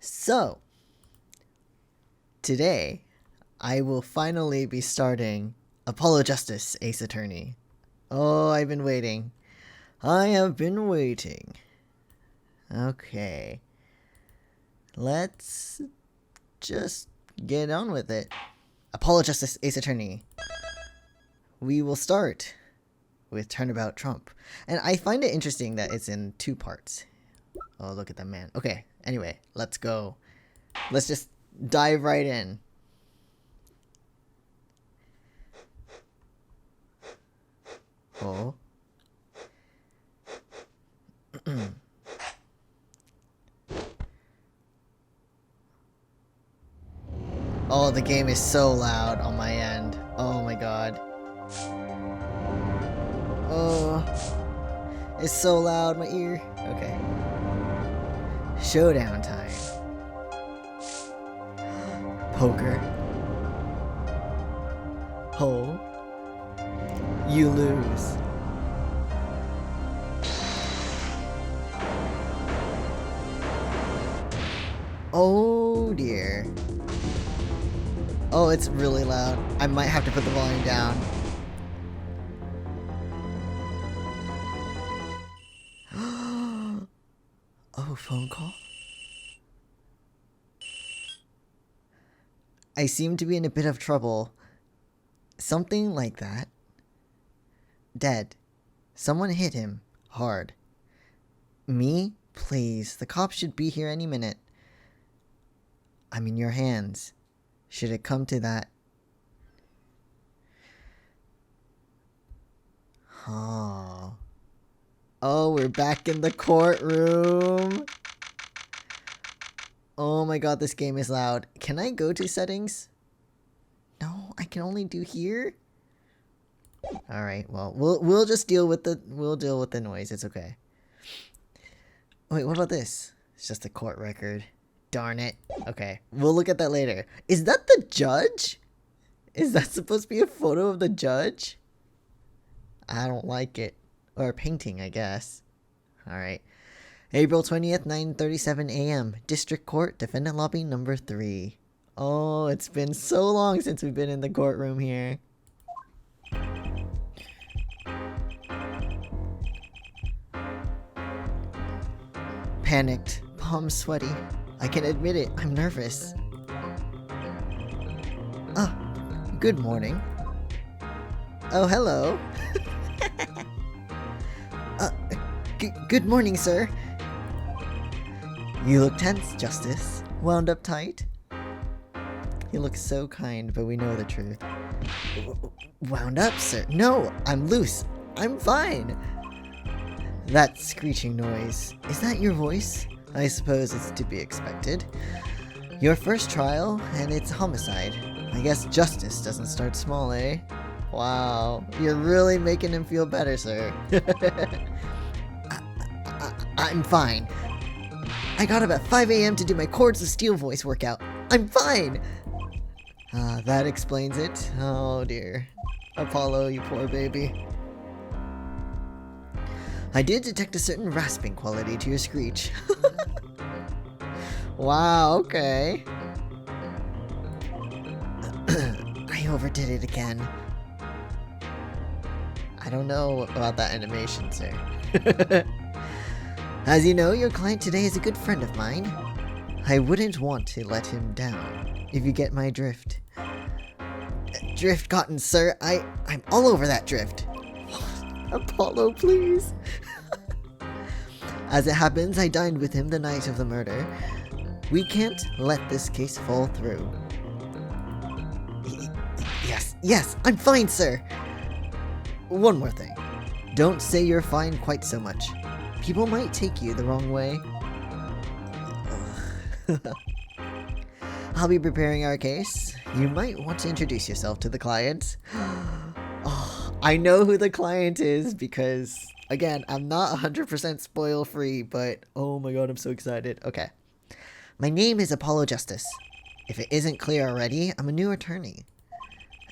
So, today, I will finally be starting Apollo Justice Ace Attorney. Oh, I've been waiting. I have been waiting. Okay. Let's just get on with it. Apollo Justice Ace Attorney. We will start with Turnabout Trump. And I find it interesting that it's in two parts. Oh, look at that man. Okay, anyway, let's go. Let's just dive right in. Oh. Oh, the game is so loud on my end. Oh my god. Oh. It's so loud, my ear. Okay. Showdown time. Poker. Hole. You lose. Oh dear. Oh, it's really loud. I might have to put the volume down. Oh, phone call? I seem to be in a bit of trouble. Something like that. Dead. Someone hit him. Hard. Me? Please. The cops should be here any minute. I'm in your hands. Should it come to that. Oh. Oh, we're back in the courtroom. Oh my god, this game is loud. Can I go to settings? No, I can only do here. All right, well, we'll just deal with the noise. It's okay. Wait, what about this? It's just a court record. Darn it. Okay, we'll look at that later. Is that the judge? Is that supposed to be a photo of the judge? I don't like it. Or a painting, I guess. All right. April 20th, 9:37 a.m. District Court, Defendant Lobby number 3. Oh, it's been so long since we've been in the courtroom here. Panicked, palms sweaty. I can admit it, I'm nervous. Oh, good morning. Oh, hello. Good morning, sir. You look tense, Justice. Wound up tight. He looks so kind, but we know the truth. Wound up, sir? No, I'm loose. I'm fine. That screeching noise. Is that your voice? I suppose it's to be expected. Your first trial, and it's homicide. I guess justice doesn't start small, eh? Wow, you're really making him feel better, sir. I'm fine. I got up at 5 a.m. to do my Chords of Steel voice workout. I'm fine! That explains it. Oh dear. Apollo, you poor baby. I did detect a certain rasping quality to your screech. Wow, okay. I overdid it again. I don't know about that animation, sir. As you know, your client today is a good friend of mine. I wouldn't want to let him down, if you get my drift. Drift gotten, sir. I'm all over that drift. Apollo, please. As it happens, I dined with him the night of the murder. We can't let this case fall through. Yes, I'm fine, sir. One more thing. Don't say you're fine quite so much. People might take you the wrong way. I'll be preparing our case. You might want to introduce yourself to the client. Oh, I know who the client is because, again, I'm not 100% spoil free, but oh my god, I'm so excited. Okay. My name is Apollo Justice. If it isn't clear already, I'm a new attorney.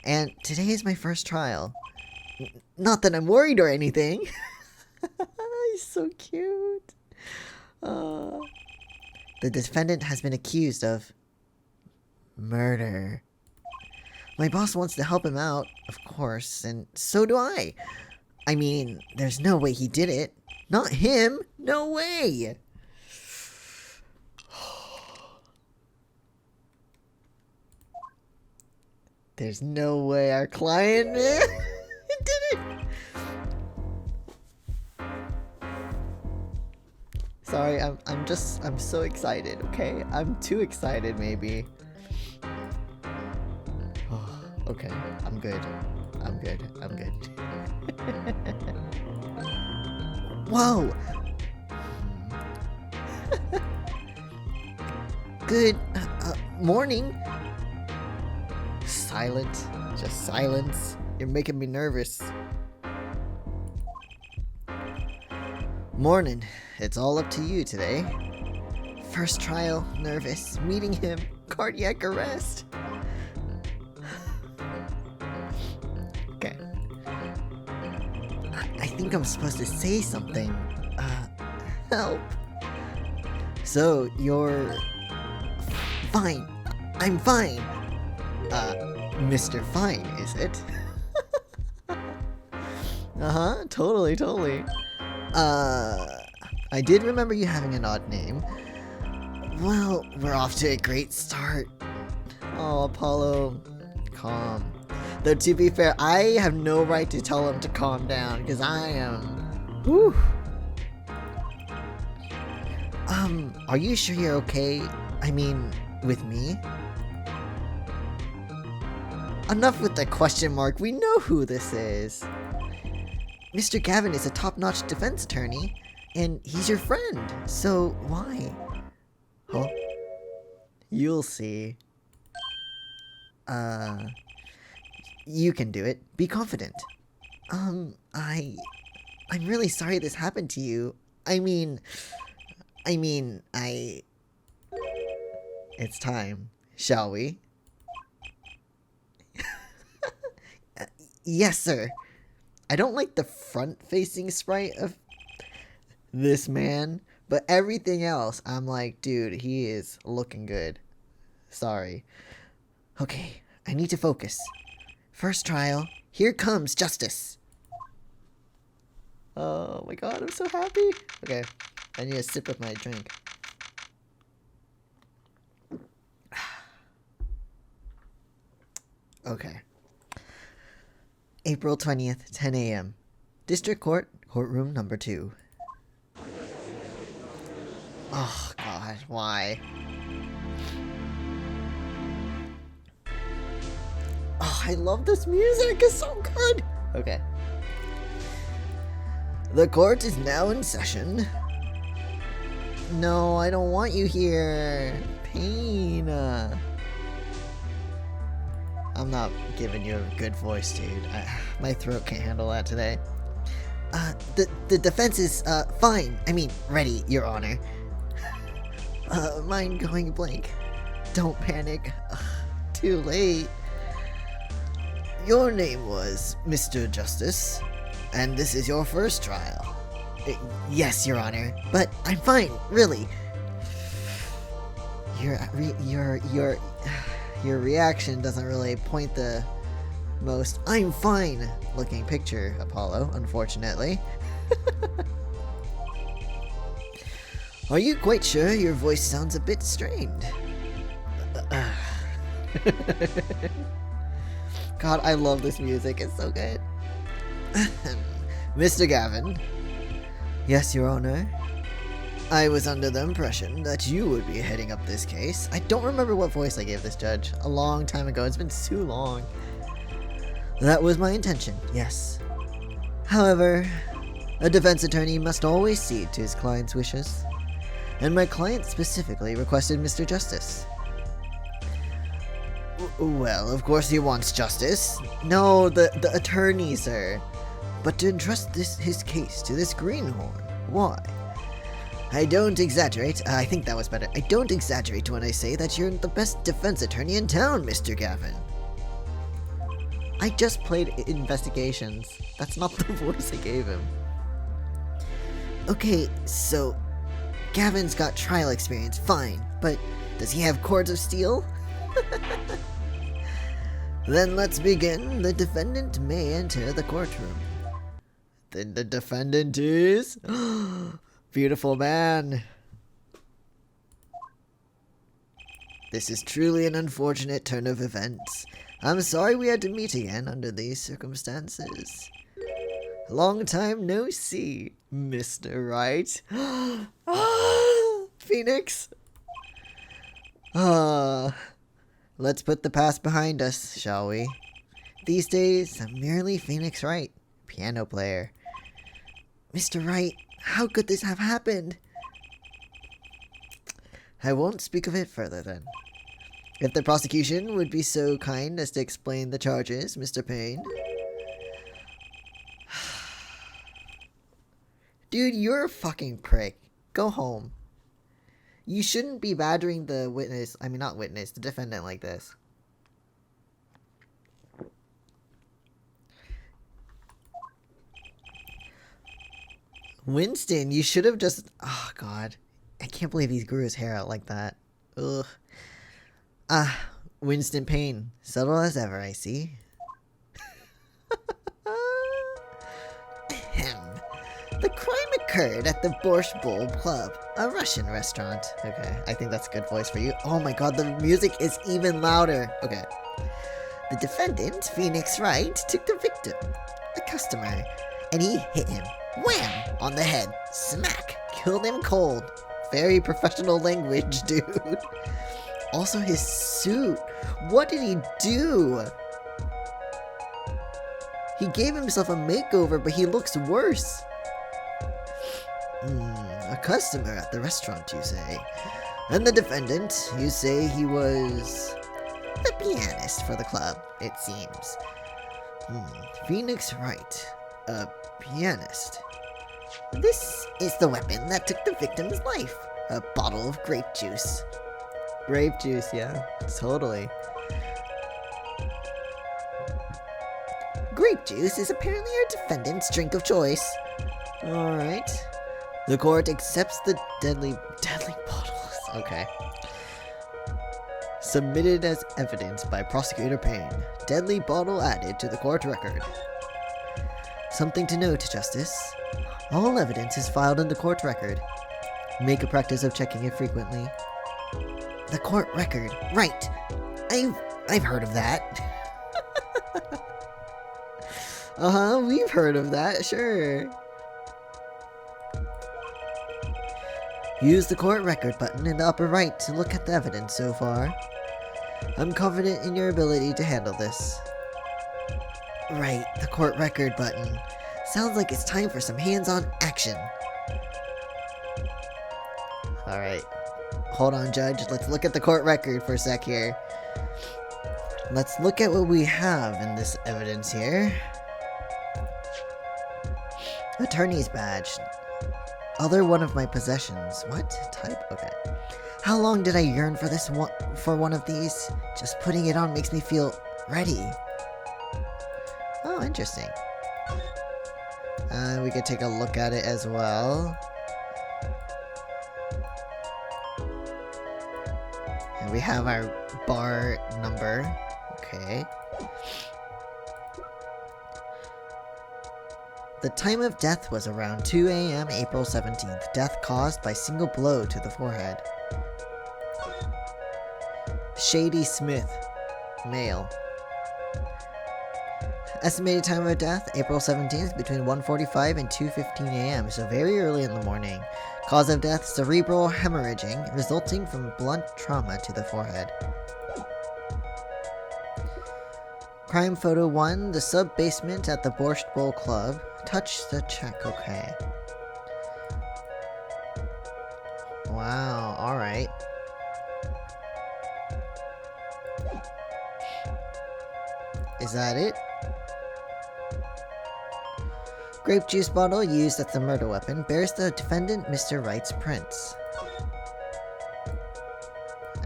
And today is my first trial. Not that I'm worried or anything. He's so cute. The defendant has been accused of murder. My boss wants to help him out, of course, and so do I. I mean, there's no way he did it. Not him! No way! There's no way our client did it! Sorry, I'm so excited, okay? I'm too excited, maybe. Oh, okay, I'm good. I'm good. Whoa! Good morning. Silent. Just silence. You're making me nervous. Morning. It's all up to you today. First trial. Nervous. Meeting him. Cardiac arrest. Okay. I think I'm supposed to say something. Help. So, you're fine. I'm fine. Mr. Fine, is it? Uh-huh, totally. I did remember you having an odd name. Well, we're off to a great start. Oh, Apollo, calm. Though, to be fair, I have no right to tell him to calm down, because I am... Whew. Are you sure you're okay? I mean, with me? Enough with the question mark, we know who this is. Mr. Gavin is a top-notch defense attorney, and he's your friend, so why? Huh? You'll see. You can do it. Be confident. I'm really sorry this happened to you. I mean, it's time, shall we? Yes, sir. I don't like the front-facing sprite of this man, but everything else, I'm like, dude, he is looking good. Sorry. Okay, I need to focus. First trial, here comes justice. Oh my god, I'm so happy. Okay, I need a sip of my drink. Okay. April 20th, 10 a.m. District Court, courtroom number 2. Oh god, why? Oh, I love this music, it's so good! Okay. The court is now in session. No, I don't want you here. Pain. I'm not giving you a good voice, dude. My throat can't handle that today. The defense is, fine. I mean, ready, Your Honor. Mind going blank. Don't panic. Too late. Your name was Mr. Justice, and this is your first trial. Yes, Your Honor, but I'm fine, really. Your reaction doesn't really point the most I'm fine looking picture, Apollo, unfortunately. Are you quite sure your voice sounds a bit strained? God, I love this music, it's so good. Mr. Gavin. Yes, Your Honor. I was under the impression that you would be heading up this case. I don't remember what voice I gave this judge. A long time ago. It's been too long. That was my intention, yes. However, a defense attorney must always cede to his client's wishes. And my client specifically requested Mr. Justice. Well, of course he wants justice. No, the attorney, sir. But to entrust his case to this greenhorn. Why? I don't exaggerate. I think that was better. I don't exaggerate when I say that you're the best defense attorney in town, Mr. Gavin. I just played Investigations. That's not the voice I gave him. Okay, so Gavin's got trial experience, fine, but does he have cords of steel? Then let's begin. The defendant may enter the courtroom. Then the defendant is... Beautiful man. This is truly an unfortunate turn of events. I'm sorry we had to meet again under these circumstances. Long time no see, Mr. Wright. Phoenix. Let's put the past behind us, shall we? These days, I'm merely Phoenix Wright, piano player. Mr. Wright, how could this have happened? I won't speak of it further then. If the prosecution would be so kind as to explain the charges, Mr. Payne. Dude, you're a fucking prick. Go home. You shouldn't be badgering the witness, not witness, the defendant like this. Winston, you should have just... Oh, God. I can't believe he grew his hair out like that. Ugh. Winston Payne. Subtle as ever, I see. The crime occurred at the Borscht Bowl Club, a Russian restaurant. Okay, I think that's a good voice for you. Oh my god, the music is even louder. Okay. The defendant, Phoenix Wright, took the victim, a customer, and he hit him. Wham! On the head. Smack! Killed him cold. Very professional language, dude. Also, his suit. What did he do? He gave himself a makeover, but he looks worse. A customer at the restaurant, you say. And the defendant, you say he was the pianist for the club, it seems. Phoenix Wright, a pianist. This is the weapon that took the victim's life. A bottle of grape juice. Grape juice, yeah, totally. Grape juice is apparently our defendant's drink of choice. Alright. The court accepts the deadly bottles. Okay. Submitted as evidence by Prosecutor Payne. Deadly bottle added to the court record. Something to note, Justice. All evidence is filed in the court record. Make a practice of checking it frequently. The court record. Right. I've heard of that. We've heard of that, sure. Use the court record button in the upper right to look at the evidence so far. I'm confident in your ability to handle this. Right, the court record button. Sounds like it's time for some hands-on action. Alright. Hold on, Judge. Let's look at the court record for a sec here. Let's look at what we have in this evidence here. Attorney's badge. Other one of my possessions. What type? Okay. How long did I yearn for this one? For one of these? Just putting it on makes me feel ready. Oh, interesting. We could take a look at it as well. And we have our bar number. Okay. The time of death was around 2 a.m. April 17th. Death caused by single blow to the forehead. Shady Smith, male. Estimated time of death, April 17th, between 1:45 and 2:15 a.m., so very early in the morning. Cause of death, cerebral hemorrhaging, resulting from blunt trauma to the forehead. Crime photo 1, the sub-basement at the Borscht Bowl Club. Touch the check, okay. Wow, alright. Is that it? Grape juice bottle used as the murder weapon bears the defendant Mr. Wright's prints.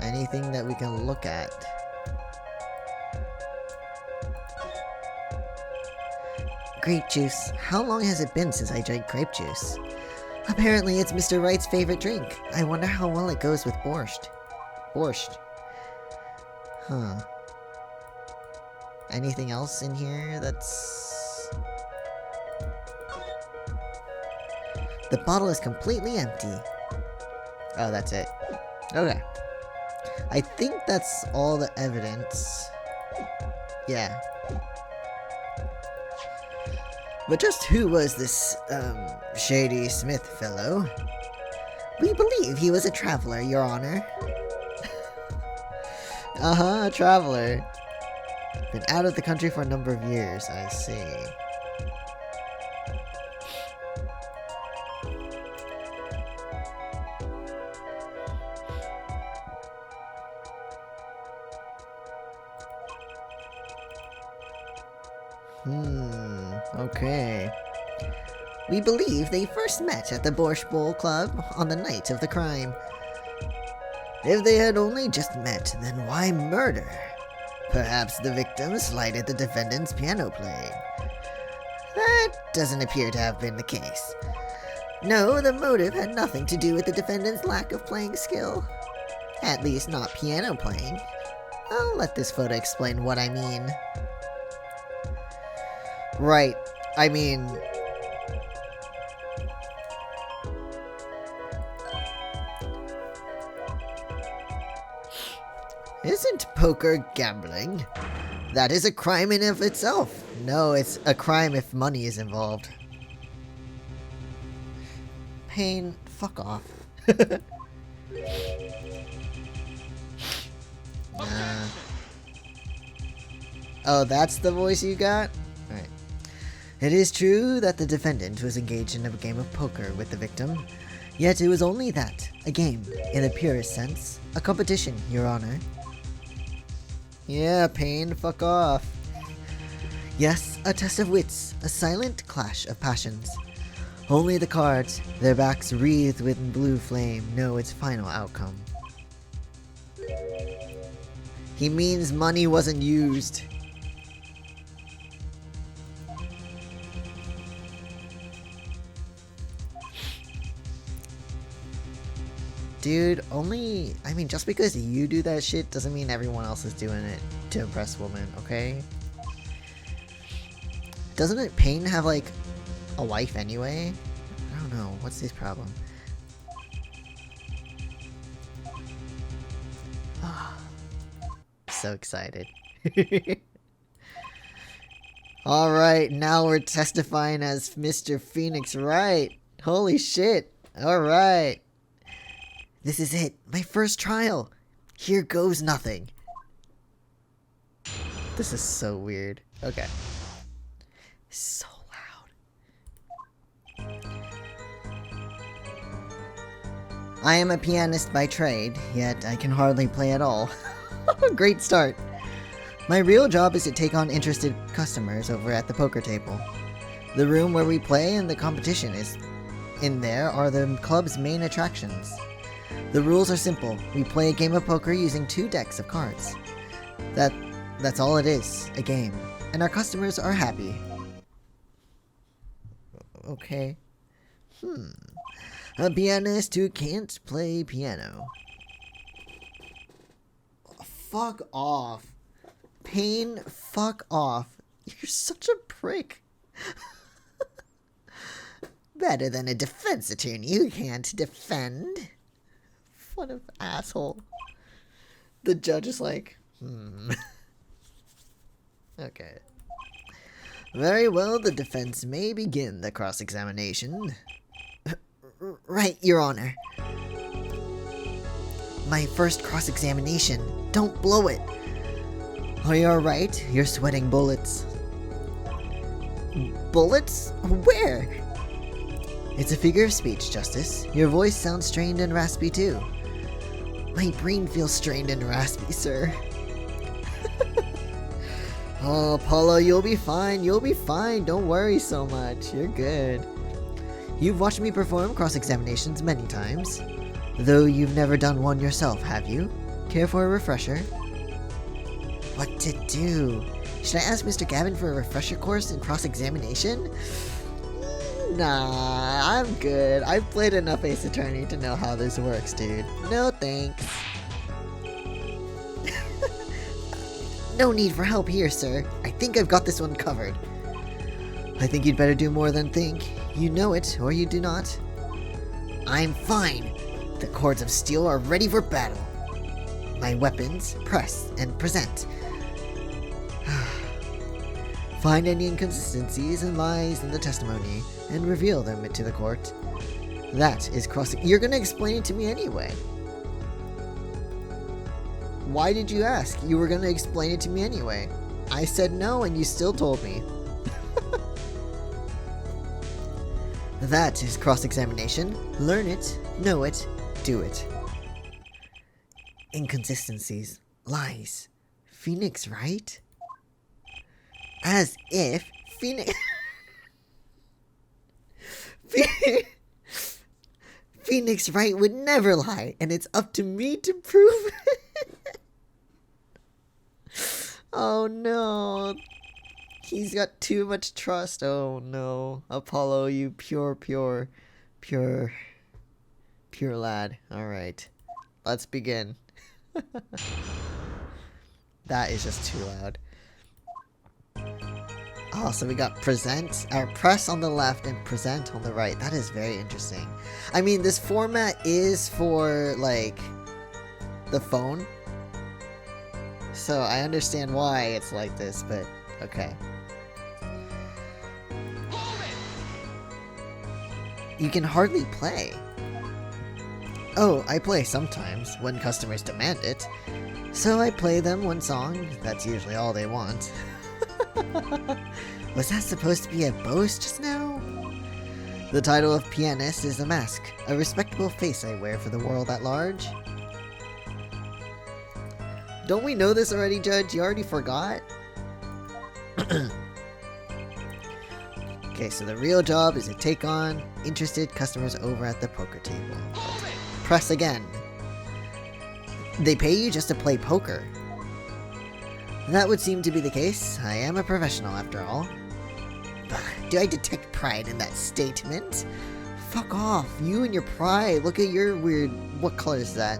Anything that we can look at? Grape juice. How long has it been since I drank grape juice? Apparently it's Mr. Wright's favorite drink. I wonder how well it goes with borscht. Borscht. Huh. Anything else in here that's... The bottle is completely empty. Oh, that's it. Okay. I think that's all the evidence. Yeah. But just who was this, Shady Smith fellow? We believe he was a traveler, Your Honor. A traveler. Been out of the country for a number of years, I see. Okay. We believe they first met at the Borscht Bowl Club on the night of the crime. If they had only just met, then why murder? Perhaps the victim slighted the defendant's piano playing. That doesn't appear to have been the case. No, the motive had nothing to do with the defendant's lack of playing skill. At least not piano playing. I'll let this photo explain what I mean. Right. I mean... Isn't poker gambling? That is a crime in of itself. No, it's a crime if money is involved. Pain, fuck off. Oh, that's the voice you got? Alright. It is true that the defendant was engaged in a game of poker with the victim, yet it was only that, a game, in the purest sense, a competition, Your Honor. Yeah, Pain, fuck off. Yes, a test of wits, a silent clash of passions. Only the cards, their backs wreathed with blue flame, know its final outcome. He means money wasn't used. Dude, I mean, just because you do that shit doesn't mean everyone else is doing it to impress women, okay? Doesn't it Pain have, like, a wife anyway? I don't know. What's his problem? So excited. Alright, now we're testifying as Mr. Phoenix Wright. Holy shit. Alright. This is it. My first trial. Here goes nothing. This is so weird. Okay. So loud. I am a pianist by trade, yet I can hardly play at all. Great start. My real job is to take on interested customers over at the poker table. The room where we play and the competition is in there are the club's main attractions. The rules are simple. We play a game of poker using 2 decks of cards. That's all it is, a game. And our customers are happy. Okay. A pianist who can't play piano. Fuck off. Pain, fuck off. You're such a prick. Better than a defense attorney who can't defend. What an asshole. The judge is like, Okay. Very well, the defense may begin the cross-examination. Right, Your Honor. My first cross-examination. Don't blow it. Are you alright? You're sweating bullets. Bullets? Where? It's a figure of speech, Justice. Your voice sounds strained and raspy, too. My brain feels strained and raspy, sir. Oh, Apollo, you'll be fine. You'll be fine. Don't worry so much. You're good. You've watched me perform cross-examinations many times. Though you've never done one yourself, have you? Care for a refresher? What to do? Should I ask Mr. Gavin for a refresher course in cross-examination? Nah, I'm good. I've played enough Ace Attorney to know how this works, dude. No thanks. No need for help here, sir. I think I've got this one covered. I think you'd better do more than think. You know it, or you do not. I'm fine. The cords of steel are ready for battle. My weapons, press and present. Find any inconsistencies and lies in the testimony, and reveal them to the court. That is crossing. You're gonna explain it to me anyway. Why did you ask? You were gonna explain it to me anyway. I said no, and you still told me. That is cross-examination. Learn it, know it, do it. Inconsistencies, lies. Phoenix, right? As if Phoenix... Phoenix Wright would never lie, and it's up to me to prove it. Oh no. He's got too much trust. Oh no. Apollo, you pure lad. Alright. Let's begin. That is just too loud. Oh, so we got present, or press on the left and present on the right. That is very interesting. I mean, this format is for, like, the phone. So I understand why it's like this, but okay. You can hardly play. Oh, I play sometimes, when customers demand it. So I play them one song, that's usually all they want. Was that supposed to be a boast just now? The title of pianist is a mask, a respectable face I wear for the world at large. Don't we know this already, Judge? You already forgot? Okay, so the real job is to take on interested customers over at the poker table. Press again. They pay you just to play poker. That would seem to be the case. I am a professional after all. Bah, do I detect pride in that statement? Fuck off. You and your pride. Look at your weird... What color is that?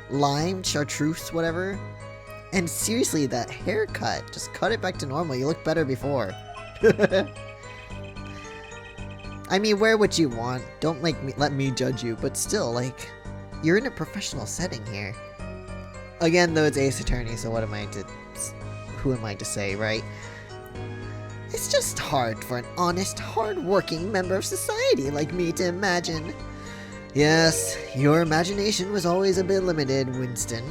Lime? Chartreuse? Whatever? And seriously, that haircut. Just cut it back to normal. You look better before. I mean, wear what you want. Don't let me judge you. But still, like... You're in a professional setting here. Again, though, it's Ace Attorney, so what am I to... Who am I to say, right? It's just hard for an honest, hard-working member of society like me to imagine. Yes, your imagination was always a bit limited, Winston.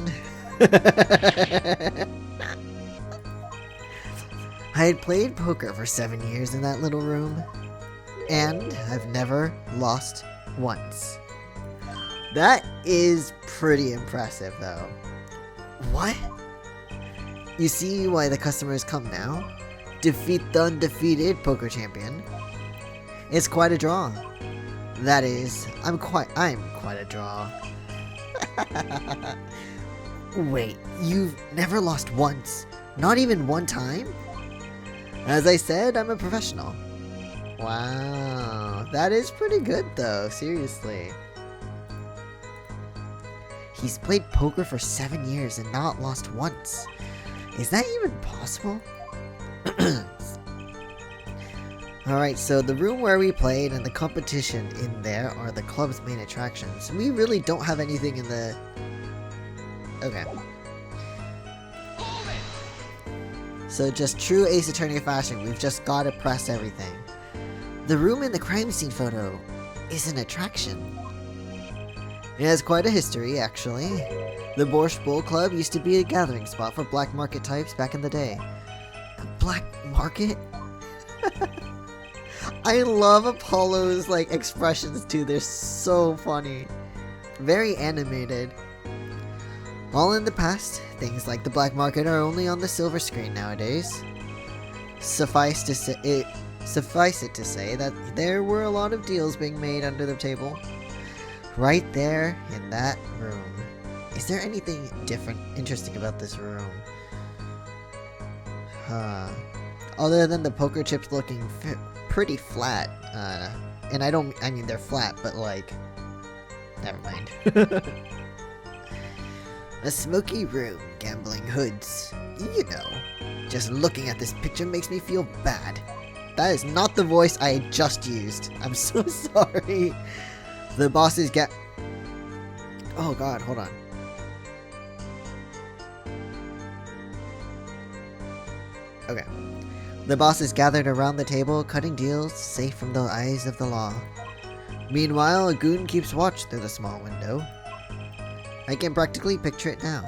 I had played poker for 7 years in that little room, and I've never lost once. That is pretty impressive, though. What? You see why the customers come now? Defeat the undefeated poker champion. It's quite a draw. That is, I'm quite a draw. Wait, you've never lost once? Not even one time? As I said, I'm a professional. Wow, that is pretty good though, seriously. He's played poker for 7 years and not lost once. Is that even possible? Alright, so the room where we played and the competition in there are the club's main attractions. We really don't have anything in the... Okay. So just true Ace Attorney fashion, we've just gotta press everything. The room in the crime scene photo is an attraction. It has quite a history, actually. The Borscht Bull Club used to be a gathering spot for black market types back in the day. Black market? I love Apollo's, like, expressions, too. They're so funny. Very animated. All in the past, things like the black market are only on the silver screen nowadays. Suffice it to say that there were a lot of deals being made under the table. Right there in that room. Is there anything different, interesting about this room? Other than the poker chips looking pretty flat. And I mean they're flat, but like, never mind. A smoky room, gambling hoods. You know, just looking at this picture makes me feel bad. That is not the voice I just used. I'm so sorry. The bosses get... Oh god, hold on. Okay. The bosses gathered around the table, cutting deals, safe from the eyes of the law. Meanwhile, a goon keeps watch through the small window. I can practically picture it now.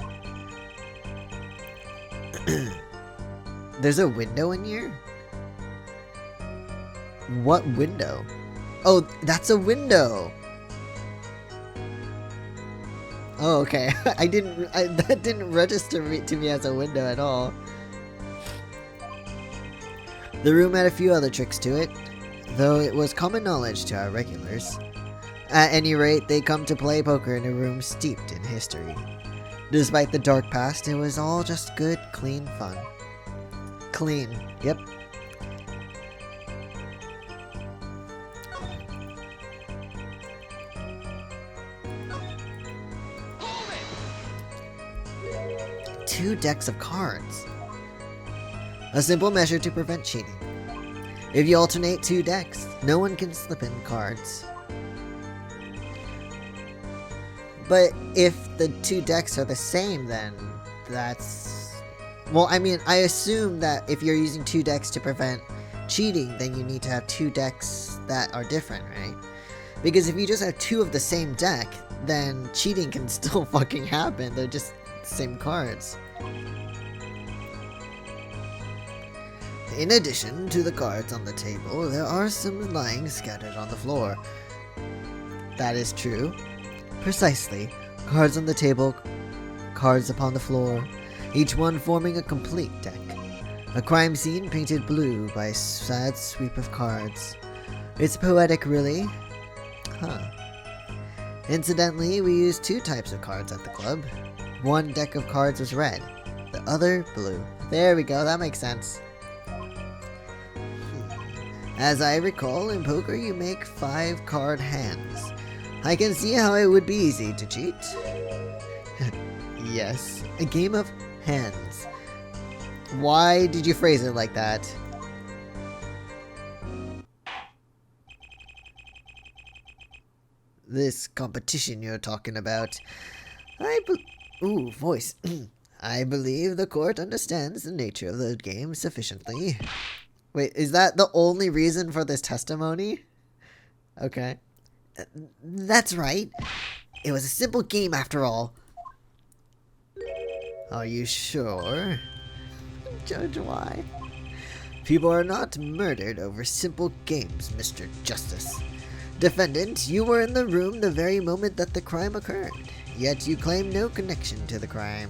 There's a window in here? What window? Oh, that's a window! Oh, okay. That didn't register to me as a window at all. The room had a few other tricks to it, though it was common knowledge to our regulars. At any rate, they come to play poker in a room steeped in history. Despite the dark past, it was all just good, clean fun. Clean, yep. Two decks of cards. A simple measure to prevent cheating. If you alternate two decks, no one can slip in cards. But if the two decks are the same, then that's... Well, I mean, I assume that if you're using two decks to prevent cheating, then you need to have two decks that are different, right? Because if you just have two of the same deck, then cheating can still fucking happen. They're just the same cards. In addition to the cards on the table, there are some lying scattered on the floor. That is true. Precisely. Cards on the table, cards upon the floor, each one forming a complete deck. A crime scene painted blue by a sad sweep of cards. It's poetic, really. Huh. Incidentally, we used two types of cards at the club. One deck of cards was red, the other blue. There we go, that makes sense. As I recall, in poker you make 5 card hands. I can see how it would be easy to cheat. Yes, a game of hands. Why did you phrase it like that? This competition you're talking about. Ooh, voice. I believe the court understands the nature of the game sufficiently. Wait, is that the only reason for this testimony? Okay. That's right. It was a simple game after all. Are you sure? Judge, why? People are not murdered over simple games, Mr. Justice. Defendant, you were in the room the very moment that the crime occurred, yet you claim no connection to the crime.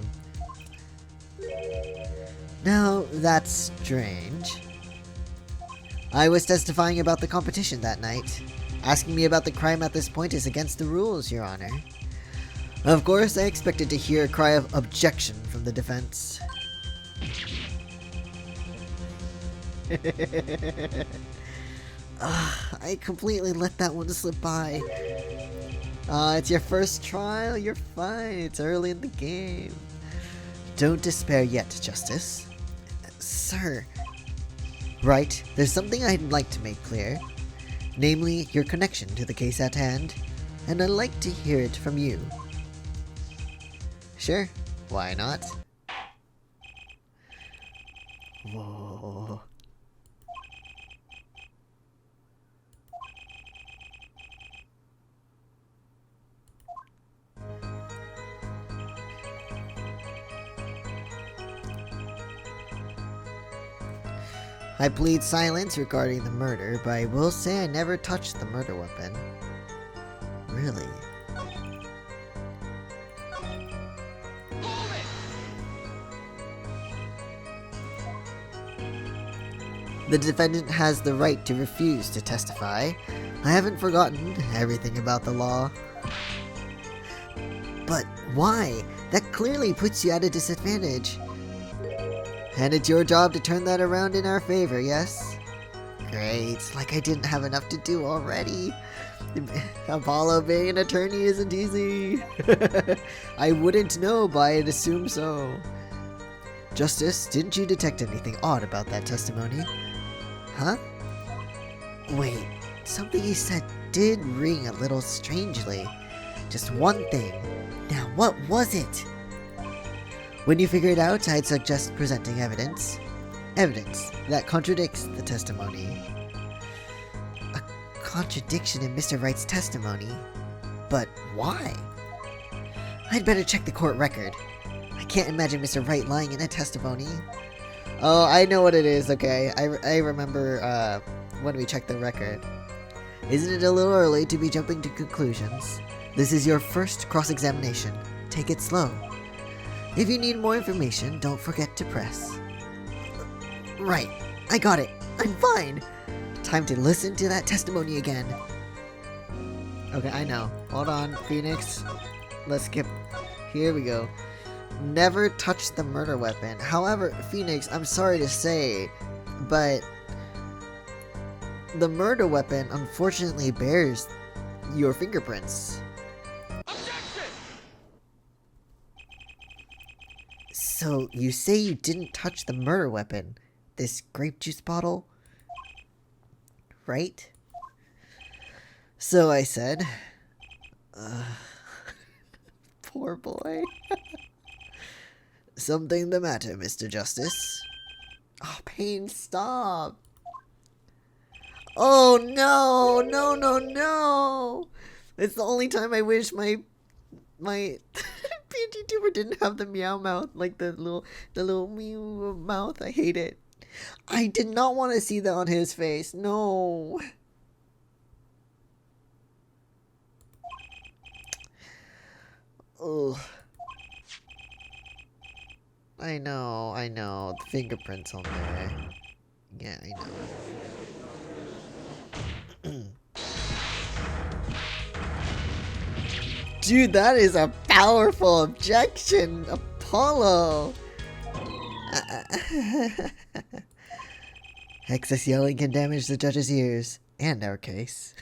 Now, that's strange. I was testifying about the competition that night. Asking me about the crime at this point is against the rules, Your Honor. Of course, I expected to hear a cry of objection from the defense. I completely let that one slip by. It's your first trial, you're fine, it's early in the game. Don't despair yet, Justice. Sir. Right, there's something I'd like to make clear. Namely, your connection to the case at hand, and I'd like to hear it from you. Sure, why not? Whoa. I plead silence regarding the murder, but I will say I never touched the murder weapon. Really? The defendant has the right to refuse to testify. I haven't forgotten everything about the law. But why? That clearly puts you at a disadvantage. And it's your job to turn that around in our favor, yes? Great, like I didn't have enough to do already. Apollo being an attorney isn't easy. I wouldn't know, but I'd assume so. Justice, didn't you detect anything odd about that testimony? Huh? Wait, something he said did ring a little strangely. Just one thing. Now, what was it? When you figure it out, I'd suggest presenting evidence. Evidence that contradicts the testimony. A contradiction in Mr. Wright's testimony? But why? I'd better check the court record. I can't imagine Mr. Wright lying in a testimony. Oh, I know what it is, okay. I remember when we checked the record. Isn't it a little early to be jumping to conclusions? This is your first cross-examination. Take it slow. If you need more information, don't forget to press. Right, I got it. I'm fine. Time to listen to that testimony again. Okay, I know. Hold on, Phoenix. Let's skip. Here we go. Never touch the murder weapon. However, Phoenix, I'm sorry to say, but the murder weapon unfortunately bears your fingerprints. Objection! So, you say you didn't touch the murder weapon? This grape juice bottle? Right? So I said, poor boy. Something the matter, Mr. Justice? Oh, Payne, stop. Oh, no, no, no, no. It's the only time I wish my PG tuber didn't have the meow mouth, like the little meow mouth. I hate it. I did not want to see that on his face. No. Ugh. I know. The fingerprints on there. Yeah, I know. Dude, that is a powerful objection, Apollo. Excess yelling can damage the judge's ears, and our case.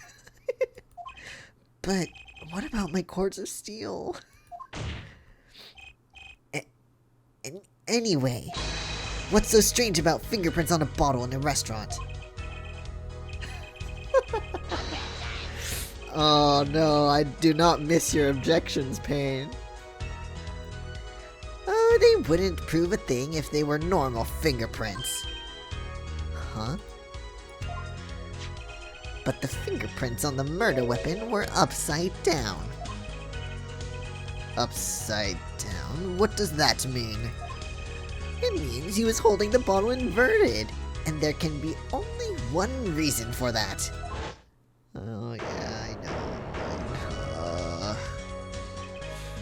But what about my cords of steel? Anyway, what's so strange about fingerprints on a bottle in a restaurant? Oh no, I do not miss your objections, Payne. Oh, they wouldn't prove a thing if they were normal fingerprints. Huh? But the fingerprints on the murder weapon were upside down. Upside down? What does that mean? It means he was holding the bottle inverted, and there can be only one reason for that. Oh yeah, I know.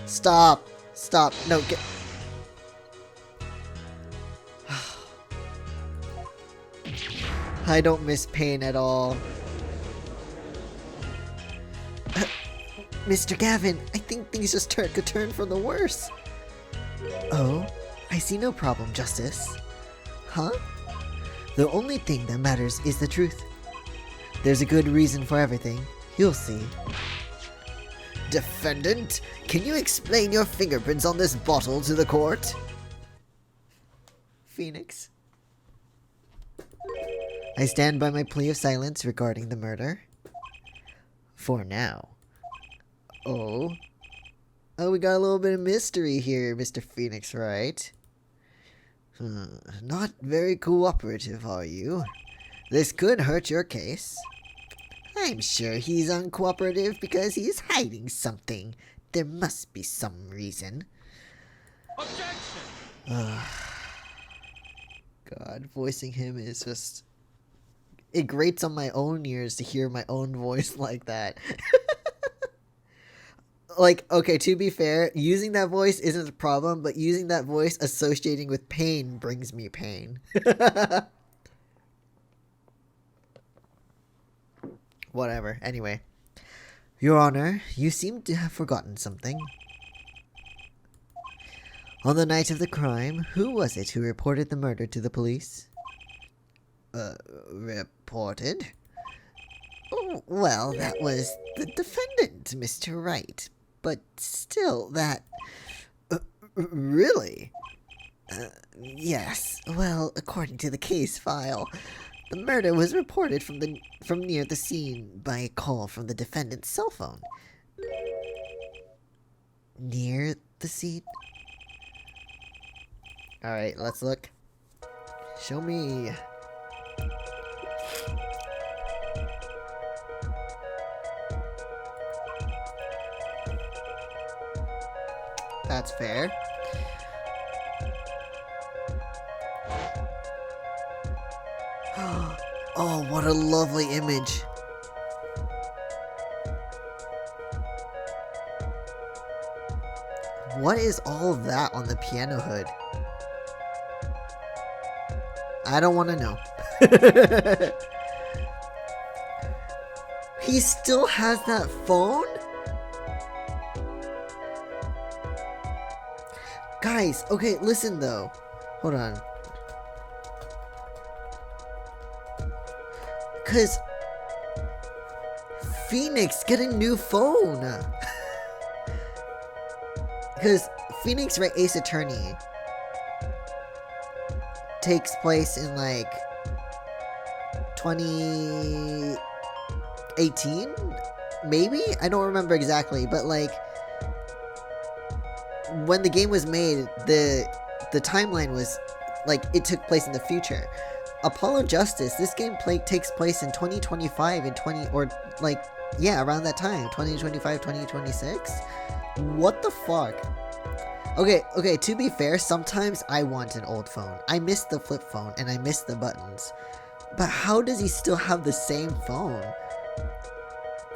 Stop! Stop! No, get... I don't miss Payne at all. Mr. Gavin, I think things just took a turn for the worse. Oh? I see no problem, Justice. Huh? The only thing that matters is the truth. There's a good reason for everything. You'll see. Defendant, can you explain your fingerprints on this bottle to the court? Phoenix. I stand by my plea of silence regarding the murder. For now. Oh? Oh, we got a little bit of mystery here, Mr. Phoenix, right? Not very cooperative, are you? This could hurt your case. I'm sure he's uncooperative because he's hiding something. There must be some reason. Objection! God, voicing him is just... It grates on my own ears to hear my own voice like that. Like, okay, to be fair, using that voice isn't a problem, but using that voice associating with pain brings me pain. Whatever. Anyway. Your Honor, you seem to have forgotten something. On the night of the crime, who was it who reported the murder to the police? Report? reported. Oh, well, that was the defendant, Mr. Wright. But still, that... really? Yes. Well, according to the case file, the murder was reported from near the scene by a call from the defendant's cell phone. Near the scene? Alright, let's look. Show me. That's fair. Oh, what a lovely image. What is all of that on the piano hood? I don't want to know. He still has that phone? Guys, okay, listen though. Hold on. Cause Phoenix, get a new phone. Because Phoenix Wright Ace Attorney takes place in like 2018, maybe? I don't remember exactly, but like when the game was made, the timeline was like it took place in the future. Apollo Justice, this game takes place in 2025 and around that time, 2025, 2026. What the fuck? Okay, to be fair, sometimes I want an old phone. I miss the flip phone and I miss the buttons. But how does he still have the same phone?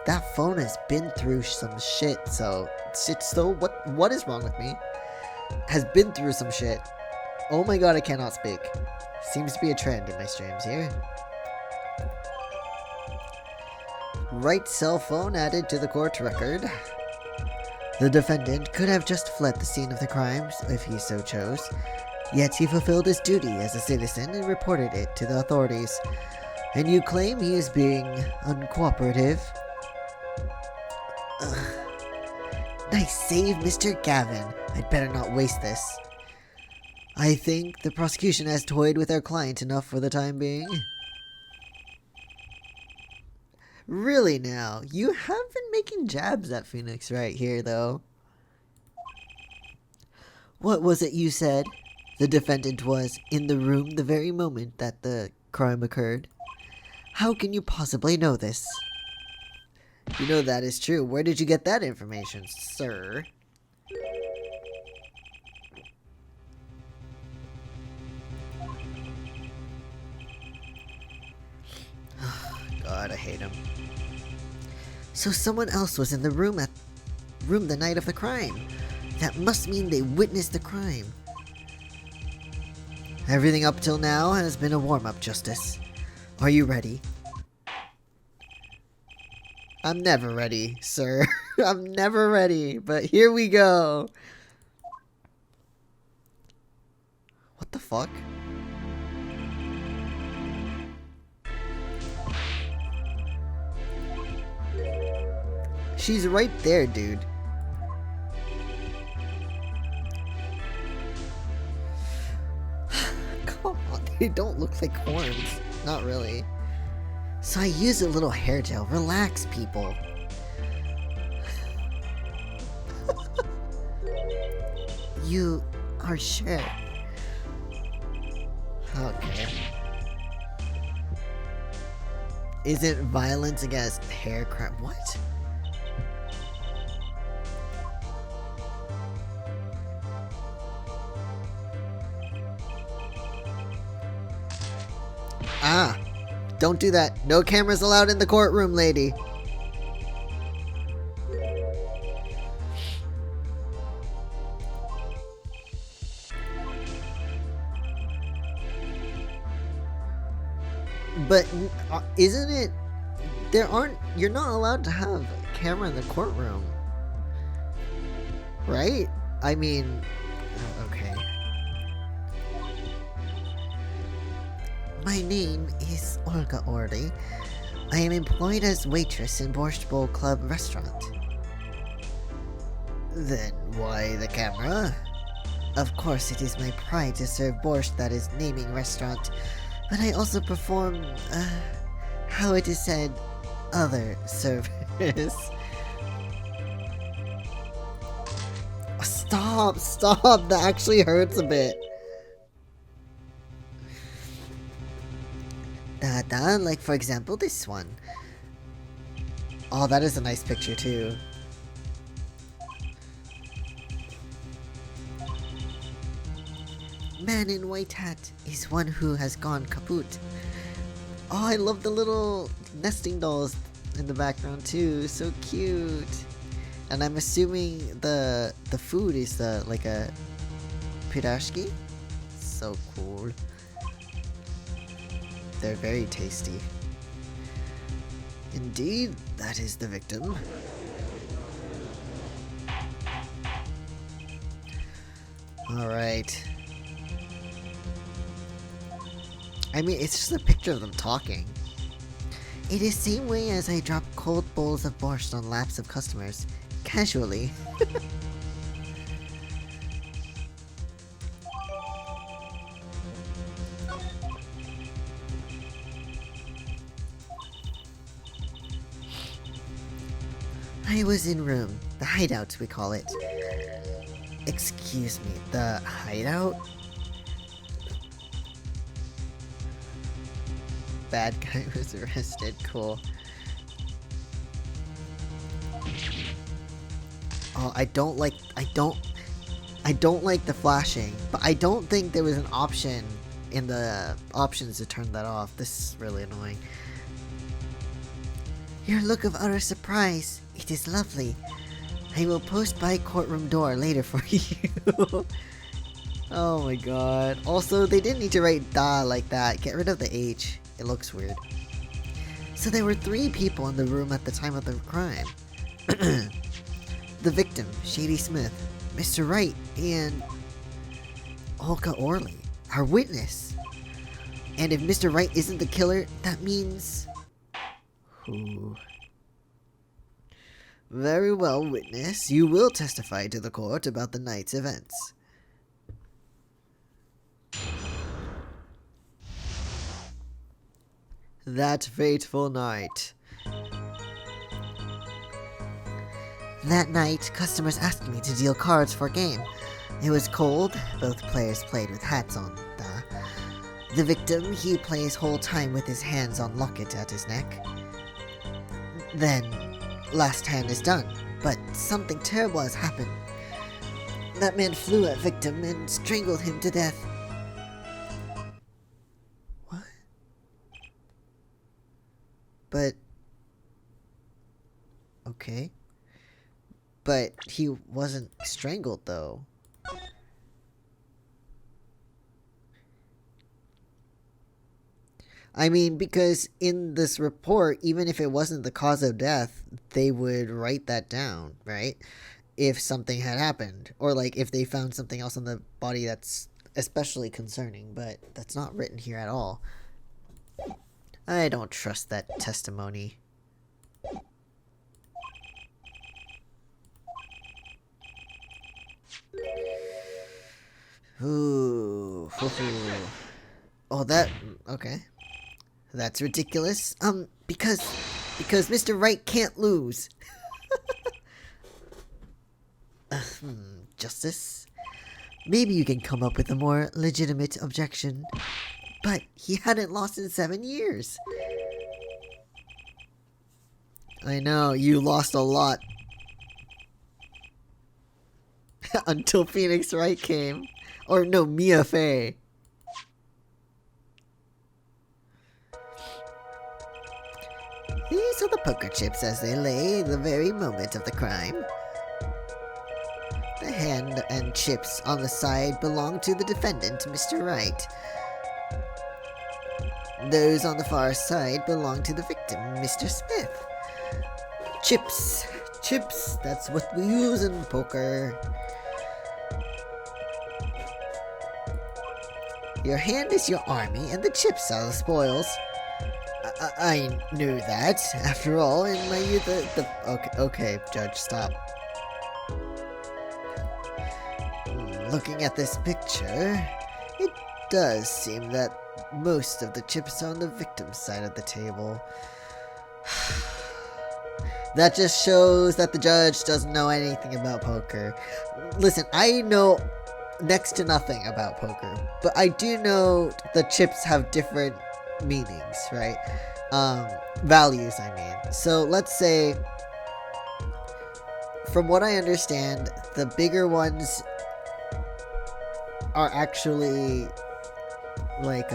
That phone has been through some shit, so what is wrong with me? Has been through some shit. Oh my god, I cannot speak. Seems to be a trend in my streams here. Wright cell phone added to the court record. The defendant could have just fled the scene of the crimes if he so chose, yet he fulfilled his duty as a citizen and reported it to the authorities. And you claim he is being uncooperative? Ugh. Nice save, Mr. Gavin. I'd better not waste this. I think the prosecution has toyed with our client enough for the time being. Really now? You have been making jabs at Phoenix right here, though. What was it you said? The defendant was in the room the very moment that the crime occurred. How can you possibly know this? You know that is true. Where did you get that information, sir? God, I hate him. So someone else was in the room the night of the crime. That must mean they witnessed the crime. Everything up till now has been a warm-up, Justice. Are you ready? I'm never ready, sir. I'm never ready, but here we go. What the fuck? She's right there, dude. Come on, they don't look like horns. Not really. So I use a little hair gel. Relax, people. You are sure? Okay. Isn't violence against hair crime? What? Ah, don't do that. No cameras allowed in the courtroom, lady. But isn't it? You're not allowed to have a camera in the courtroom, right? I mean, okay. My name is Olga Orly. I am employed as waitress in Borscht Bowl Club restaurant. Then why the camera? Of course, it is my pride to serve borscht that is naming restaurant, but I also perform, how it is said, other service. Stop, that actually hurts a bit. Like for example this one. Oh, that is a nice picture too. Man in white hat is one who has gone kaput. Oh, I love the little nesting dolls in the background too. So cute. And I'm assuming the food is like a pirashki. So cool. They're very tasty. Indeed, that is the victim. Alright. I mean, it's just a picture of them talking. It is same way as I drop cold bowls of borscht on laps of customers. Casually. I was in room. The hideout, we call it. Excuse me, the hideout? Bad guy was arrested, cool. Oh, I don't like the flashing, but I don't think there was an option in the options to turn that off. This is really annoying. Your look of utter surprise. It is lovely. I will post by courtroom door later for you. Oh my god. Also, they didn't need to write da like that. Get rid of the H. It looks weird. So there were 3 people in the room at the time of the crime. The victim, Shady Smith, Mr. Wright, and Olga Orly, our witness. And if Mr. Wright isn't the killer, that means... Who? Very well, witness. You will testify to the court about the night's events. That fateful night. That night, customers asked me to deal cards for a game. It was cold. Both players played with hats on. The victim, he plays whole time with his hands on locket at his neck. Then, last hand is done, but something terrible has happened. That man flew at victim and strangled him to death. What? But... okay. But he wasn't strangled, though. I mean, because in this report, even if it wasn't the cause of death, they would write that down, right? If something had happened. Or, like, if they found something else on the body that's especially concerning. But that's not written here at all. I don't trust that testimony. Ooh. Oh, that... okay. That's ridiculous. Because Mr. Wright can't lose. Justice? Maybe you can come up with a more legitimate objection. But he hadn't lost in 7 years. I know, you lost a lot. Until Phoenix Wright came. Or no, Mia Fey. These are the poker chips as they lay the very moment of the crime. The hand and chips on the side belong to the defendant, Mr. Wright. Those on the far side belong to the victim, Mr. Smith. Chips. Chips, that's what we use in poker. Your hand is your army, and the chips are the spoils. I knew that. After all, in my youth, okay, Judge, stop. Looking at this picture, it does seem that most of the chips are on the victim's side of the table. That just shows that the judge doesn't know anything about poker. Listen, I know next to nothing about poker, but I do know the chips have different meanings, right? Values, I mean. So let's say, from what I understand, the bigger ones are actually like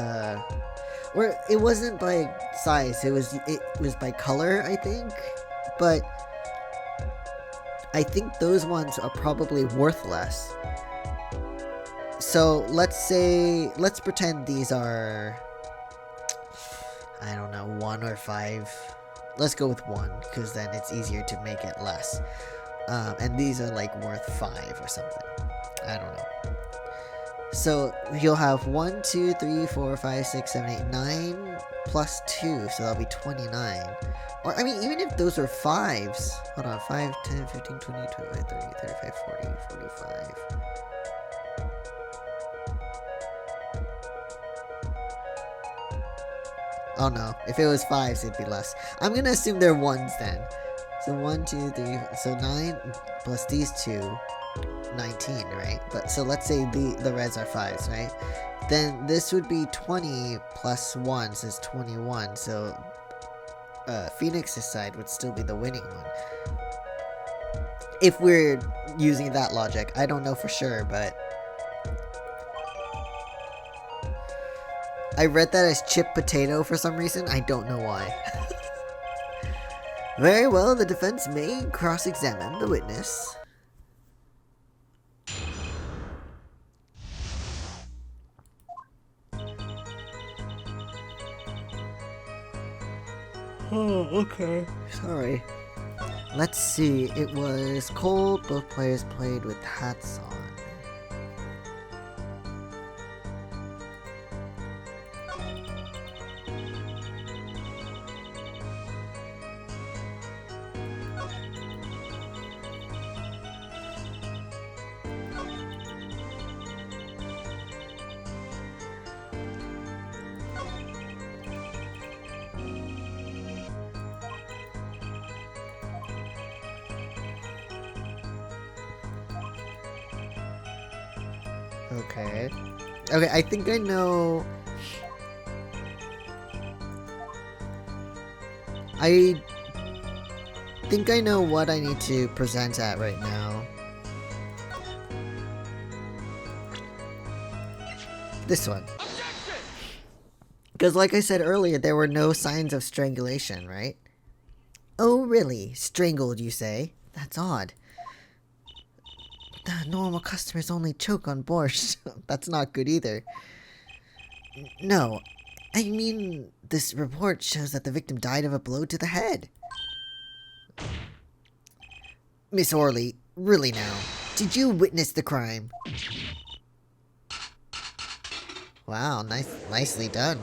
or it wasn't by size, it was by color, I think. But I think those ones are probably worth less. So let's pretend these are, I don't know, 1 or 5. Let's go with 1, because then it's easier to make it less. And these are like worth 5 or something. I don't know. So you'll have 1, 2, 3, 4, 5, 6, 7, 8, 9 plus 2, so that'll be 29. Or, I mean, even if those are 5s, hold on, 5, 10, 15, 20, 25, 30, 35, 40, 45. Oh no, if it was 5s, it'd be less. I'm gonna assume they're 1s then. So 1, 2, 3, so 9 plus these 2, 19, right? But so let's say the reds are 5s, right? Then this would be 20 plus 1, so it's 21. So Phoenix's side would still be the winning one. If we're using that logic, I don't know for sure, but I read that as chip potato for some reason. I don't know why. Very well, the defense may cross-examine the witness. Oh, okay. Sorry. Let's see. It was cold. Both players played with hats on. Okay. Okay, I think I know. I think I know what I need to present at right now. This one. Because like I said earlier, there were no signs of strangulation, right? Oh, really? Strangled, you say? That's odd. The normal customers only choke on borscht. That's not good either. No, I mean, this report shows that the victim died of a blow to the head. Miss Orley, really now, did you witness the crime? Wow, nicely done.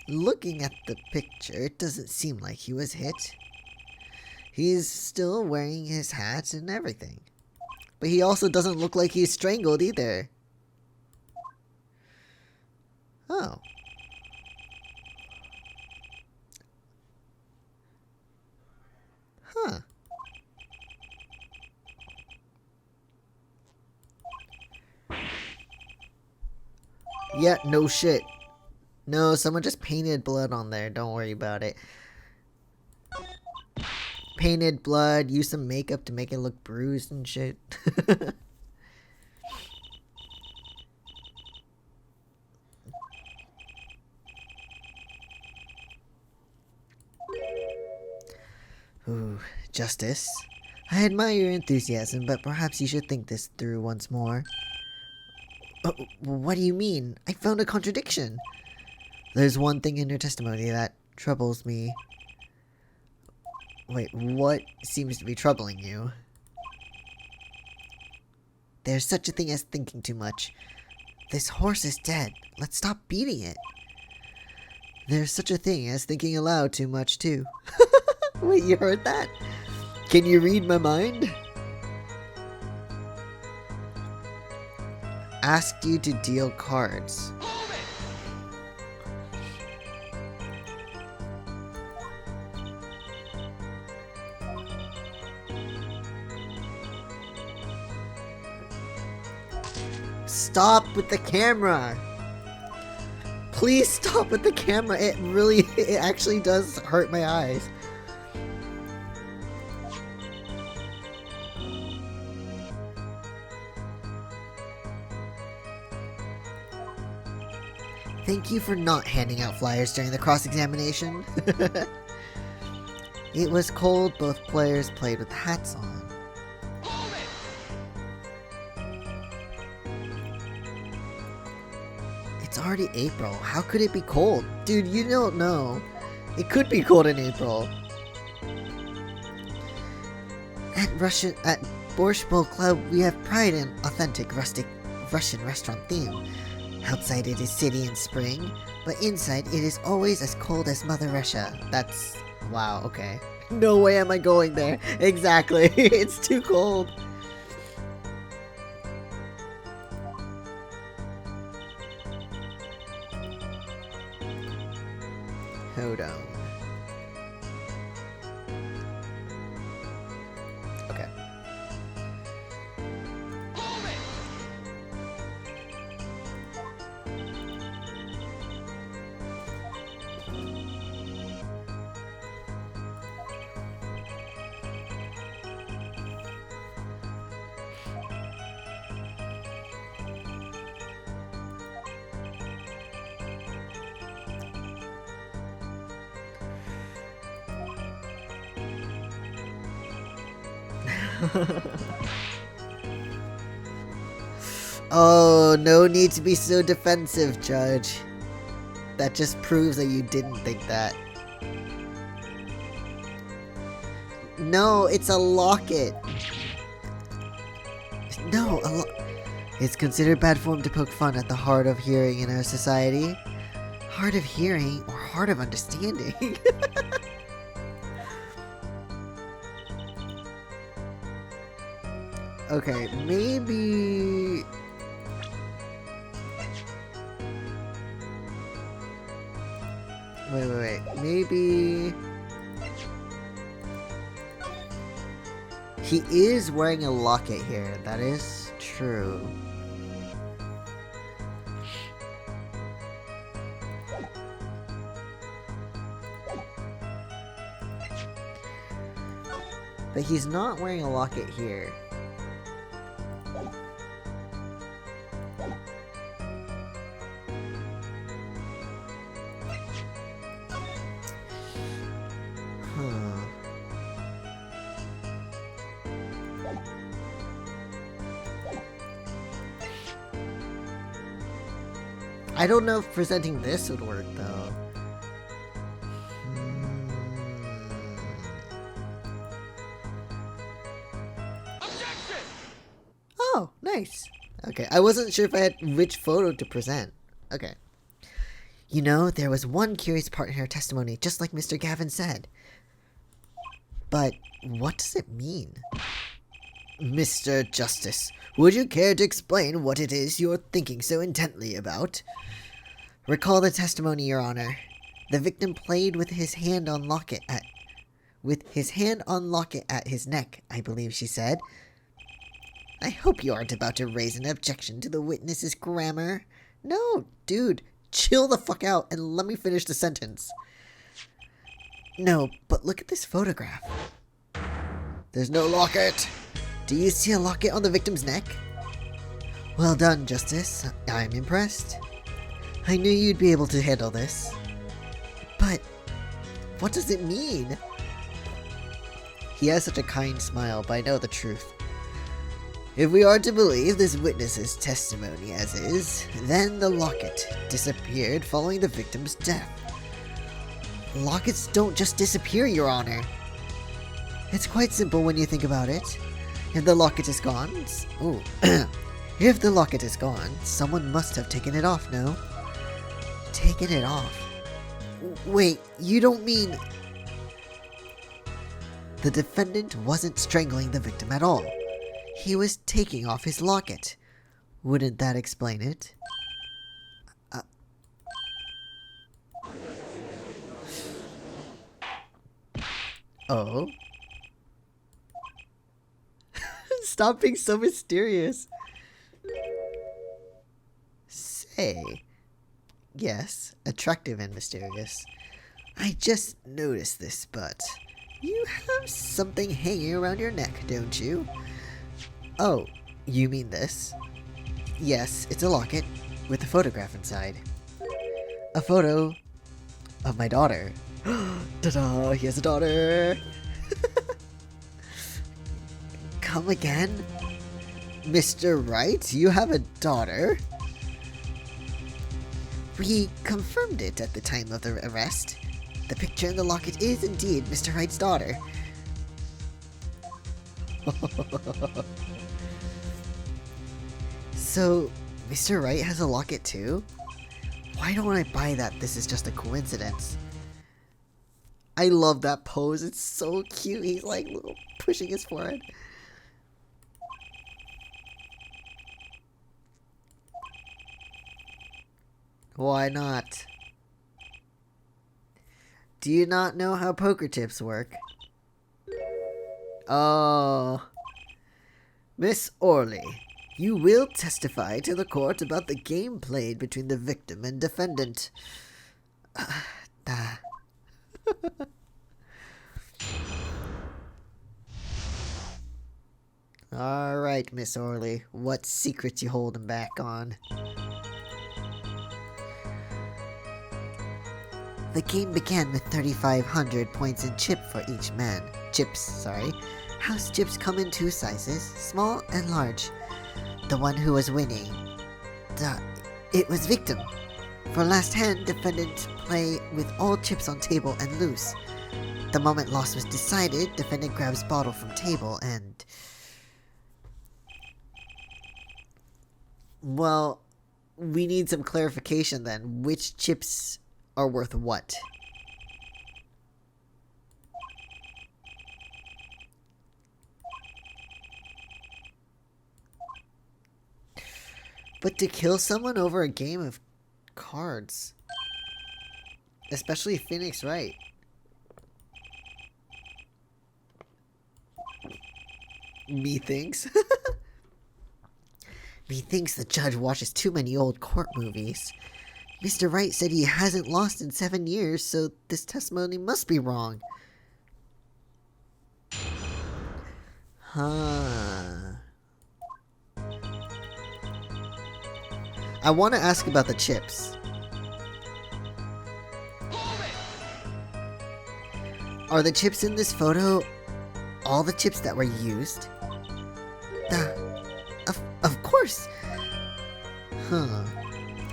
Looking at the picture, it doesn't seem like he was hit. He's still wearing his hat and everything. But he also doesn't look like he's strangled either. Oh. Huh. Yeah, no shit. No, someone just painted blood on there. Don't worry about it. Painted blood, use some makeup to make it look bruised and shit. Ooh, Justice. I admire your enthusiasm, but perhaps you should think this through once more. What do you mean? I found a contradiction. There's one thing in your testimony that troubles me. Wait, what seems to be troubling you? There's such a thing as thinking too much. This horse is dead. Let's stop beating it. There's such a thing as thinking aloud too much, too. Wait, you heard that? Can you read my mind? Asked you to deal cards. Stop with the camera! Please stop with the camera. It actually does hurt my eyes. Thank you for not handing out flyers during the cross-examination. It was cold, both players played with hats on. It's already April. How could it be cold? Dude, you don't know. It could be cold in April. At Borscht Bowl Club, we have pride in authentic rustic Russian restaurant theme. Outside it is city and spring, but inside it is always as cold as Mother Russia. That's... wow, okay. No way am I going there. Exactly. It's too cold. Hold on. Okay. Oh, no need to be so defensive, Judge. That just proves that you didn't think that. No, it's a locket. No, it's considered bad form to poke fun at the hard of hearing in our society. Hard of hearing or hard of understanding? Okay, maybe... Wait. Maybe... He is wearing a locket here. That is true. But he's not wearing a locket here. I don't know if presenting this would work, though. Objection! Oh, nice. Okay, I wasn't sure if I had which photo to present. Okay. You know, there was one curious part in her testimony, just like Mr. Gavin said. But what does it mean? Mr. Justice, would you care to explain what it is you're thinking so intently about? Recall the testimony, Your Honor. The victim played with his hand on locket at his neck, I believe she said. I hope you aren't about to raise an objection to the witness's grammar. No, dude, chill the fuck out and let me finish the sentence. No, but look at this photograph. There's no locket. Do you see a locket on the victim's neck? Well done, Justice. I'm impressed. I knew you'd be able to handle this. But what does it mean? He has such a kind smile, but I know the truth. If we are to believe this witness's testimony as is, then the locket disappeared following the victim's death. Lockets don't just disappear, Your Honor. It's quite simple when you think about it. If the locket is gone... Oh. If the locket is gone, someone must have taken it off, no? Taken it off? Wait, you don't mean... The defendant wasn't strangling the victim at all. He was taking off his locket. Wouldn't that explain it? Oh? Stop being so mysterious. Say. Yes, attractive and mysterious. I just noticed this, but you have something hanging around your neck, don't you? Oh, you mean this? Yes, it's a locket with a photograph inside. A photo of my daughter. Ta-da! He has a daughter! Come again? Mr. Wright, you have a daughter? We confirmed it at the time of the arrest. The picture in the locket is indeed Mr. Wright's daughter. So, Mr. Wright has a locket too? Why don't I buy that? This is just a coincidence. I love that pose. It's so cute. He's like little pushing his forehead. Why not? Do you not know how poker chips work? Oh. Miss Orley, you will testify to the court about the game played between the victim and defendant. Alright, Miss Orley, what secrets you holding back on? The game began with 3,500 points in chip for each man. House chips come in two sizes, small and large. The one who was winning, it was victim. For last hand, defendant play with all chips on table and loose. The moment loss was decided, defendant grabs bottle from table and... Well, we need some clarification then. Which chips are worth what? But to kill someone over a game of cards, especially Phoenix Wright. Methinks the judge watches too many old court movies. Mr. Wright said he hasn't lost in 7 years, so this testimony must be wrong. Huh. I want to ask about the chips. Are the chips in this photo all the chips that were used? Of course. Huh.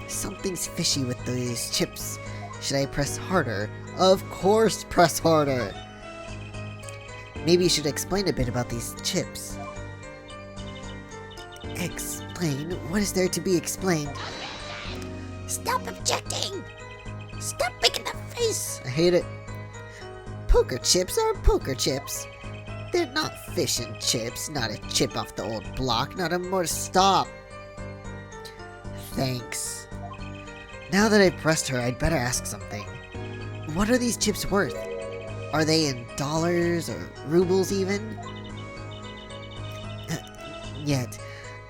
Something's fishy with these chips. Should I press harder? Of course, press harder. Maybe you should explain a bit about these chips. Explain? What is there to be explained? Stop objecting! Stop making that face! I hate it. Poker chips are poker chips. They're not fish and chips, not a chip off the old block, not a more stop. Thanks. Now that I pressed her, I'd better ask something. What are these chips worth? Are they in dollars or rubles even? Yet,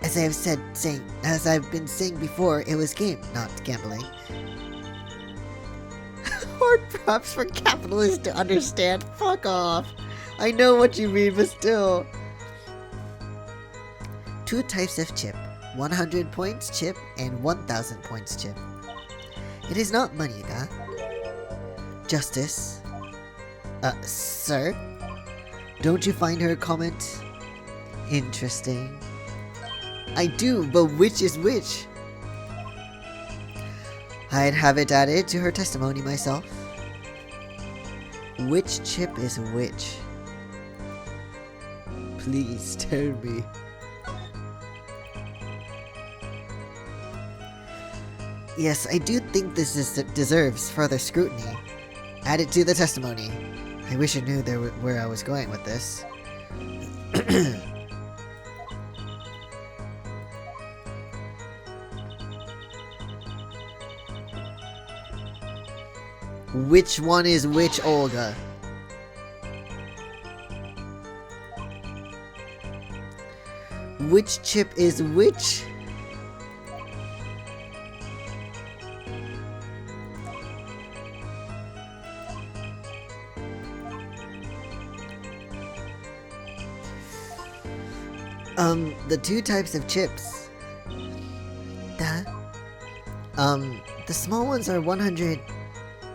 as I've been saying before, it was game, not gambling. Hard props for capitalists to understand. Fuck off. I know what you mean, but still. 2 types of chip. 100 points chip and 1000 points chip. It is not money, Justice. Sir? Don't you find her comment interesting? I do, but which is which? I'd have it added to her testimony myself. Which chip is which? Please tell me. Yes, I do think deserves further scrutiny. Add it to the testimony. I wish I knew where I was going with this. Which one is which, Olga? Which chip is which? The two types of chips. The small ones are 100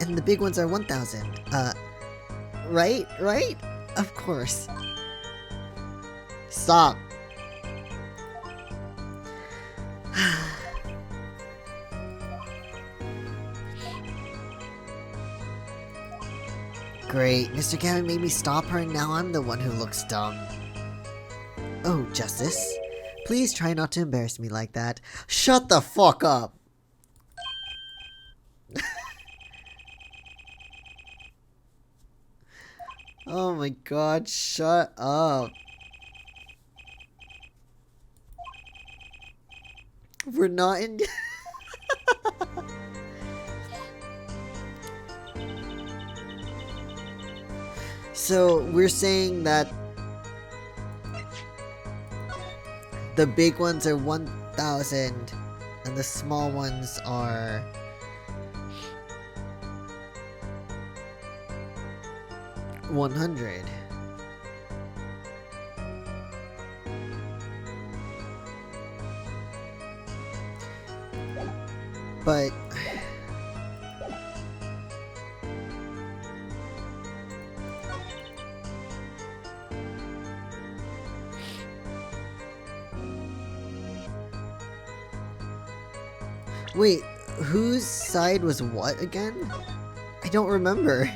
and the big ones are 1000. Right? Of course. Stop. Great, Mr. Gavin made me stop her and now I'm the one who looks dumb. Oh, Justice. Please try not to embarrass me like that. Shut the fuck up! Oh my god, shut up. We're not in... So, we're saying that the big ones are 1000 and the small ones are 100. But wait, whose side was what again? I don't remember.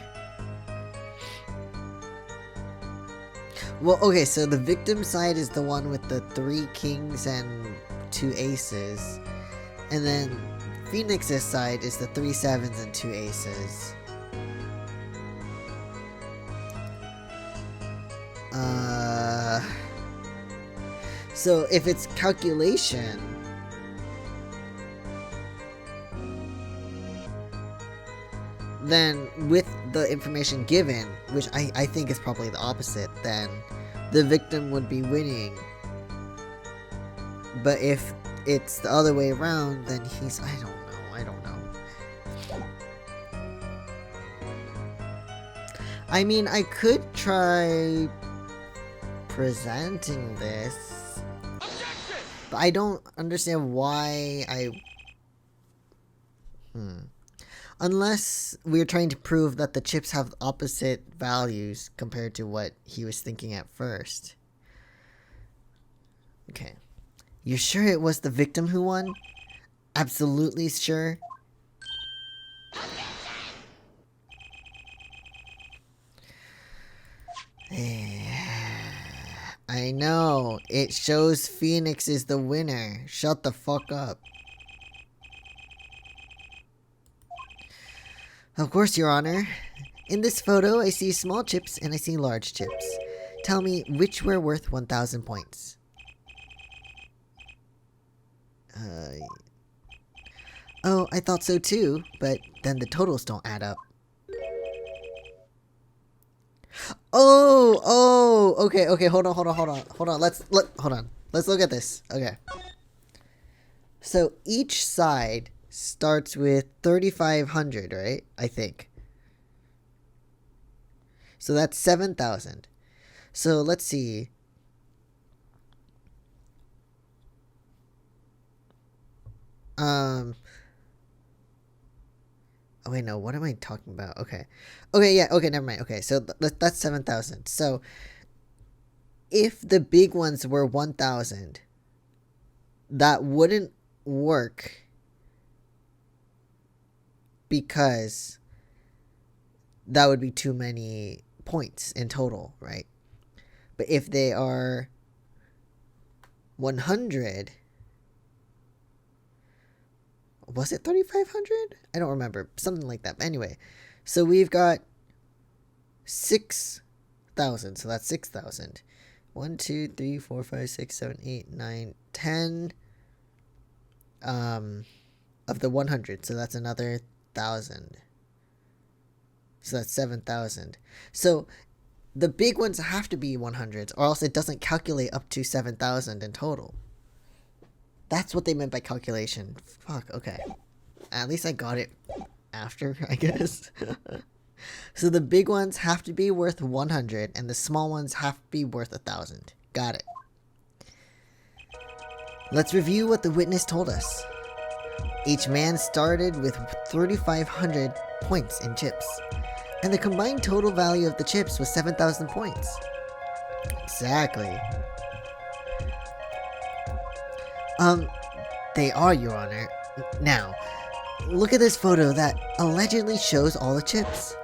Well, okay, so the victim side is the one with the 3 kings and 2 aces. And then Phoenix's side is the 3 sevens and 2 aces. So if it's calculation, then with the information given, which I think is probably the opposite, then the victim would be winning. But if it's the other way around, then he's... I don't know. I mean, I could try presenting this, but I don't understand why Unless we're trying to prove that the chips have opposite values compared to what he was thinking at first. Okay. You're sure it was the victim who won? Absolutely sure? I know. It shows Phoenix is the winner. Shut the fuck up. Of course, Your Honor. In this photo, I see small chips and I see large chips. Tell me which were worth 1,000 points. Oh, I thought so too, but then the totals don't add up. Oh, okay, hold on. Let's look at this. Okay. So each side starts with 3,500, right? I think. So that's 7,000. So let's see. Oh wait, no. What am I talking about? Okay. Yeah. Okay, never mind. Okay, so that's 7,000. So if the big ones were 1,000, that wouldn't work because that would be too many points in total, right? But if they are 100, was it 3,500? I don't remember. Something like that. Anyway, so we've got 6,000. So that's 6,000. 1, 2, 3, 4, 5, 6, 7, 8, 9, 10. Of the 100. So that's another 1,000. So that's 7,000. So the big ones have to be 100s, or else it doesn't calculate up to 7,000 in total. That's what they meant by calculation. Fuck, okay. At least I got it after, I guess. So the big ones have to be worth 100, and the small ones have to be worth 1,000. Got it. Let's review what the witness told us. Each man started with 3,500 points in chips, and the combined total value of the chips was 7,000 points. Exactly. They are, Your Honor. Now, look at this photo that allegedly shows all the chips.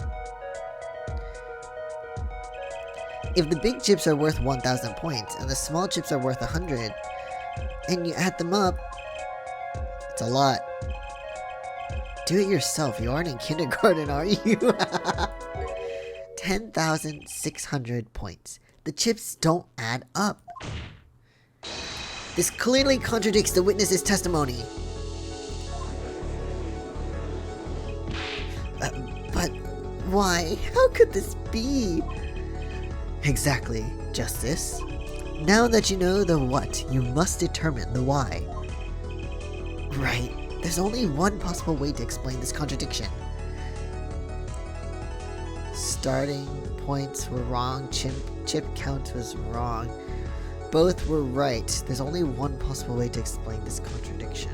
If the big chips are worth 1,000 points and the small chips are worth 100, and you add them up, it's a lot. Do it yourself. You aren't in kindergarten, are you? 10,600 points. The chips don't add up. This clearly contradicts the witness's testimony. But why? How could this be? Exactly, Justice. Now that you know the what, you must determine the why. Right. There's only one possible way to explain this contradiction. Starting points were wrong, chip count was wrong. Both were right. There's only one possible way to explain this contradiction.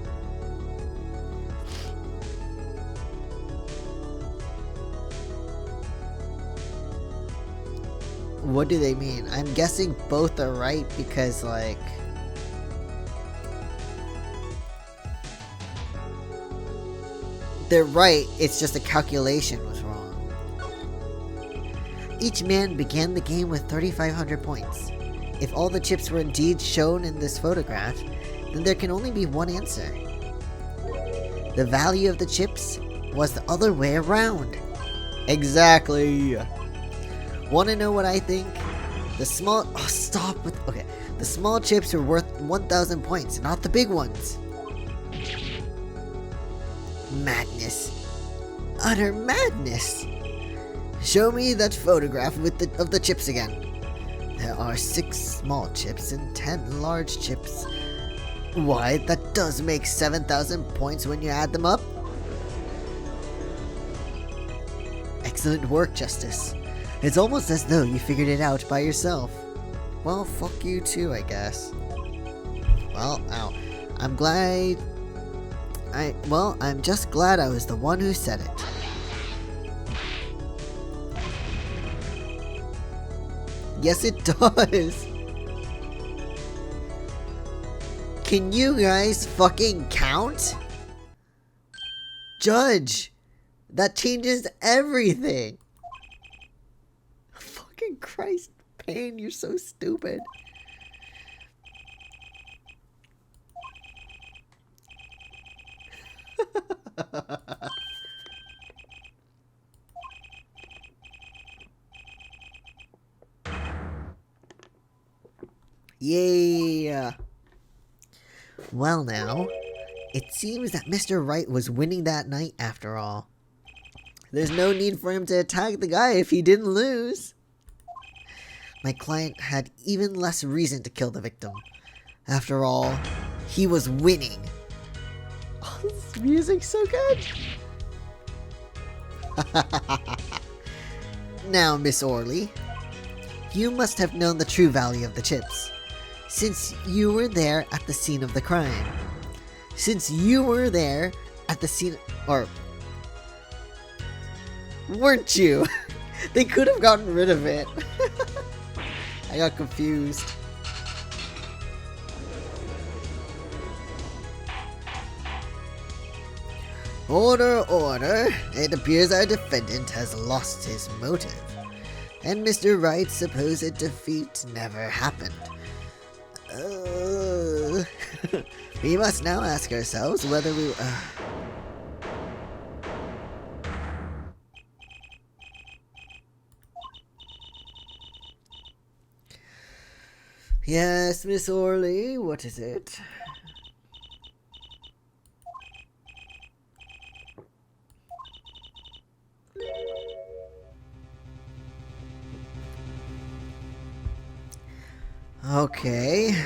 What do they mean? I'm guessing both are right because, like, they're right, it's just a calculation was wrong. Each man began the game with 3,500 points. If all the chips were indeed shown in this photograph, then there can only be one answer. The value of the chips was the other way around. Exactly. Want to know what I think? The small... Oh, stop with... Okay. The small chips are worth 1,000 points, not the big ones. Madness. Utter madness. Show me that photograph of the chips again. There are 6 small chips and 10 large chips. Why, that does make 7,000 points when you add them up. Excellent work, Justice. It's almost as though you figured it out by yourself. Well, fuck you too, I guess. Well, ow. I'm just glad I was the one who said it. Yes, it does. Can you guys fucking count? Judge, that changes everything. Fucking Christ, Payne, you're so stupid. Yeah. Well now, it seems that Mr. Wright was winning that night after all. There's no need for him to attack the guy if he didn't lose. My client had even less reason to kill the victim. After all, he was winning. Oh, this music's so good. Now, Miss Orley, you must have known the true value of the chips, since you were there at the scene of the crime. Since you were there at the scene, or weren't you? They could have gotten rid of it. I got confused. Order, order. It appears our defendant has lost his motive. and Mr. Wright's supposed defeat never happened. We must now ask ourselves whether we... Yes, Miss Orley, what is it? Okay.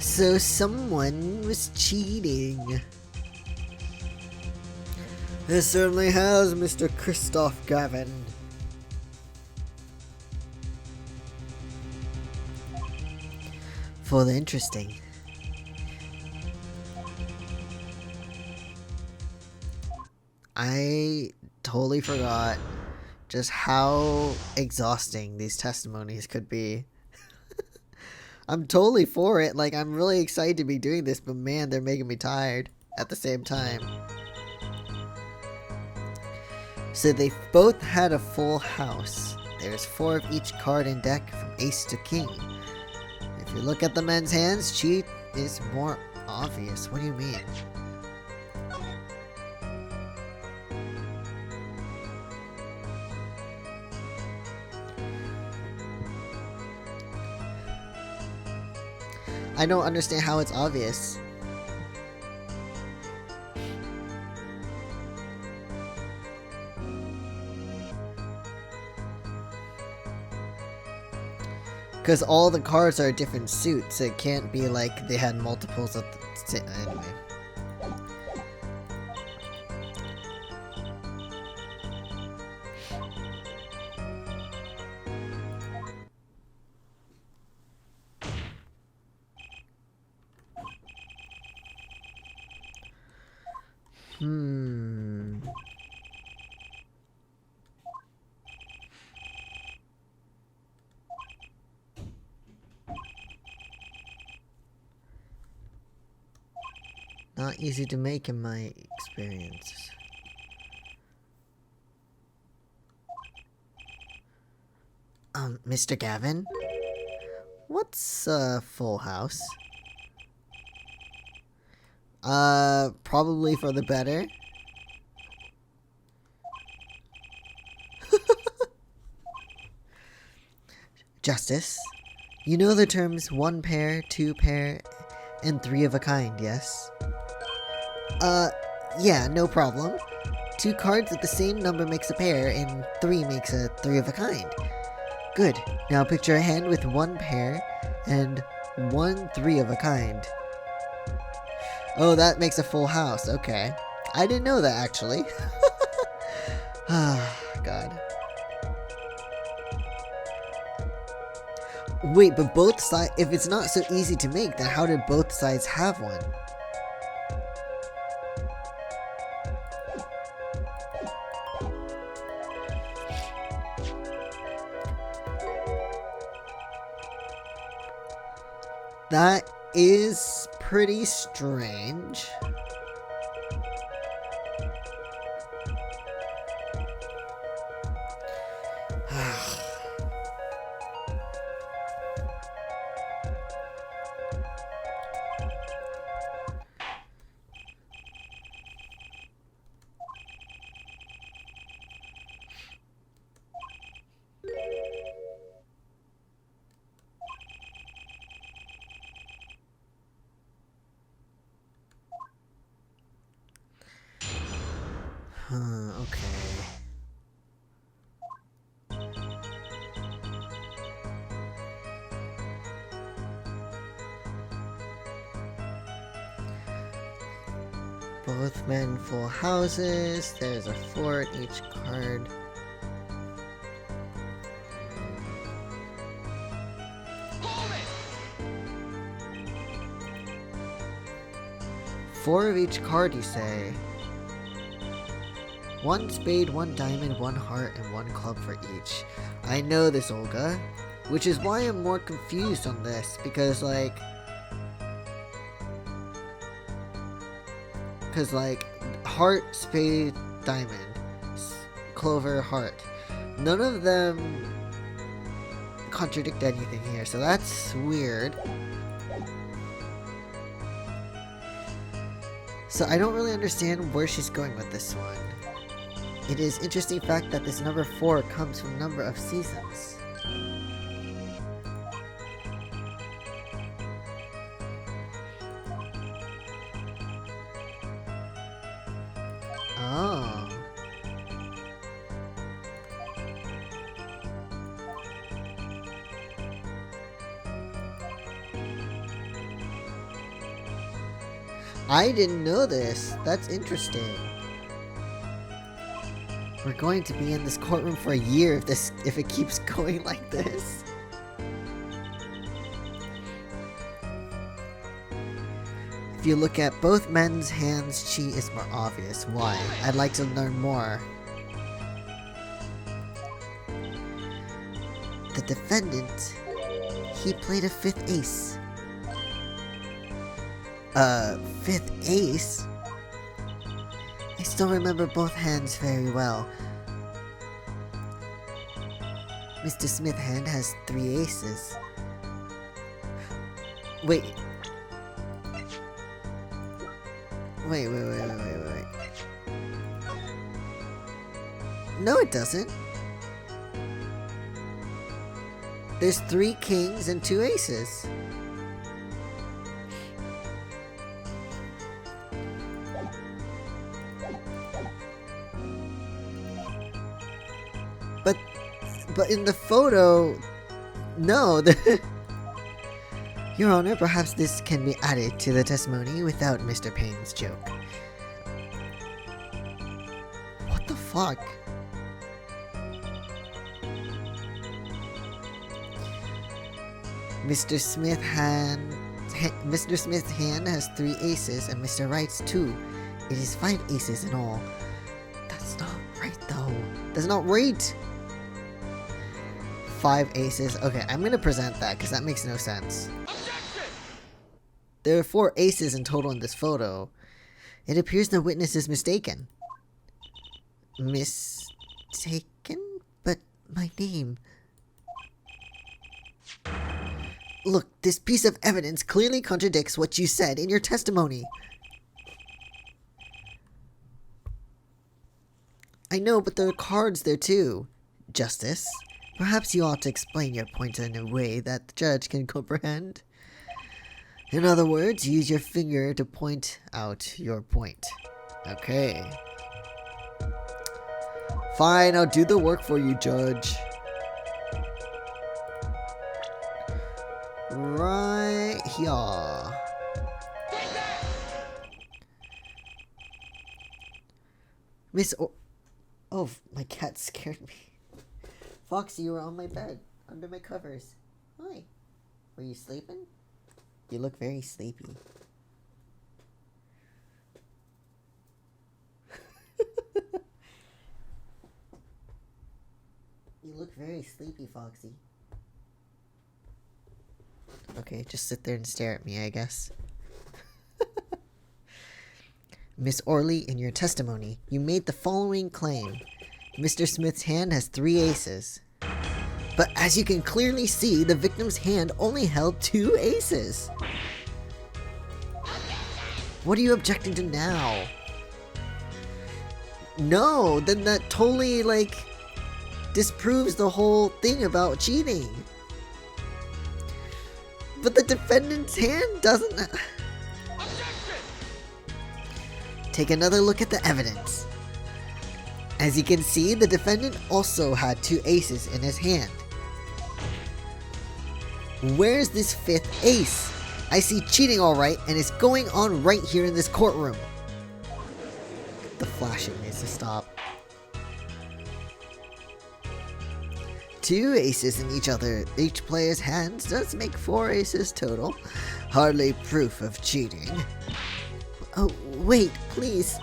So someone was cheating. This certainly has, Mr. Christoph Gavin. Full interesting. I totally forgot just how exhausting these testimonies could be. I'm totally for it. Like, I'm really excited to be doing this, but man, they're making me tired at the same time. So they both had a full house. There's 4 of each card in deck from ace to king. If you look at the men's hands, cheat is more obvious. What do you mean? I don't understand how it's obvious. Because all the cards are different suits, it can't be like they had multiples of the... Anyway. Not easy to make in my experience. Mr. Gavin? What's a full house? Probably for the better. Justice, you know the terms 1 pair, 2 pair, and 3 of a kind, yes? Yeah, no problem. 2 cards with the same number makes a pair, and 3 makes a 3 of a kind. Good. Now picture a hand with 1 pair, and 1 3 of a kind. Oh, that makes a full house, okay. I didn't know that, actually. Ah, God. Wait, but both sides... If it's not so easy to make, then how did both sides have one? That is pretty strange. Okay. Both men full houses. There's a 4 in each card. 4 of each card, you say? 1 spade, 1 diamond, 1 heart, and 1 club for each. I know this, Olga. Which is why I'm more confused on this, because like... heart, spade, diamond, clover, heart. None of them contradict anything here, so that's weird. So I don't really understand where she's going with this one. It is interesting fact that this number 4 comes from number of seasons. Oh. I didn't know this. That's interesting. We're going to be in this courtroom for a year if it keeps going like this. If you look at both men's hands, Chi is more obvious. Why? I'd like to learn more. The defendant, he played a 5th ace. 5th ace? I still remember both hands very well. Mr. Smith's hand has 3 aces. Wait. Wait. No, it doesn't. There's 3 kings and 2 aces. But in the photo, no. Your Honor, perhaps this can be added to the testimony without Mr. Payne's joke. What the fuck? Mr. Smith's hand has 3 aces and Mr. Wright's 2. It is 5 aces in all. That's not right though. That's not right. 5 aces. Okay, I'm gonna present that because that makes no sense. There are 4 aces in total in this photo. It appears the witness is mistaken. Mistaken? But my name... Look, this piece of evidence clearly contradicts what you said in your testimony. I know, but there are cards there too. Justice, perhaps you ought to explain your point in a way that the judge can comprehend. In other words, use your finger to point out your point. Okay. Fine, I'll do the work for you, Judge. Right here. Oh, my cat scared me. Foxy, you were on my bed, under my covers. Hi. Were you sleeping? You look very sleepy. You look very sleepy, Foxy. Okay, just sit there and stare at me, I guess. Miss Orley, in your testimony, you made the following claim. Mr. Smith's hand has 3 aces. But as you can clearly see, the victim's hand only held 2 aces. What are you objecting to now? No, then that totally, disproves the whole thing about cheating. But the defendant's hand doesn't... Take another look at the evidence. As you can see, the defendant also had 2 aces in his hand. Where's this 5th ace? I see cheating alright, and it's going on right here in this courtroom. The flashing needs to stop. 2 aces in each player's hands does make 4 aces total. Hardly proof of cheating. Oh, wait, please.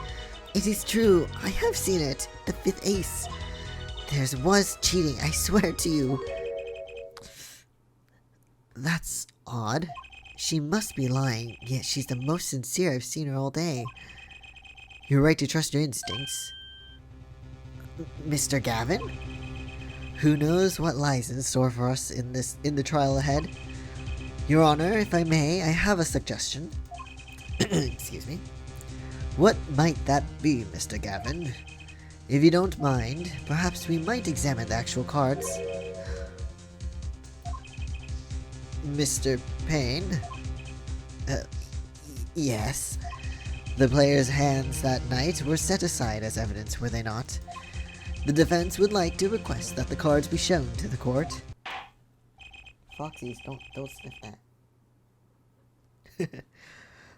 It is true. I have seen it. The 5th ace. There was cheating, I swear to you. That's odd. She must be lying, yet she's the most sincere I've seen her all day. You're right to trust your instincts. Mr. Gavin? Who knows what lies in store for us in the trial ahead? Your Honor, if I may, I have a suggestion. Excuse me. What might that be, Mr. Gavin? If you don't mind, perhaps we might examine the actual cards. Mr. Payne? Yes. The players' hands that night were set aside as evidence, were they not? The defense would like to request that the cards be shown to the court. Foxies, don't sniff that.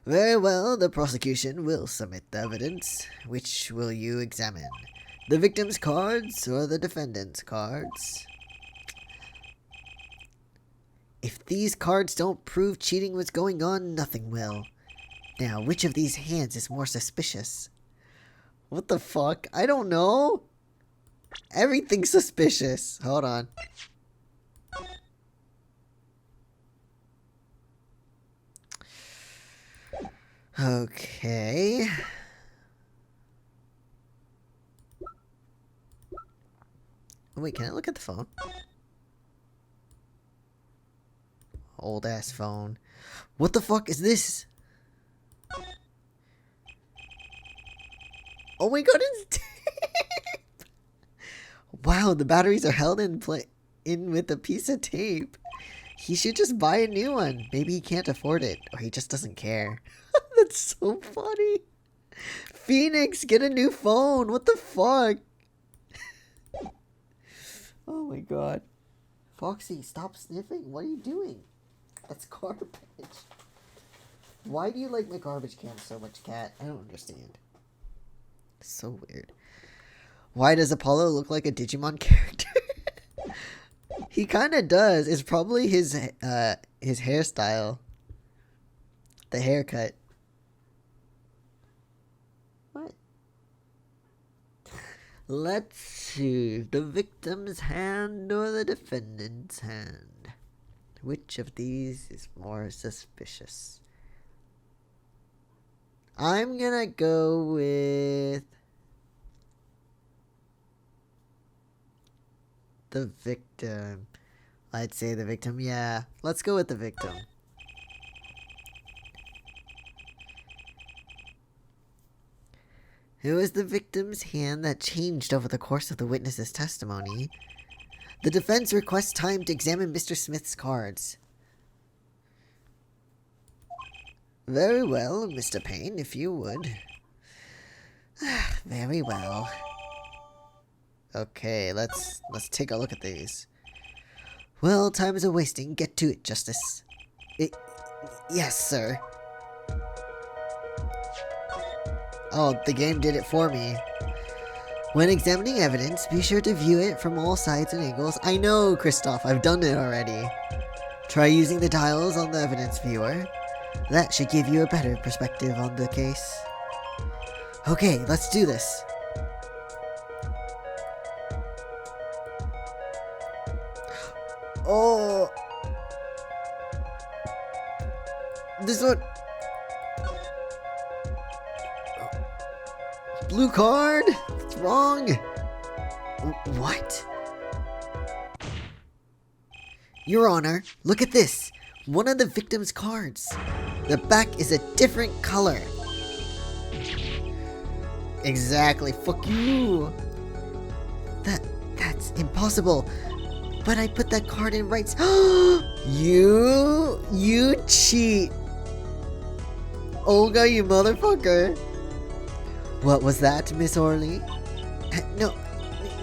Very well, the prosecution will submit the evidence. Which will you examine? The victim's cards or the defendant's cards? If these cards don't prove cheating was going on, nothing will. Now, which of these hands is more suspicious? What the fuck? I don't know. Everything's suspicious. Hold on. Okay. Wait, can I look at the phone? Old ass phone. What the fuck is this? Oh my god, it's tape! Wow, the batteries are held in with a piece of tape. He should just buy a new one. Maybe he can't afford it, or he just doesn't care. That's so funny. Phoenix, get a new phone. What the fuck? Oh my god. Foxy, stop sniffing. What are you doing? That's garbage. Why do you like my garbage can so much, cat? I don't understand. So weird. Why does Apollo look like a Digimon character? He kind of does. It's probably his hairstyle. The haircut. What? Let's see. The victim's hand or the defendant's hand? Which of these is more suspicious? I'm gonna go with the victim. I'd say the victim. Yeah, let's go with the victim. It was the victim's hand that changed over the course of the witness's testimony. The defense requests time to examine Mr. Smith's cards. Very well, Mr. Payne, if you would. Very well. Okay, let's take a look at these. Well, time is a-wasting. Get to it, Justice. Yes, sir. Oh, the game did it for me. When examining evidence, be sure to view it from all sides and angles. I know, Christoph, I've done it already. Try using the tiles on the evidence viewer. That should give you a better perspective on the case. Okay, let's do this. Oh! This one... Blue card? What's wrong? What? Your Honor, look at this. One of the victim's cards. The back is a different color. Exactly. Fuck you. That's impossible. But I put that card in right. You cheat. Olga, you motherfucker. What was that, Miss Orly? No,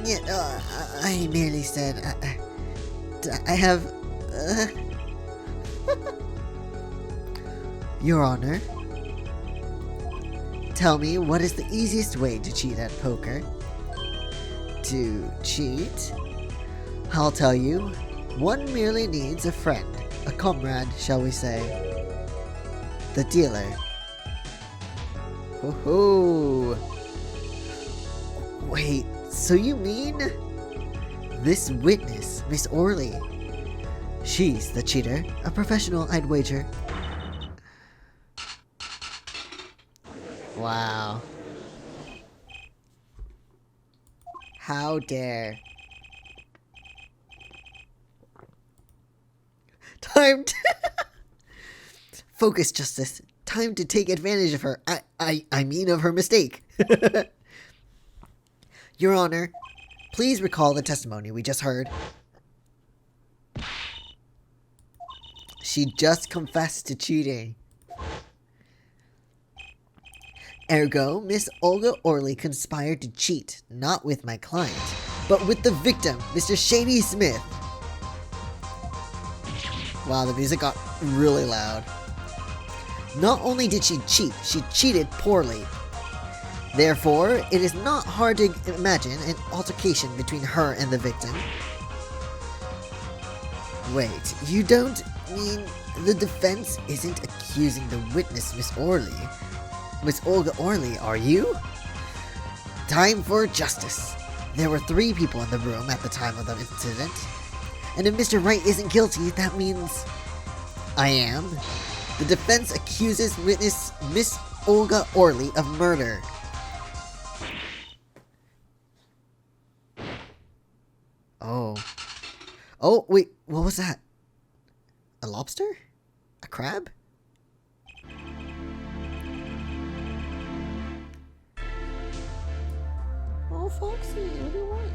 yeah, I merely said I have. Your Honor, tell me, what is the easiest way to cheat at poker? To cheat? I'll tell you. One merely needs a friend, a comrade, shall we say. The dealer. Ho ho! Wait, so you mean this witness, Miss Orly? She's the cheater, a professional, I'd wager. Wow. How dare. Time to focus, Justice. Time to take advantage of her. I mean of her mistake. Your Honor, please recall the testimony we just heard. She just confessed to cheating. Ergo, Miss Olga Orly conspired to cheat, not with my client, but with the victim, Mr. Shady Smith. Wow, the music got really loud. Not only did she cheat, she cheated poorly. Therefore, it is not hard to imagine an altercation between her and the victim. Wait, you don't mean the defense isn't accusing the witness, Miss Orly? Miss Olga Orly, are you? Time for justice. There were 3 people in the room at the time of the incident. And if Mr. Wright isn't guilty, that means I am. The defense accuses witness Miss Olga Orly of murder. Oh. Oh, wait, what was that? A lobster? A crab? Oh, Foxy, what do you want?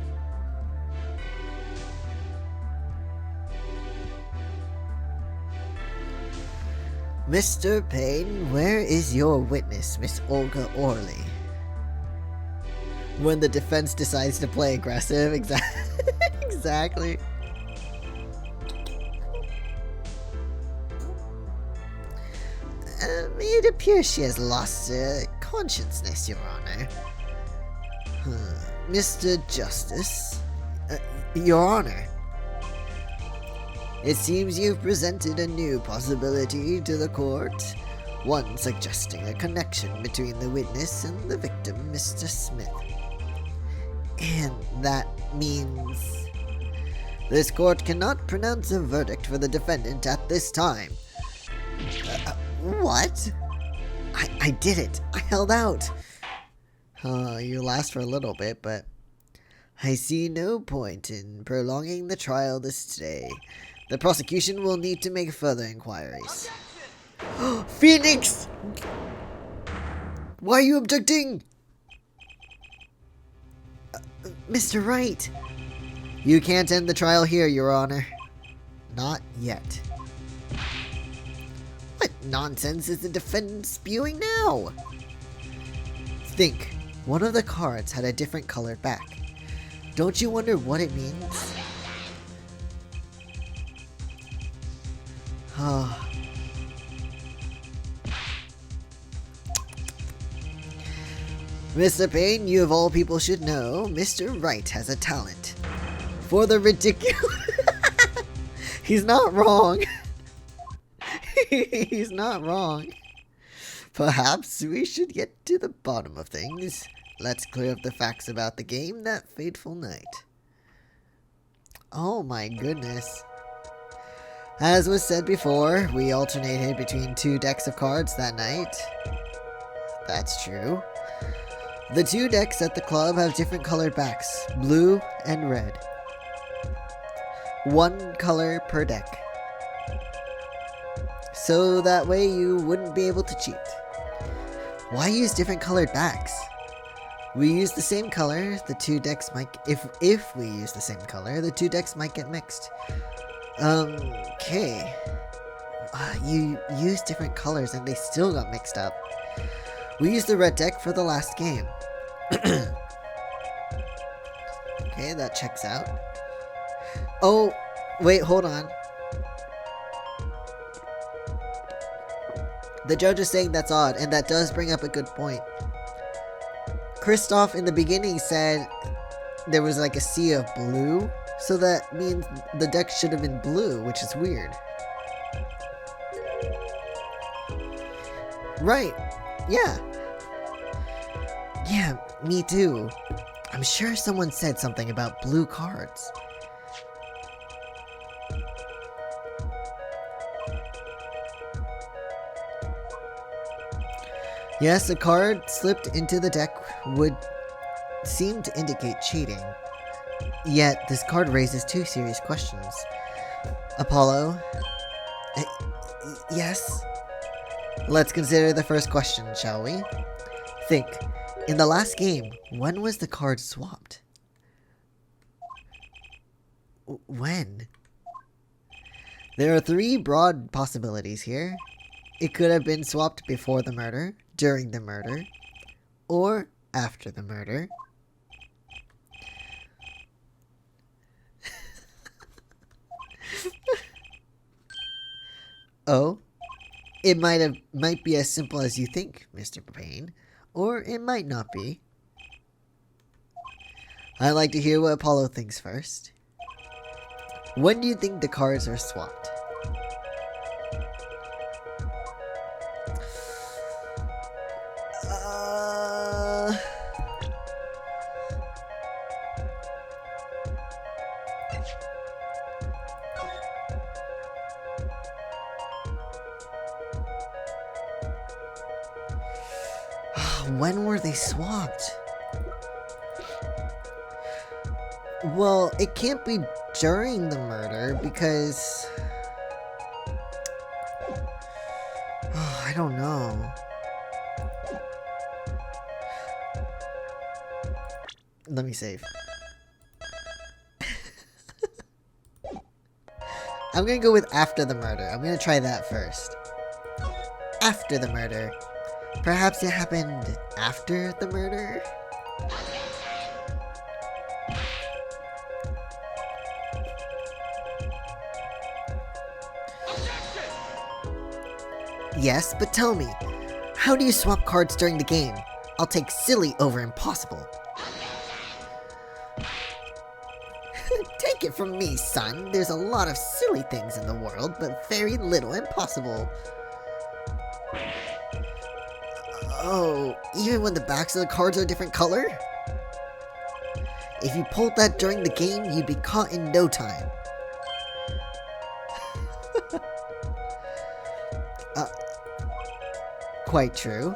Mr. Payne, where is your witness, Miss Olga Orly? When the defense decides to play aggressive, exactly. It appears she has lost consciousness, Your Honor. Mr. Justice, Your Honor. It seems you've presented a new possibility to the court, one suggesting a connection between the witness and the victim, Mr. Smith. And that means this court cannot pronounce a verdict for the defendant at this time. What? I did it. I held out. You last for a little bit, but I see no point in prolonging the trial this day. The prosecution will need to make further inquiries. Phoenix! Why are you objecting? Mr. Wright! You can't end the trial here, Your Honor. Not yet. What nonsense is the defendant spewing now? Think. One of the cards had a different colored back. Don't you wonder what it means? Mr. Payne, you of all people should know, Mr. Wright has a talent for the ridiculous. He's not wrong. He's not wrong. Perhaps we should get to the bottom of things. Let's clear up the facts about the game that fateful night. Oh my goodness. As was said before, we alternated between 2 decks of cards that night. That's true. The 2 decks at the club have different colored backs, blue and red. 1 color per deck. So that way you wouldn't be able to cheat. Why use different colored backs? We use the same color, the 2 decks might, if we use the same color, the 2 decks might get mixed. Okay. You used different colors and they still got mixed up. We used the red deck for the last game. Okay, that checks out. Oh, wait, hold on. The judge is saying that's odd, and that does bring up a good point. Kristoff in the beginning said there was like a sea of blue, so that means the deck should have been blue, which is weird. Right, yeah. Yeah, me too. I'm sure someone said something about blue cards. Yes, a card slipped into the deck would seem to indicate cheating. Yet, this card raises two serious questions. Apollo? Yes? Let's consider the first question, shall we? Think. In the last game, when was the card swapped? When? There are three broad possibilities here. It could have been swapped before the murder, during the murder, or after the murder. Oh, it might be as simple as you think, Mr. Payne, or it might not be. I'd like to hear what Apollo thinks first. When do you think the cards are swapped? When were they swapped? Well, it can't be during the murder because... Oh, I don't know. Let me save. I'm gonna go with after the murder. I'm gonna try that first. After the murder. Perhaps it happened after the murder? Yes, but tell me, how do you swap cards during the game? I'll take silly over impossible. Take it from me, son. There's a lot of silly things in the world, but very little impossible. Oh, even when the backs of the cards are a different color? If you pulled that during the game, you'd be caught in no time. Quite true.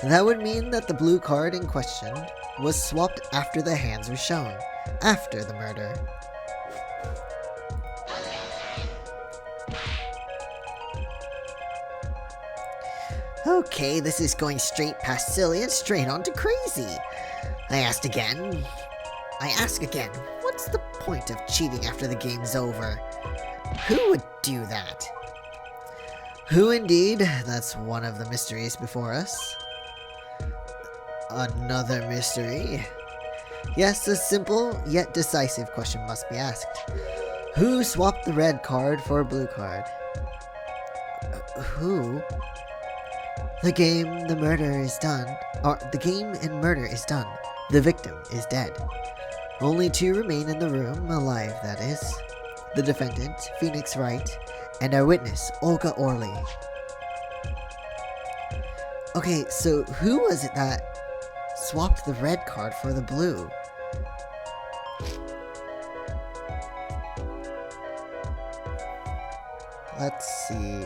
That would mean that the blue card in question was swapped after the hands were shown, after the murder. Okay, this is going straight past silly and straight on to crazy. I ask again, what's the point of cheating after the game's over? Who would do that? Who indeed? That's one of the mysteries before us. Another mystery. Yes, a simple yet decisive question must be asked. Who swapped the red card for a blue card? Who? The game, the murder is done. Or, the game and murder is done. The victim is dead. Only two remain in the room, alive that is. The defendant, Phoenix Wright, and our witness, Olga Orly. Okay, so who was it that swapped the red card for the blue? Let's see.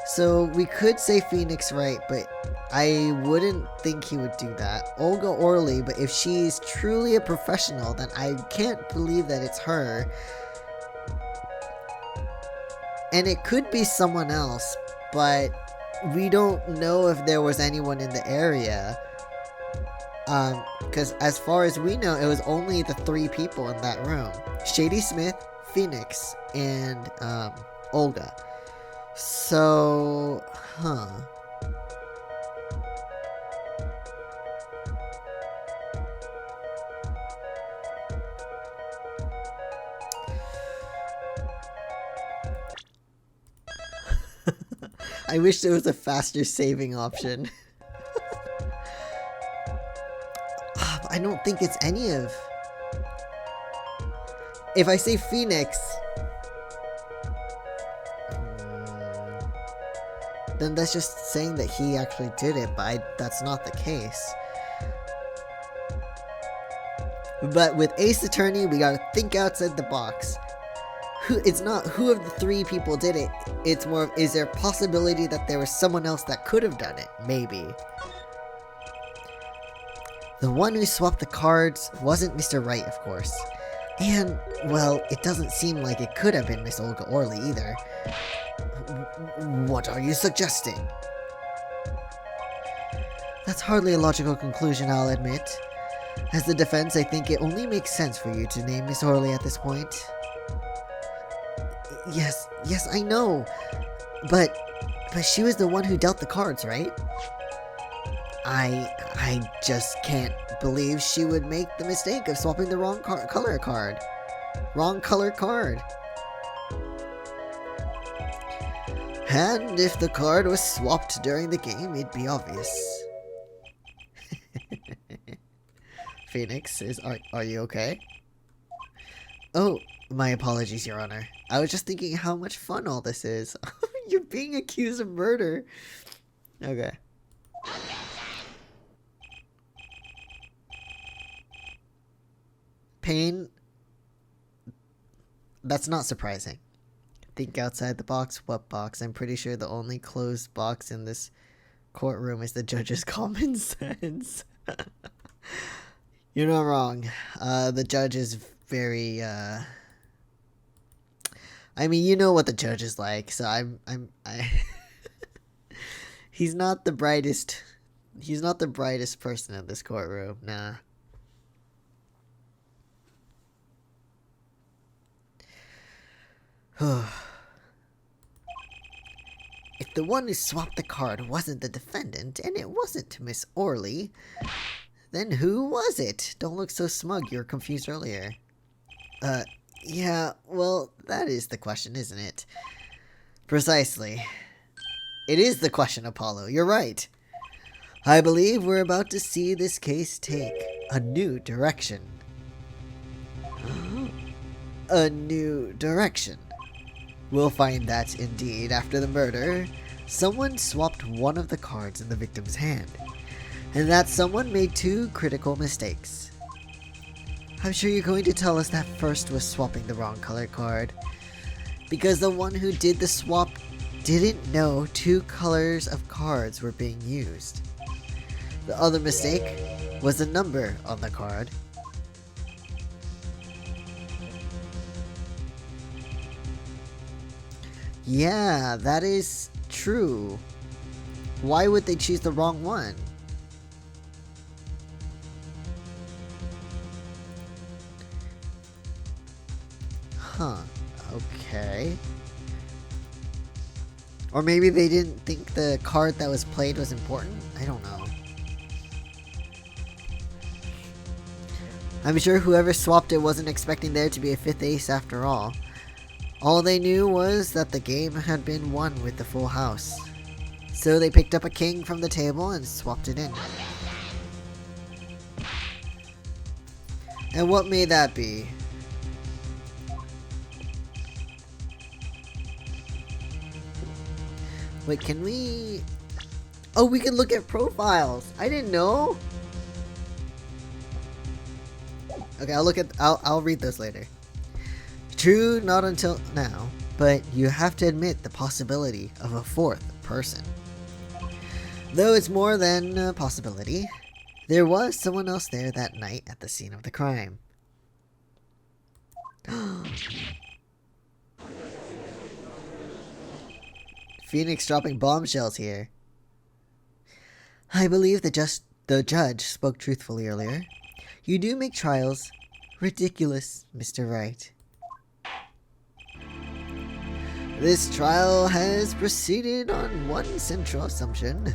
So we could say Phoenix Wright, but I wouldn't think he would do that. Olga Orly, but if she's truly a professional, then I can't believe that it's her. And it could be someone else, but we don't know if there was anyone in the area. Because as far as we know, it was only the three people in that room. Shady Smith, Phoenix, and Olga. So, I wish there was a faster saving option. I don't think it's any of... If I say Phoenix... then that's just saying that he actually did it, but that's not the case. But with Ace Attorney, we gotta think outside the box. It's not who of the three people did it, it's more of, is there a possibility that there was someone else that could have done it? Maybe. The one who swapped the cards wasn't Mr. Wright, of course. And, well, it doesn't seem like it could have been Miss Olga Orley either. What are you suggesting? That's hardly a logical conclusion, I'll admit. As the defense, I think it only makes sense for you to name Miss Orley at this point. Yes, I know. But she was the one who dealt the cards, right? I just can't believe she would make the mistake of swapping the wrong color card. Wrong color card. And if the card was swapped during the game, it'd be obvious. Phoenix, are you okay? Oh, my apologies, Your Honor. I was just thinking how much fun all this is. You're being accused of murder. Okay. Pain. That's not surprising. Think outside the box. What box? I'm pretty sure the only closed box in this courtroom is the judge's common sense. You're not wrong. The judge is very, I mean, you know what the judge is like, so he's not the brightest person in this courtroom, nah. If the one who swapped the card wasn't the defendant, and it wasn't Miss Orley, then who was it? Don't look so smug, you were confused earlier. Yeah, well, that is the question, isn't it? Precisely. It is the question, Apollo, you're right. I believe we're about to see this case take a new direction. A new direction. We'll find that, indeed, after the murder, someone swapped one of the cards in the victim's hand, and that someone made two critical mistakes. I'm sure you're going to tell us that first was swapping the wrong color card, because the one who did the swap didn't know two colors of cards were being used. The other mistake was the number on the card. Yeah, that is true. Why would they choose the wrong one? Huh. Okay. Or maybe they didn't think the card that was played was important? I don't know. I'm sure whoever swapped it wasn't expecting there to be a fifth ace after all. All they knew was that the game had been won with the full house. So they picked up a king from the table and swapped it in. And what may that be? Wait, can we... Oh, we can look at profiles! I didn't know! Okay, I'll read those later. True, not until now, but you have to admit the possibility of a fourth person. Though it's more than a possibility, there was someone else there that night at the scene of the crime. Phoenix dropping bombshells here. I believe the judge spoke truthfully earlier. You do make trials ridiculous, Mr. Wright. This trial has proceeded on one central assumption,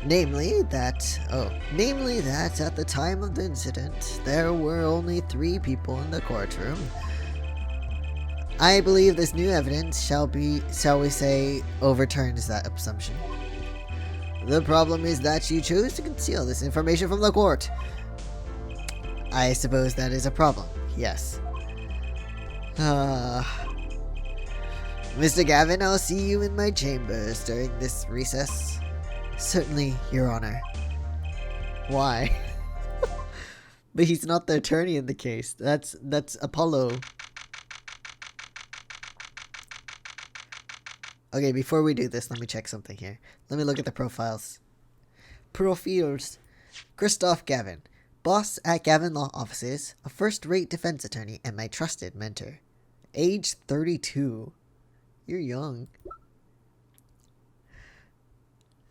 namely that at the time of the incident, there were only 3 people in the courtroom. I believe this new evidence shall we say, overturns that assumption. The problem is that you chose to conceal this information from the court. I suppose that is a problem, yes. Mr. Gavin, I'll see you in my chambers during this recess. Certainly, Your Honor. Why? But he's not the attorney in the case. That's Apollo. Okay, before we do this, let me check something here. Let me look at the profiles. Profiles. Christoph Gavin. Boss at Gavin Law Offices, a first-rate defense attorney, and my trusted mentor. Age 32. You're young.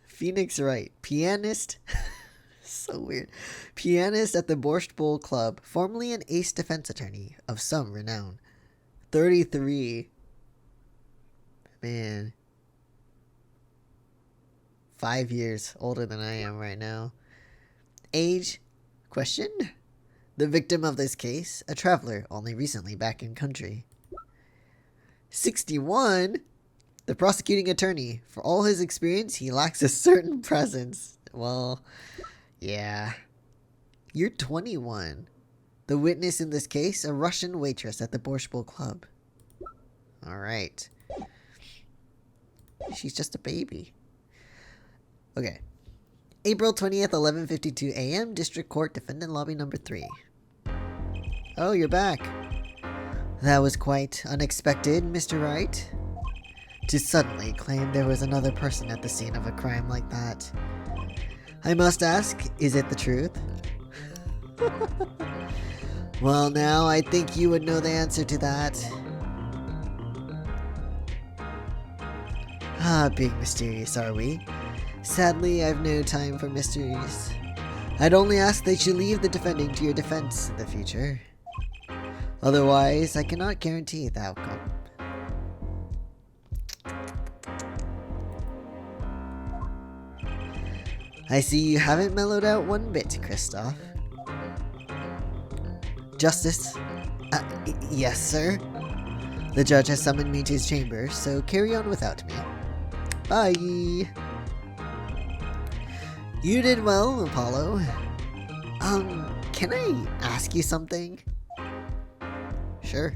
Phoenix Wright. Pianist. So weird. Pianist at the Borscht Bowl Club, formerly an ace defense attorney of some renown. 33. Man. 5 years older than I am right now. Age? Question? The victim of this case, a traveler only recently back in country. 61? The prosecuting attorney. For all his experience, he lacks a certain presence. Well, yeah. You're 21. The witness in this case, a Russian waitress at the Borscht Bowl Club. Alright. She's just a baby. Okay. April 20th, 11:52 a.m. District Court, Defendant Lobby number 3. Oh, you're back. That was quite unexpected, Mr. Wright. To suddenly claim there was another person at the scene of a crime like that. I must ask, is it the truth? Well, now I think you would know the answer to that. Being mysterious, are we? Sadly, I've no time for mysteries. I'd only ask that you leave the defending to your defense in the future. Otherwise, I cannot guarantee the outcome. I see you haven't mellowed out one bit, Christoph. Justice? Yes, sir. The judge has summoned me to his chamber, so carry on without me. Bye! You did well, Apollo. Can I ask you something? Sure.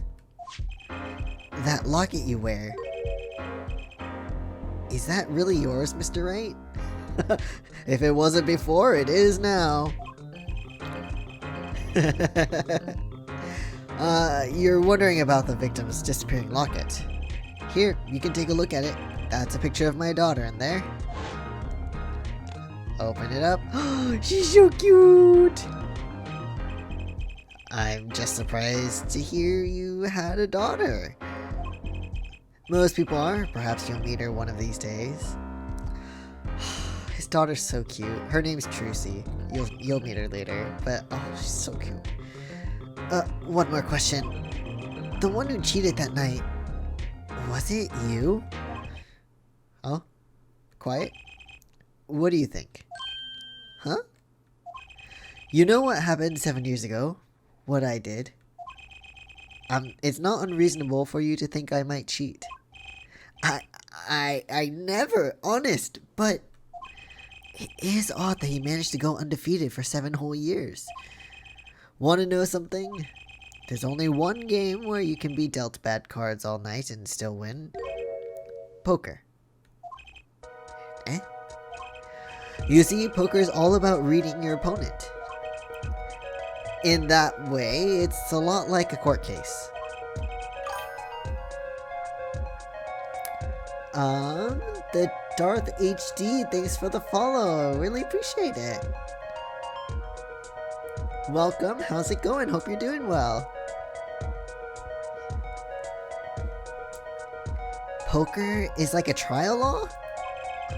That locket you wear, is that really yours, Mr. Wright? If it wasn't before, it is now. You're wondering about the victim's disappearing locket. Here, you can take a look at it. That's a picture of my daughter in there. Open it up. She's so cute! I'm just surprised to hear you had a daughter. Most people are. Perhaps you'll meet her one of these days. His daughter's so cute. Her name's Trucy. You'll meet her later. But, oh, she's so cute. One more question. The one who cheated that night, was it you? Oh? Quiet? What do you think? Huh? You know what happened 7 years ago? What I did? It's not unreasonable for you to think I might cheat. I never, honest, but it is odd that he managed to go undefeated for 7 whole years. Want to know something? There's only one game where you can be dealt bad cards all night and still win. Poker. Eh? You see, poker is all about reading your opponent. In that way, it's a lot like a court case. The Darth HD, thanks for the follow. Really appreciate it. Welcome, how's it going? Hope you're doing well. Poker is like a trial law?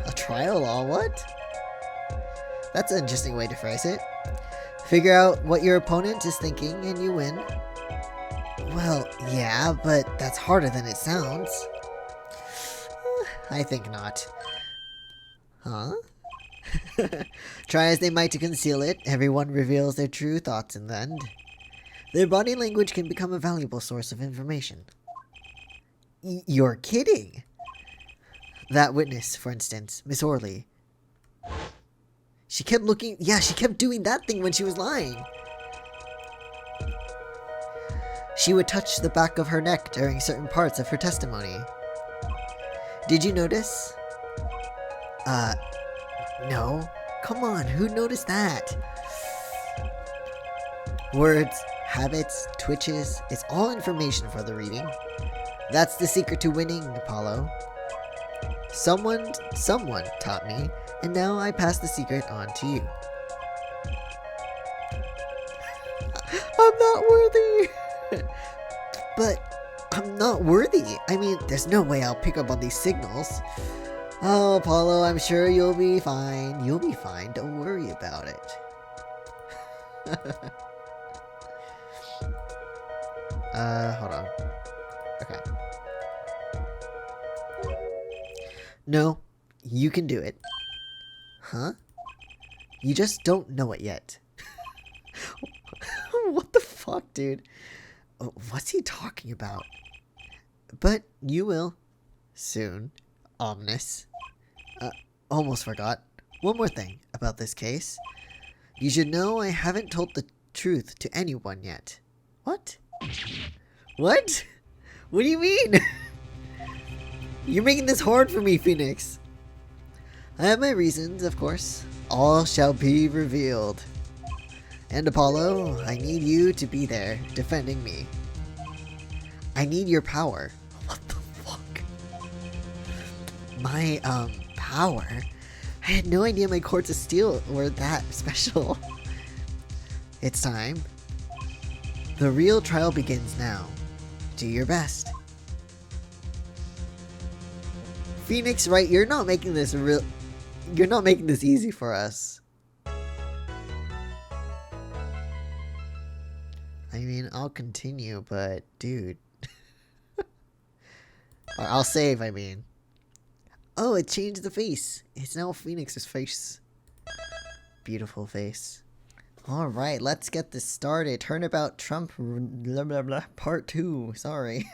A trial law, what? That's an interesting way to phrase it. Figure out what your opponent is thinking and you win. Well, yeah, but that's harder than it sounds. I think not. Huh? Try as they might to conceal it, everyone reveals their true thoughts in the end. Their body language can become a valuable source of information. You're kidding! That witness, for instance, Miss Orley. She kept looking... Yeah, she kept doing that thing when she was lying. She would touch the back of her neck during certain parts of her testimony. Did you notice? No. Come on, who noticed that? Words, habits, twitches, it's all information for the reading. That's the secret to winning, Apollo. Someone taught me, and now I pass the secret on to you. I'm not worthy! But I'm not worthy. I mean, there's no way I'll pick up on these signals. Oh, Apollo, I'm sure you'll be fine. You'll be fine. Don't worry about it. Hold on. Okay. No, you can do it. Huh? You just don't know it yet. What the fuck, dude? What's he talking about? But you will. Soon. Omnis. Almost forgot. One more thing about this case. You should know I haven't told the truth to anyone yet. What? What? What do you mean? You're making this hard for me, Phoenix. I have my reasons, of course. All shall be revealed. And Apollo, I need you to be there, defending me. I need your power. What the fuck? My, power? I had no idea my Courts of Steel were that special. It's time. The real trial begins now. Do your best. Phoenix, right? You're not making this easy for us. I mean, I'll continue, but dude. Or I'll save, I mean. Oh, it changed the face. It's now Phoenix's face. Beautiful face. Alright, let's get this started. Turnabout Trump blah blah blah part 2. Sorry.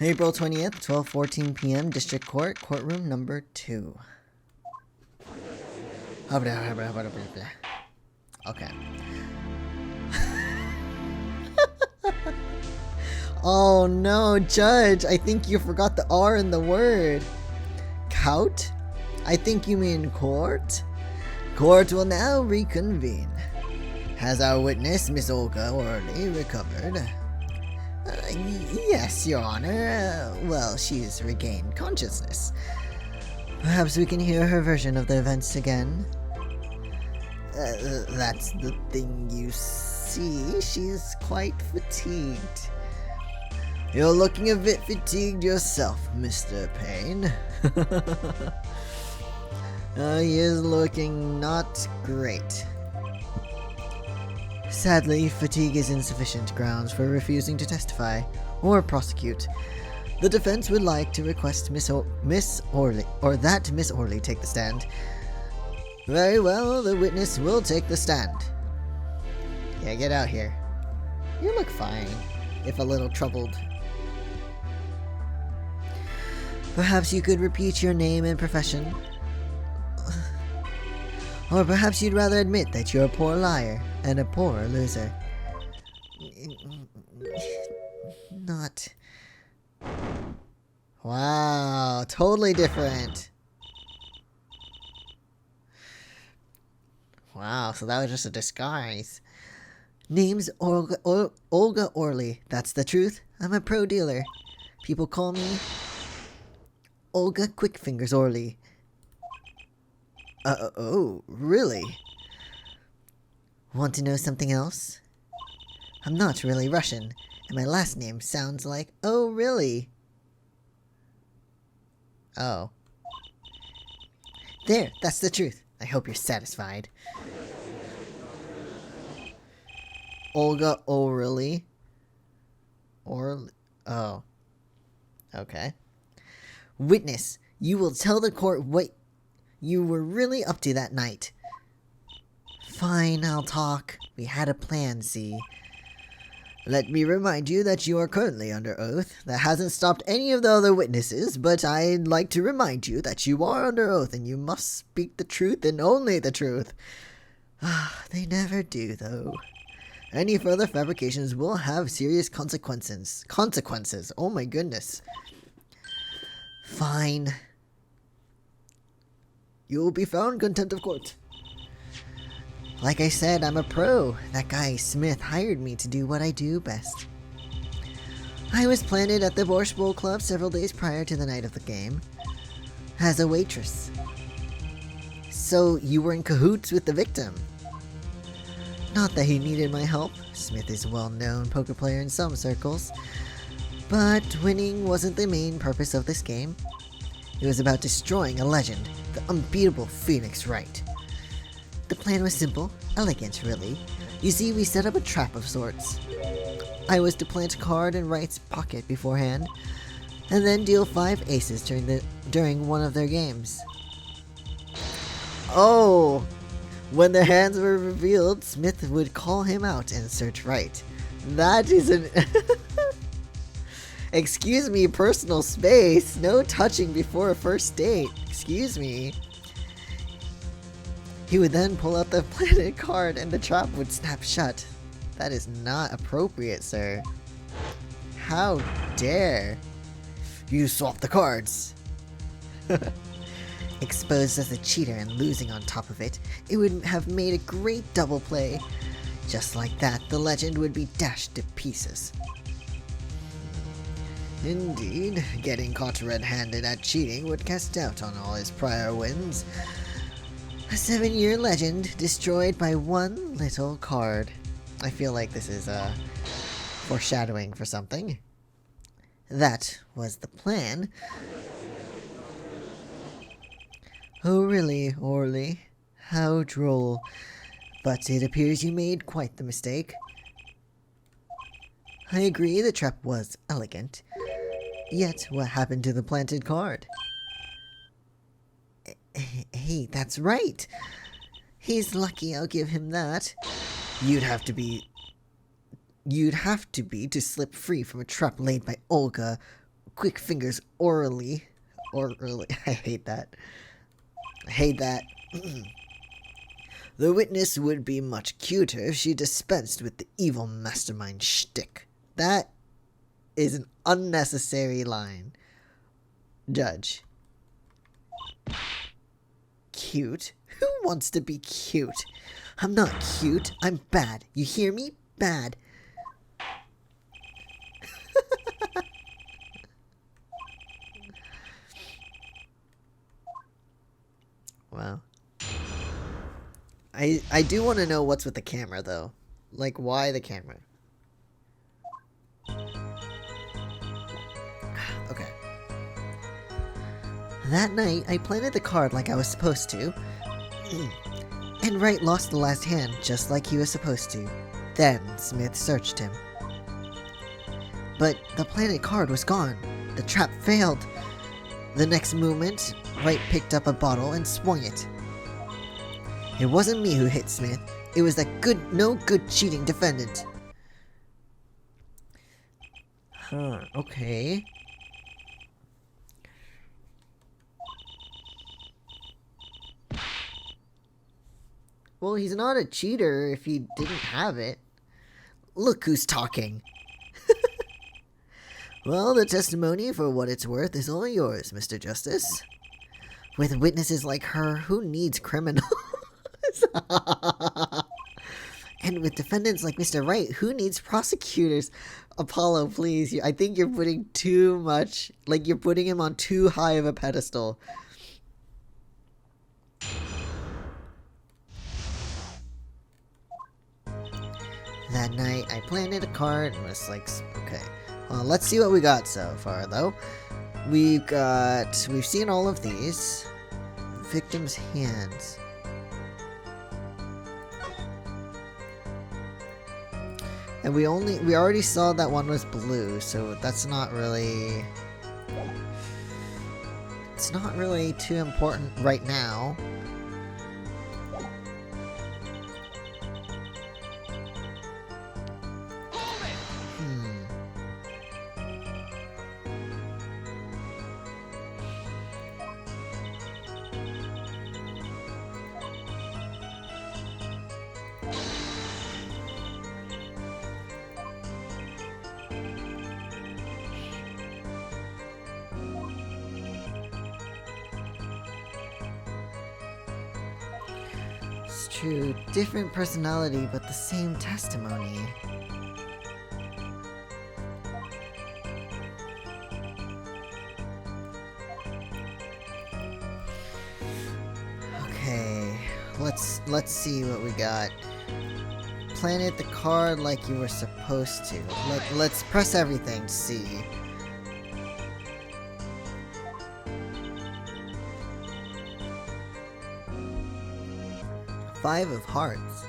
April 20th, 12:14 p.m. District Court, courtroom number 2. Okay. Oh no, Judge, I think you forgot the R in the word. Cout? I think you mean court? Court will now reconvene. Has our witness, Miss Olga Orley, recovered? Yes, Your Honor. Well, she's regained consciousness. Perhaps we can hear her version of the events again. That's the thing, you see. She's quite fatigued. You're looking a bit fatigued yourself, Mr. Payne. He is looking not great. Sadly, fatigue is insufficient grounds for refusing to testify or prosecute. The defense would like to request Miss Orley take the stand. Very well, the witness will take the stand. Yeah, get out here. You look fine, if a little troubled. Perhaps you could repeat your name and profession. Or perhaps you'd rather admit that you're a poor liar and a poor loser. Not. Wow, totally different. Wow, so that was just a disguise. Name's Olga Orley. That's the truth. I'm a pro dealer. People call me Olga Quickfingers Orley. Oh, really? Want to know something else? I'm not really Russian, and my last name sounds like, oh, really? Oh. There, that's the truth. I hope you're satisfied. Olga Orley. Oh. Okay. Witness, you will tell the court what you were really up to that night. Fine, I'll talk. We had a plan, see? Let me remind you that you are currently under oath. That hasn't stopped any of the other witnesses, but I'd like to remind you that you are under oath and you must speak the truth and only the truth. They never do, though. Any further fabrications will have serious consequences. Oh my goodness. Fine. You will be found contempt of court. Like I said, I'm a pro. That guy Smith hired me to do what I do best. I was planted at the Borscht Bowl Club several days prior to the night of the game as a waitress. So you were in cahoots with the victim? Not that he needed my help. Smith is a well-known poker player in some circles. But winning wasn't the main purpose of this game. It was about destroying a legend, the unbeatable Phoenix Wright. The plan was simple, elegant really. You see, we set up a trap of sorts. I was to plant a card in Wright's pocket beforehand, and then deal 5 aces during one of their games. Oh! When their hands were revealed, Smith would call him out and search Wright. That is an... Excuse me, personal space. No touching before a first date. Excuse me. He would then pull out the planted card and the trap would snap shut. That is not appropriate, sir. How dare you swap the cards? Exposed as a cheater and losing on top of it, it would have made a great double play. Just like that, the legend would be dashed to pieces. Indeed, getting caught red-handed at cheating would cast doubt on all his prior wins. A 7-year legend destroyed by one little card. I feel like this is foreshadowing for something. That was the plan. Oh really, Orly? How droll. But it appears you made quite the mistake. I agree the trap was elegant. Yet, what happened to the planted card? Hey, that's right! He's lucky, I'll give him that. You'd have to be to slip free from a trap laid by Olga. Quick fingers orally. I hate that. I hate that. The witness would be much cuter if she dispensed with the evil mastermind shtick. That is an unnecessary line. Judge. Cute? Who wants to be cute? I'm not cute. I'm bad. You hear me? Bad. Wow. I do want to know what's with the camera, though. Like, why the camera? Okay. That night, I planted the card like I was supposed to. And Wright lost the last hand, just like he was supposed to. Then, Smith searched him. But the planted card was gone. The trap failed. The next moment, Wright picked up a bottle and swung it. It wasn't me who hit Smith. It was that no good cheating defendant. Huh, okay. Well, he's not a cheater if he didn't have it. Look who's talking. Well, the testimony, for what it's worth, is all yours, Mr. Justice. With witnesses like her, who needs criminals? And with defendants like Mr. Wright, who needs prosecutors? Apollo, please. I think you're putting too much... Like, you're putting him on too high of a pedestal. That night, I planted a card and was like, okay. Let's see what we got so far, though. We've seen all of these. Victim's hands. And we already saw that one was blue, so that's not really... It's not really too important right now. true. Different personality, but the same testimony. Okay, let's see what we got. Planet the card like you were supposed to. Let's press everything to see. Five of Hearts.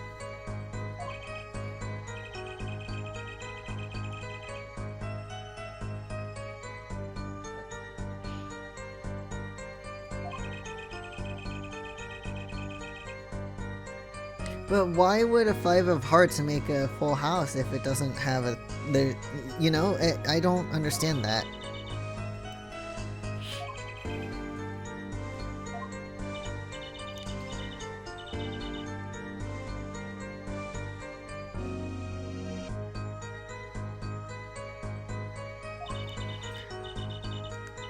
But why would a Five of Hearts make a full house if it doesn't have a... There, you know, I don't understand that.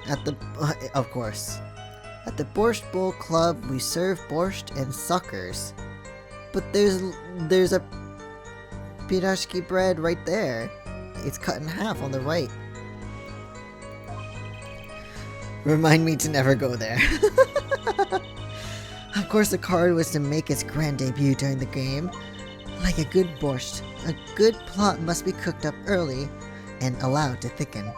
At the... of course. At the Borscht Bowl Club, we serve borscht and suckers. But there's a pirashki bread right there. It's cut in half on the right. Remind me to never go there. Of course, the card was to make its grand debut during the game. Like a good borscht, a good plot must be cooked up early and allowed to thicken.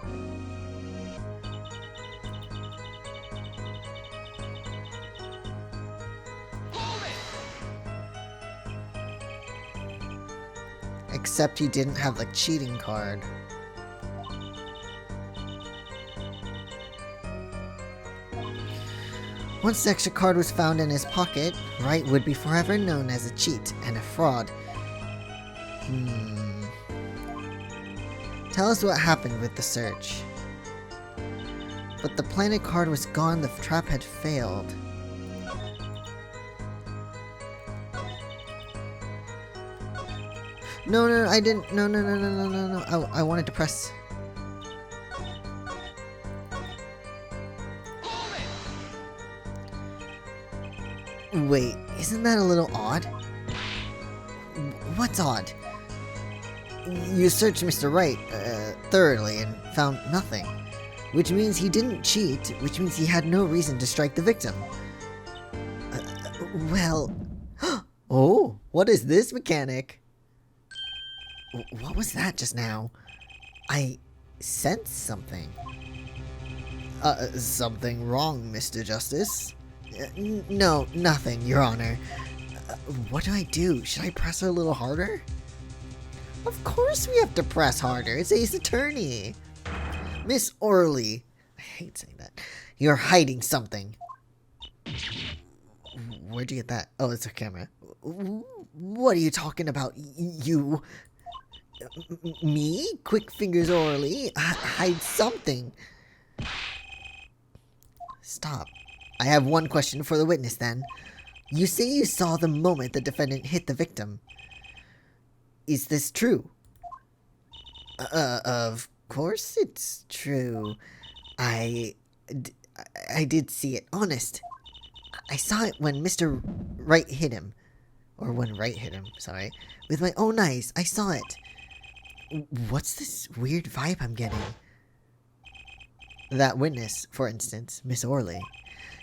Except he didn't have the cheating card. Once the extra card was found in his pocket, Wright would be forever known as a cheat and a fraud. Tell us what happened with the search. But the planet card was gone, the trap had failed. No, I didn't. No. I wanted to press. Wait, isn't that a little odd? What's odd? You searched Mr. Wright thoroughly and found nothing. Which means he didn't cheat, which means he had no reason to strike the victim. Well... Oh, what is this mechanic? What was that just now? I sensed something. Something wrong, Mr. Justice? No, nothing, Your Honor. What do? Should I press her a little harder? Of course we have to press harder. It's Ace Attorney. Miss Orley. I hate saying that. You're hiding something. Where'd you get that? Oh, it's a camera. What are you talking about? You... Me? Quick fingers Orley? Hide something. Stop. I have one question for the witness then. You say you saw the moment the defendant hit the victim. Is this true? Of course it's true. I did see it. Honest. I saw it when Mr. Wright hit him. Or when Wright hit him, sorry. With my own eyes, I saw it. What's this weird vibe I'm getting? That witness, for instance, Miss Orley.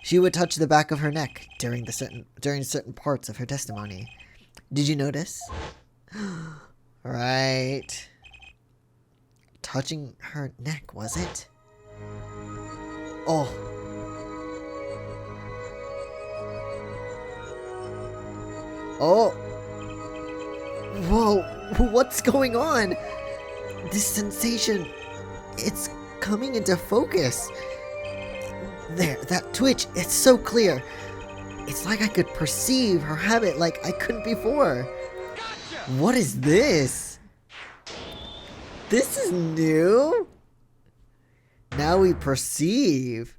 She would touch the back of her neck during certain parts of her testimony. Did you notice? Right. Touching her neck, was it? Oh. Oh. Whoa. What's going on? This sensation. It's coming into focus. There, that twitch. It's so clear. It's like I could perceive her habit like I couldn't before. Gotcha! What is this? This is new? Now we perceive.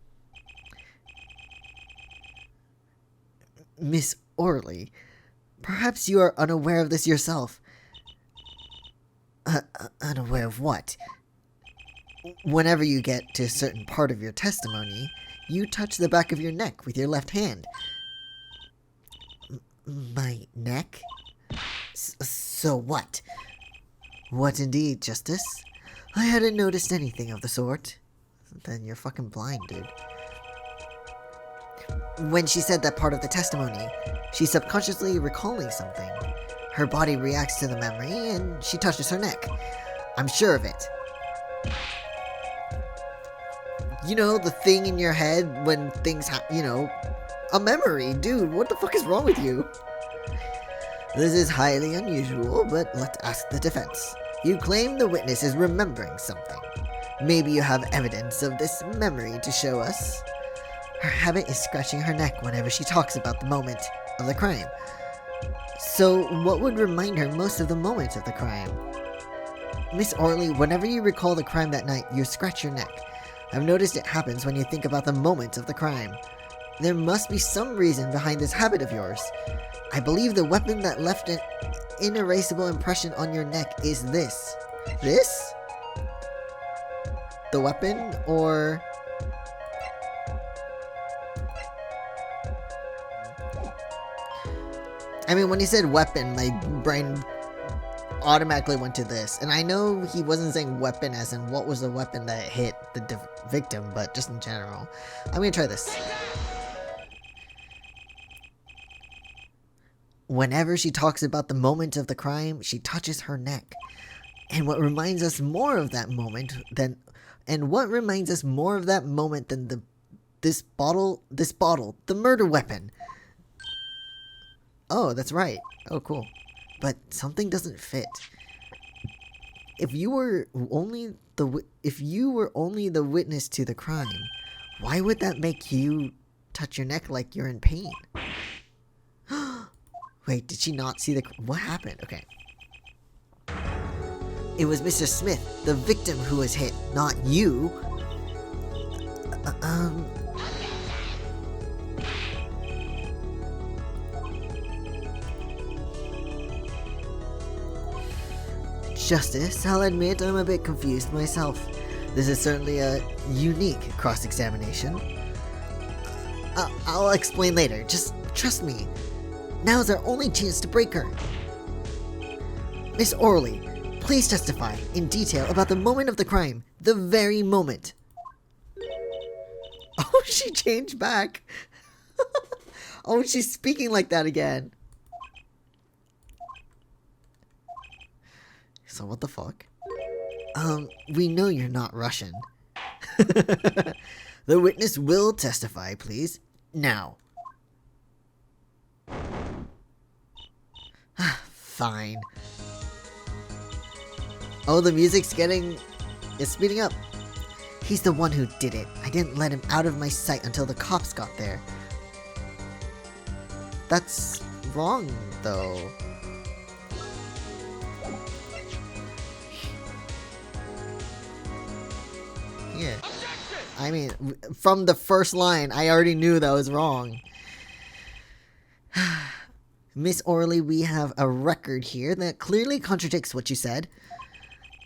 Miss Orley, perhaps you are unaware of this yourself. Unaware of what? Whenever you get to a certain part of your testimony, you touch the back of your neck with your left hand. My neck? So what? What indeed, Justice? I hadn't noticed anything of the sort. Then you're fucking blind, dude. When she said that part of the testimony, she's subconsciously recalling something. Her body reacts to the memory, and she touches her neck. I'm sure of it. You know, the thing in your head when things a memory. Dude, what the fuck is wrong with you? This is highly unusual, but let's ask the defense. You claim the witness is remembering something. Maybe you have evidence of this memory to show us. Her habit is scratching her neck whenever she talks about the moment of the crime. So, what would remind her most of the moment of the crime? Miss Orley, whenever you recall the crime that night, you scratch your neck. I've noticed it happens when you think about the moment of the crime. There must be some reason behind this habit of yours. I believe the weapon that left an inerasable impression on your neck is this. This? The weapon, or... I mean, when he said weapon, my brain automatically went to this. And I know he wasn't saying weapon as in what was the weapon that hit the victim, but just in general. I'm gonna try this. Whenever she talks about the moment of the crime, she touches her neck. And what reminds us more of that moment than this bottle, the murder weapon. Oh, that's right. Oh, cool. But something doesn't fit. If you were only the witness to the crime, why would that make you touch your neck like you're in pain? Wait, did she not see what happened? Okay. It was Mr. Smith, the victim, who was hit, not you. Justice, I'll admit I'm a bit confused myself. This is certainly a unique cross-examination. I'll explain later. Just trust me. Now's our only chance to break her. Miss Orley, please testify in detail about the moment of the crime. The very moment. Oh, she changed back. Oh, she's speaking like that again. So what the fuck? We know you're not Russian. The witness will testify, please. Now. Fine. Oh, the music's speeding up. He's the one who did it. I didn't let him out of my sight until the cops got there. That's wrong, though. Yeah. I mean, from the first line, I already knew that was wrong. Miss Orley, we have a record here that clearly contradicts what you said.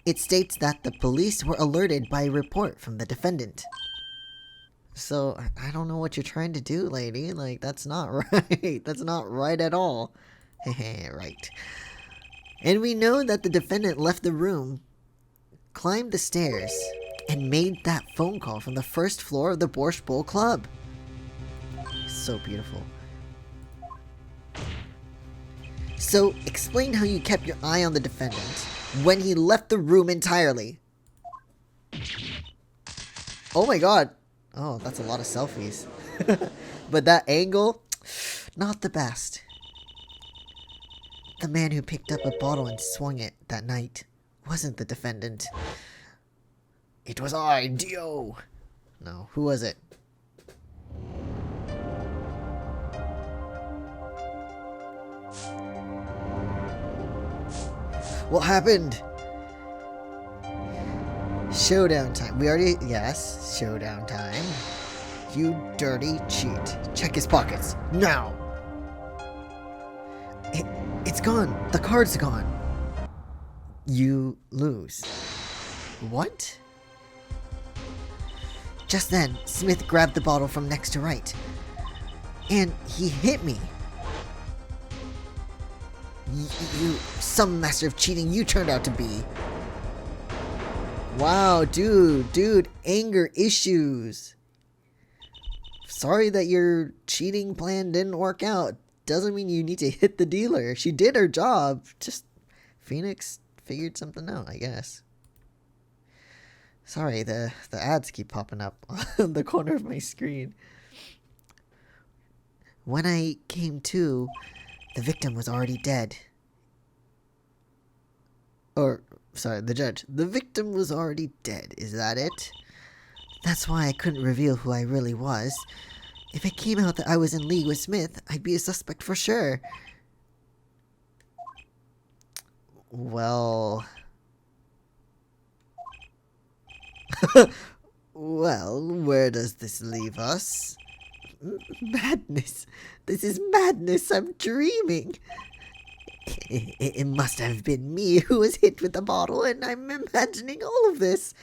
It states that the police were alerted by a report from the defendant. So, I don't know what you're trying to do, lady. Like, that's not right. That's not right at all. Hehe, right. And we know that the defendant left the room, climbed the stairs, and made that phone call from the first floor of the Borscht Bowl Club. So beautiful. So, explain how you kept your eye on the defendant when he left the room entirely. Oh my god. Oh, that's a lot of selfies. But that angle, not the best. The man who picked up a bottle and swung it that night wasn't the defendant. It was I, Dio. No, who was it? What happened? Showdown time. We already... Yes, showdown time. You dirty cheat. Check his pockets. Now! It's gone. The card's gone. You lose. What? Just then, Smith grabbed the bottle from next to right. And he hit me. You, some master of cheating you turned out to be. Wow, dude, anger issues. Sorry that your cheating plan didn't work out. Doesn't mean you need to hit the dealer. She did her job. Just Phoenix figured something out, I guess. Sorry, the ads keep popping up on the corner of my screen. When I came to, the victim was already dead. Or, sorry, the judge. The victim was already dead, is that it? That's why I couldn't reveal who I really was. If it came out that I was in league with Smith, I'd be a suspect for sure. Well... Well, where does this leave us? Madness! This is madness! I'm dreaming! It must have been me who was hit with the bottle, and I'm imagining all of this.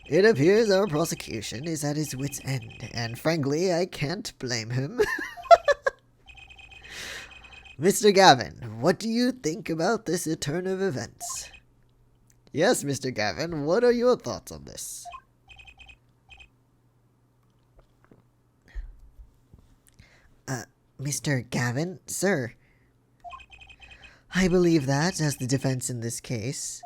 It appears our prosecution is at his wit's end, and frankly, I can't blame him. Mr. Gavin, what do you think about this turn of events? Yes, Mr. Gavin, what are your thoughts on this? Mr. Gavin, sir. I believe that, as the defense in this case,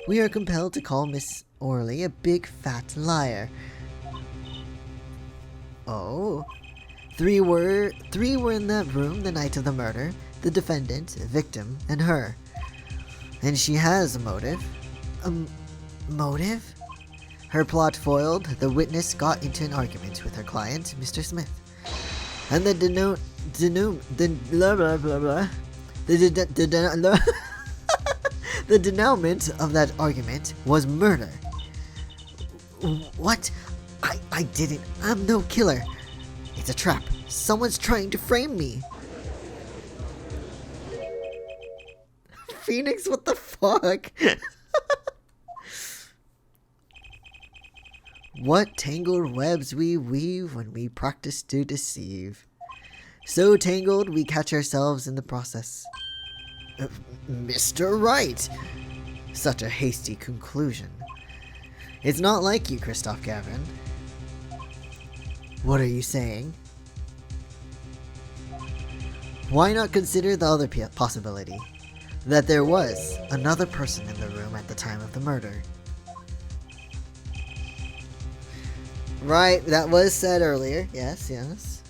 we are compelled to call Miss Orley a big fat liar. Oh? Three were in that room the night of the murder: the defendant, victim, and her. And she has a motive. A motive? Her plot foiled, the witness got into an argument with her client, Mr. Smith. And the the denouement of that argument was murder. What? I didn't. I'm no killer. It's a trap. Someone's trying to frame me. Phoenix, what the fuck? What tangled webs we weave when we practice to deceive. So tangled we catch ourselves in the process. Mr. Wright! Such a hasty conclusion. It's not like you, Christoph Gavin. What are you saying? Why not consider the other possibility? That there was another person in the room at the time of the murder. Right, that was said earlier. Yes, yes.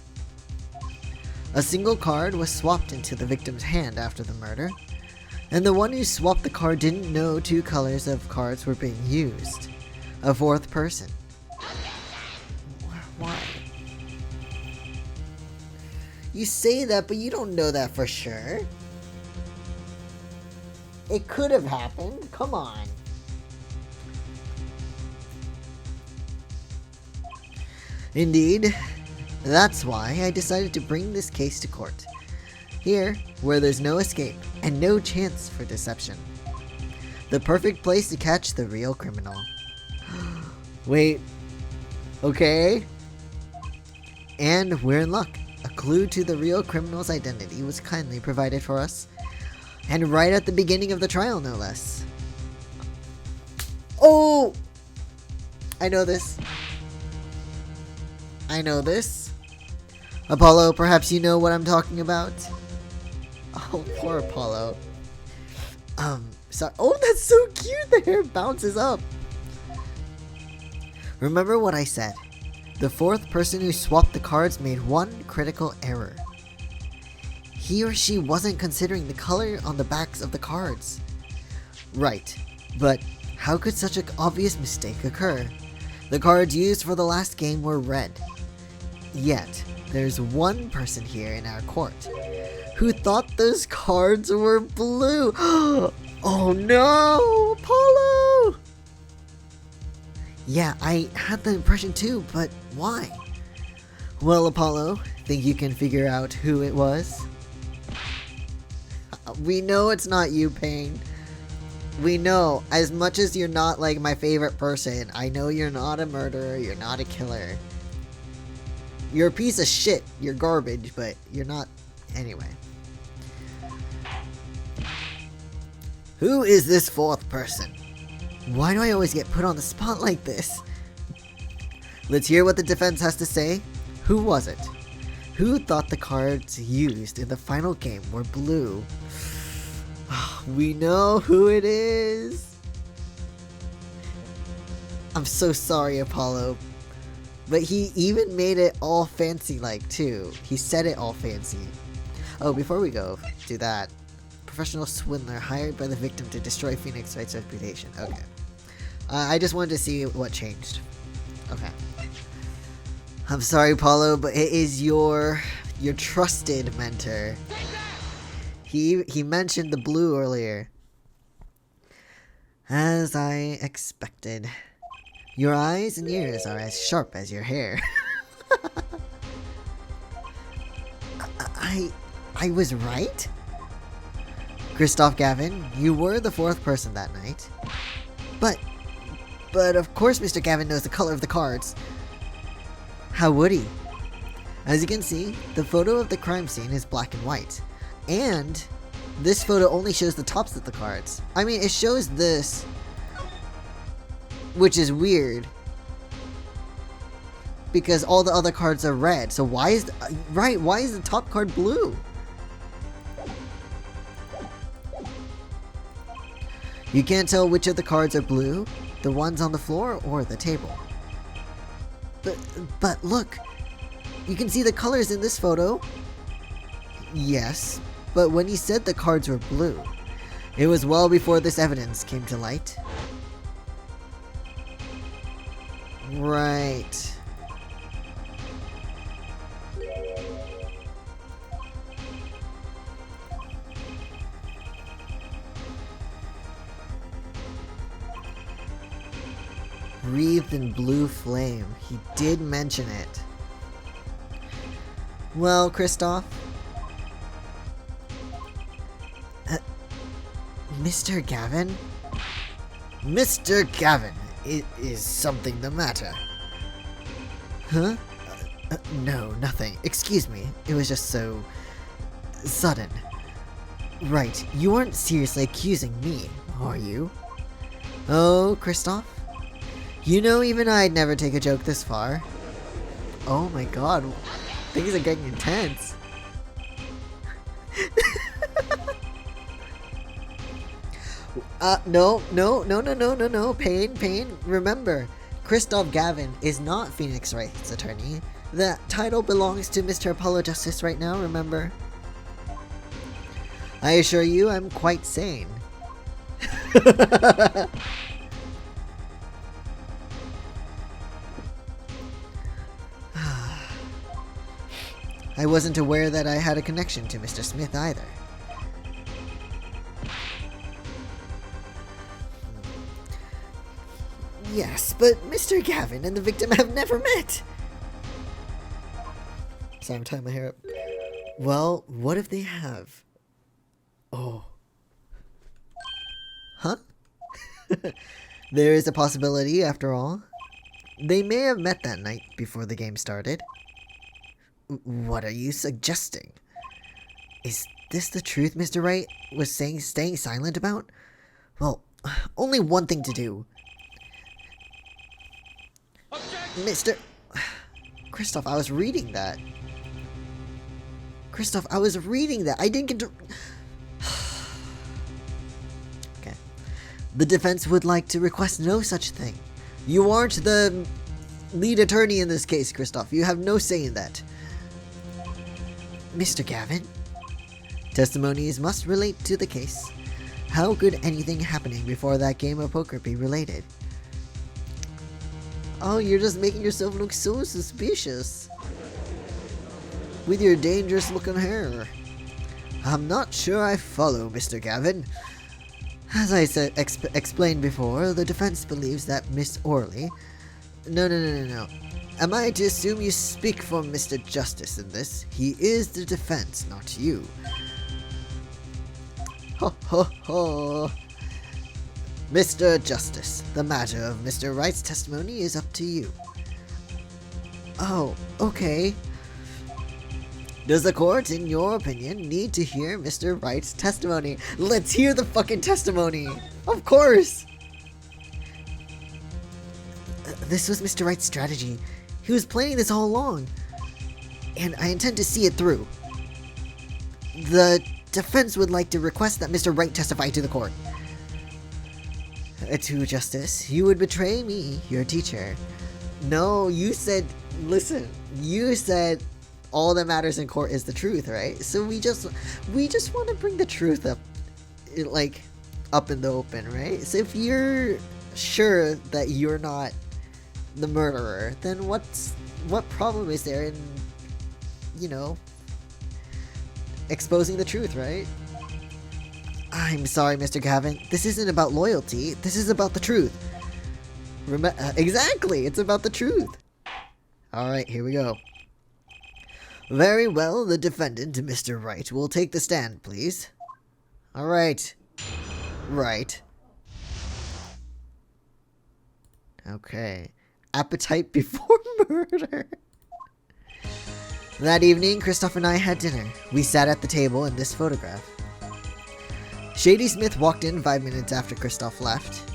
A single card was swapped into the victim's hand after the murder, and the one who swapped the card didn't know two colors of cards were being used. A fourth person. Why? You say that, but you don't know that for sure. It could have happened. Come on. Indeed. That's why I decided to bring this case to court. Here, where there's no escape and no chance for deception. The perfect place to catch the real criminal. Wait. Okay. And we're in luck. A clue to the real criminal's identity was kindly provided for us. And right at the beginning of the trial, no less. Oh! I know this. I know this. Apollo, perhaps you know what I'm talking about? Oh, poor Apollo. Sorry. Oh, that's so cute! The hair bounces up. Remember what I said. The fourth person who swapped the cards made one critical error. He or she wasn't considering the color on the backs of the cards. Right, but how could such an obvious mistake occur? The cards used for the last game were red. Yet, there's one person here in our court who thought those cards were blue. Oh no, Apollo! Yeah, I had the impression too, but why? Well, Apollo, think you can figure out who it was? We know it's not you, Payne. We know, as much as you're not like my favorite person, I know you're not a murderer, you're not a killer. You're a piece of shit, you're garbage, but you're not, anyway. Who is this fourth person? Why do I always get put on the spot like this? Let's hear what the defense has to say. Who was it? Who thought the cards used in the final game were blue? We know who it is. I'm so sorry, Apollo. But he even made it all fancy-like, too. He said it all fancy. Oh, before we go do that, professional swindler hired by the victim to destroy Phoenix Wright's reputation. Okay. I just wanted to see what changed. Okay. I'm sorry, Paulo, but it is your trusted mentor. He mentioned the blue earlier. As I expected. Your eyes and ears are as sharp as your hair. I was right? Christoph Gavin, you were the fourth person that night. But of course Mr. Gavin knows the color of the cards. How would he? As you can see, the photo of the crime scene is black and white. And this photo only shows the tops of the cards. I mean, it shows this, which is weird. Because all the other cards are red. So why is why is the top card blue? You can't tell which of the cards are blue, the ones on the floor or the table. But look, you can see the colors in this photo. Yes, but when he said the cards were blue, it was well before this evidence came to light. Right. Wreathed in blue flame. He did mention it. Well, Christoph? Mr. Gavin? Mr. Gavin, is something the matter? Huh? No, nothing. Excuse me. It was just so sudden. Right, you aren't seriously accusing me, are you? Oh, Christoph? You know, even I'd never take a joke this far. Oh my god, things are getting intense. No, Pain. Remember, Christoph Gavin is not Phoenix Wright's attorney. That title belongs to Mr. Apollo Justice right now, remember? I assure you, I'm quite sane. I wasn't aware that I had a connection to Mr. Smith either. Yes, but Mr. Gavin and the victim have never met! Sorry, I'm tying my hair up. Well, what if they have? Oh. Huh? There is a possibility, after all. They may have met that night before the game started. What are you suggesting? Is this the truth Mr. Wright was staying silent about? Well, only one thing to do. Objection! Christoph, I was reading that. Christoph, I was reading that. I didn't get to... Okay. The defense would like to request no such thing. You aren't the lead attorney in this case, Christoph. You have no say in that. Mr. Gavin? Testimonies must relate to the case. How could anything happening before that game of poker be related? Oh, you're just making yourself look so suspicious. With your dangerous looking hair. I'm not sure I follow, Mr. Gavin. As I said, explained before, the defense believes that Miss Orley... No. Am I to assume you speak for Mr. Justice in this? He is the defense, not you. Ho ho ho. Mr. Justice, the matter of Mr. Wright's testimony is up to you. Oh, okay. Does the court, in your opinion, need to hear Mr. Wright's testimony? Let's hear the fucking testimony! Of course! This was Mr. Wright's strategy. He was planning this all along. And I intend to see it through. The defense would like to request that Mr. Wright testify to the court. To Justice, you would betray me, your teacher. No, you said, listen, you said all that matters in court is the truth, right? So we just want to bring the truth up, like, up in the open, right? So if you're sure that you're not the murderer, then what problem is there in, you know, exposing the truth, right? I'm sorry, Mr. Gavin. This isn't about loyalty. This is about the truth. Exactly, it's about the truth. Alright, here we go. Very well, the defendant, Mr. Wright, will take the stand, please. Alright. Right. Okay. Appetite before murder. That evening, Kristoff and I had dinner. We sat at the table in this photograph. Shady Smith walked in 5 minutes after Kristoff left.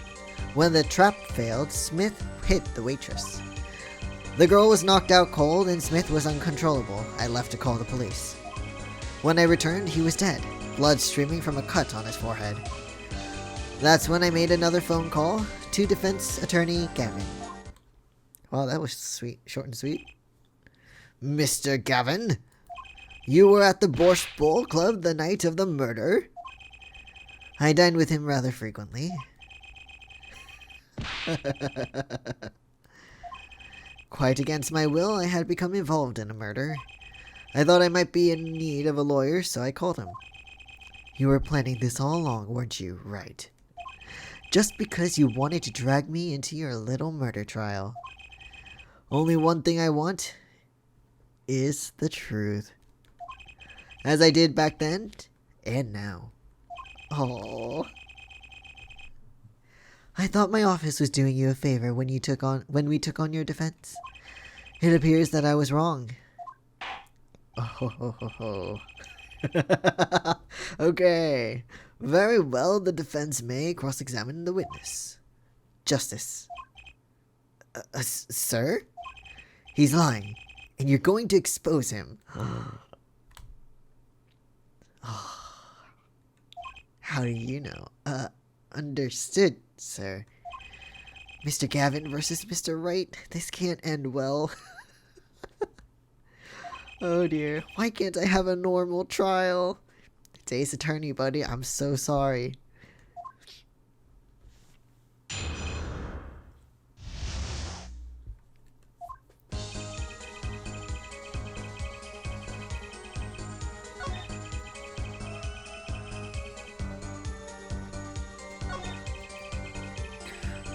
When the trap failed, Smith hit the waitress. The girl was knocked out cold and Smith was uncontrollable. I left to call the police. When I returned, he was dead, blood streaming from a cut on his forehead. That's when I made another phone call to defense attorney Gavin. Wow, that was sweet, short and sweet. Mr. Gavin, you were at the Borscht Bowl Club the night of the murder? I dined with him rather frequently. Quite against my will, I had become involved in a murder. I thought I might be in need of a lawyer, so I called him. You were planning this all along, weren't you? Right. Just because you wanted to drag me into your little murder trial. Only one thing I want is the truth. As I did back then, and now. Oh. I thought my office was doing you a favor when we took on your defense. It appears that I was wrong. Oh. Okay. Very well, the defense may cross-examine the witness. Justice. Sir? He's lying, and you're going to expose him. How do you know? Understood, sir. Mr. Gavin versus Mr. Wright. This can't end well. Oh dear. Why can't I have a normal trial? It's Ace Attorney, buddy. I'm so sorry.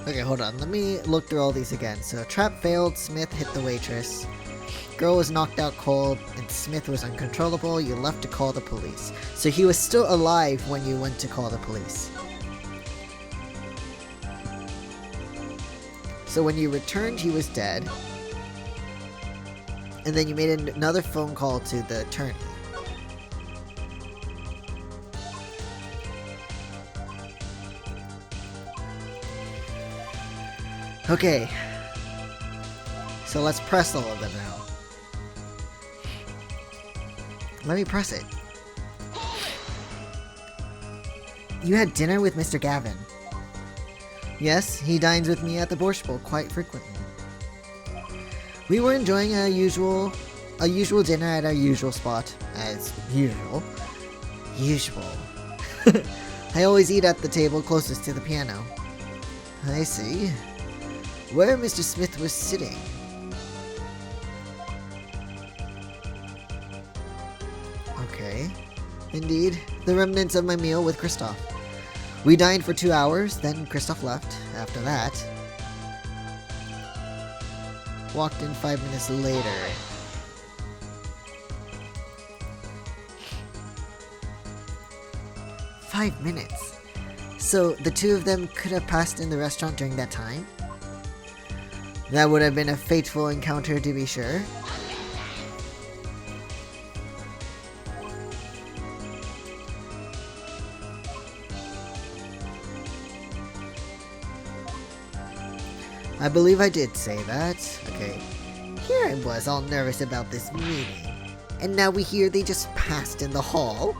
Okay, hold on. Let me look through all these again. So, trap failed, Smith hit the waitress. Girl was knocked out cold, and Smith was uncontrollable. You left to call the police. So he was still alive when you went to call the police. So when you returned, he was dead. And then you made another phone call to the attorney. Okay. So let's press all of them now. Let me press it. You had dinner with Mr. Gavin. Yes, he dines with me at the Borscht Bowl quite frequently. We were enjoying a usual dinner at our usual spot. As usual. I always eat at the table closest to the piano. I see. Where Mr. Smith was sitting. Okay. Indeed, the remnants of my meal with Kristoff. We dined for 2 hours, then Kristoff left. After that, walked in 5 minutes later. "5 minutes? So the two of them could have passed in the restaurant during that time? That would have been a fateful encounter, to be sure." I believe I did say that. Okay. Here I was all nervous about this meeting. And now we hear they just passed in the hall.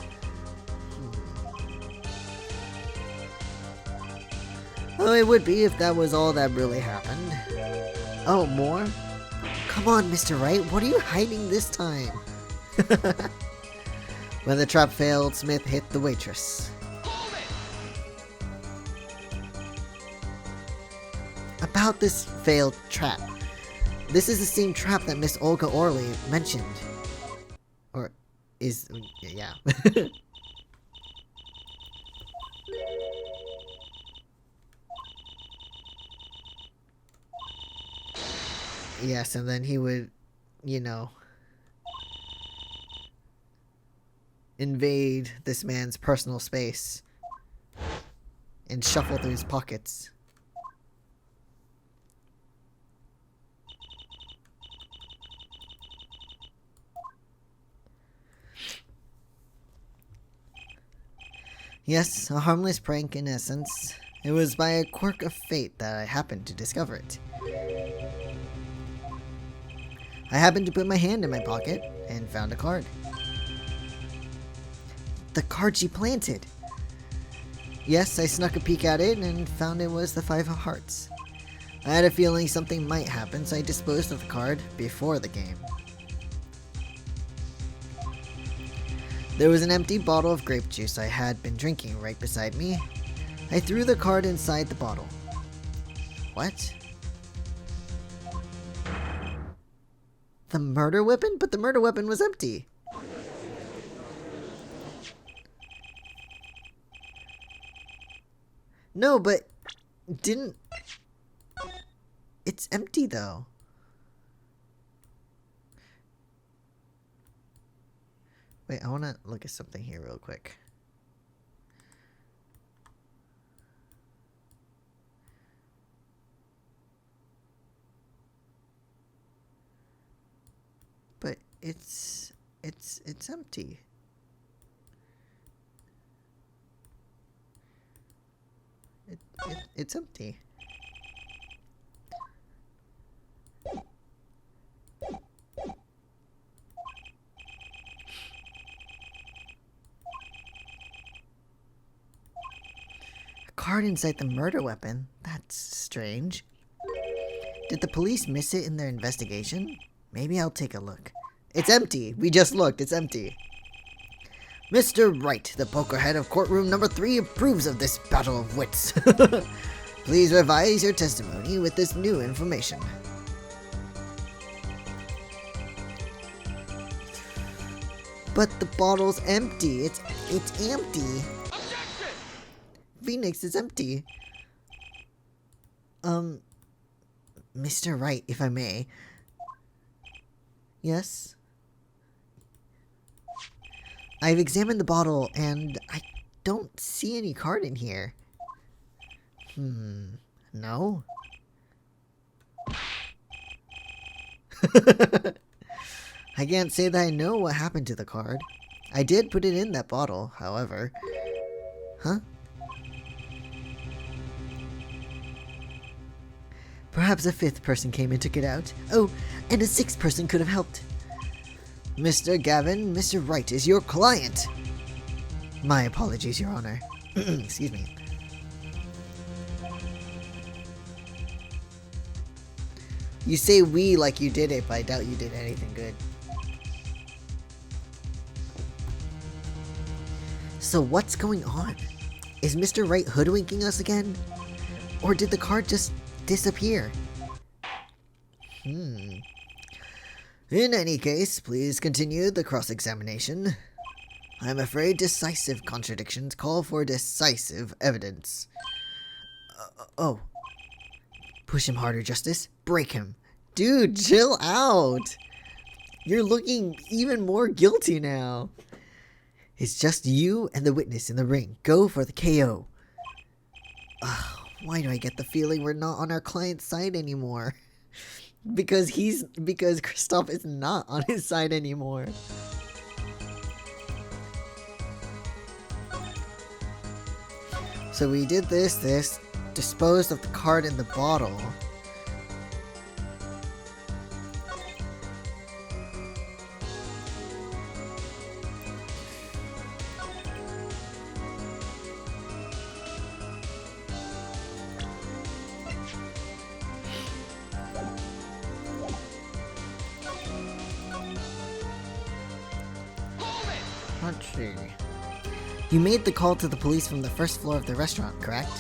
Oh, it would be if that was all that really happened. Oh, more? Come on, Mr. Wright, what are you hiding this time? When the trap failed, Smith hit the waitress. About this failed trap. This is the same trap that Miss Olga Orley mentioned. Or is... yeah. Yes, and then he would, you know, invade this man's personal space and shuffle through his pockets. Yes, a harmless prank in essence. It was by a quirk of fate that I happened to discover it. I happened to put my hand in my pocket and found a card. The card she planted! Yes, I snuck a peek at it and found it was the 5 of hearts. I had a feeling something might happen, so I disposed of the card before the game. There was an empty bottle of grape juice I had been drinking right beside me. I threw the card inside the bottle. What? The murder weapon? But the murder weapon was empty. No, but didn't... It's empty though. Wait, I want to look at something here real quick. But it's empty. It's empty. A card inside the murder weapon? That's strange. Did the police miss it in their investigation? Maybe I'll take a look. It's empty. We just looked. It's empty. Mr. Wright, the poker head of courtroom number 3, approves of this battle of wits. Please revise your testimony with this new information. But the bottle's empty. It's empty. Objection! Phoenix is empty. Mr. Wright, if I may. Yes? I've examined the bottle and I don't see any card in here. No? I can't say that I know what happened to the card. I did put it in that bottle, however. Huh? Perhaps a 5th person came and took it out. Oh, and a 6th person could have helped. Mr. Gavin, Mr. Wright is your client. My apologies, Your Honor. Excuse me. You say we like you did it, but I doubt you did anything good. So what's going on? Is Mr. Wright hoodwinking us again? Or did the card just disappear? In any case, please continue the cross-examination. I'm afraid decisive contradictions call for decisive evidence. Oh. Push him harder, Justice. Break him. Dude, chill out. You're looking even more guilty now. It's just you and the witness in the ring. Go for the KO. Why do I get the feeling we're not on our client's side anymore? Because Kristoff is not on his side anymore. So we did this, disposed of the card in the bottle. let's see. You made the call to the police from the first floor of the restaurant, correct?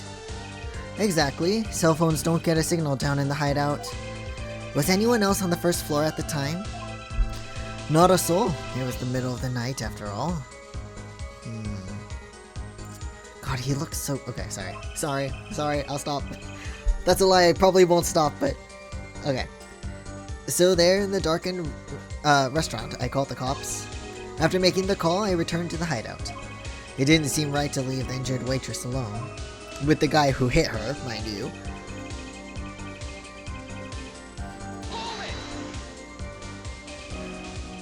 Exactly. Cell phones don't get a signal down in the hideout. Was anyone else on the first floor at the time? Not a soul. It was the middle of the night after all. God, he looks so... Okay, sorry, I'll stop. That's a lie, I probably won't stop, but... Okay. So there in the darkened restaurant, I called the cops. After making the call, I returned to the hideout. It didn't seem right to leave the injured waitress alone. With the guy who hit her, mind you.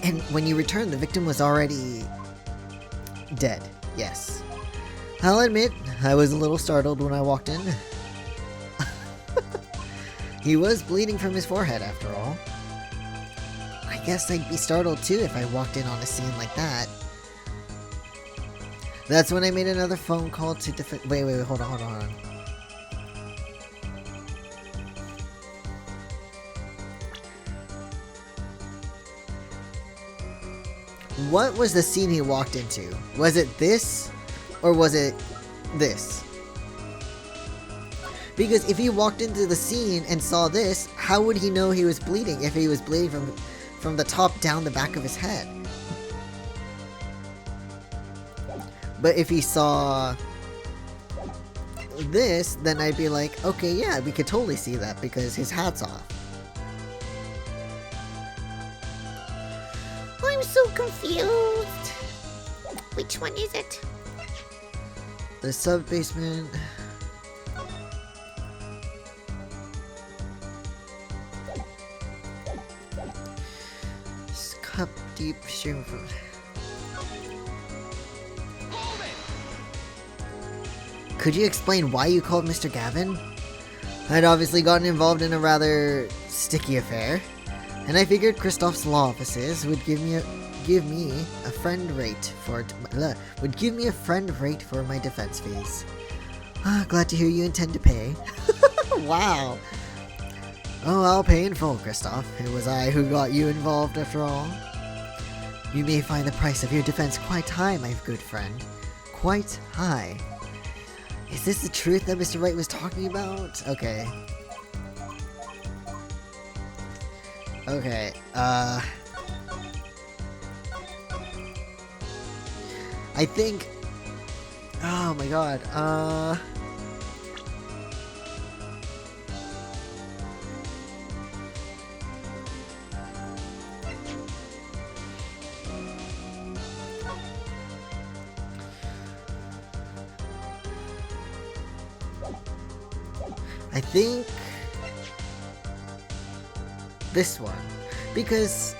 And when you returned, the victim was already... dead, yes. I'll admit, I was a little startled when I walked in. He was bleeding from his forehead, after all. I guess I'd be startled too if I walked in on a scene like that. That's when I made another phone call to wait, hold on. What was the scene he walked into? Was it this? Or was it this? Because if he walked into the scene and saw this, how would he know he was bleeding if he was bleeding from the top down the back of his head? But if he saw this, then I'd be like, okay, yeah, we could totally see that because his hat's off. I'm so confused. Which one is it? The sub-basement... Cup deep stream from... Could you explain why you called Mr. Gavin? I'd obviously gotten involved in a rather sticky affair, and I figured Kristoff's law offices would give me a friend rate for my defense fees. Glad to hear you intend to pay. Wow. Oh, I'll pay in full, Kristoff. It was I who got you involved after all. You may find the price of your defense quite high, my good friend. Quite high. Is this the truth that Mr. Wright was talking about? Okay. Okay, I think... Oh my god, I think this one, because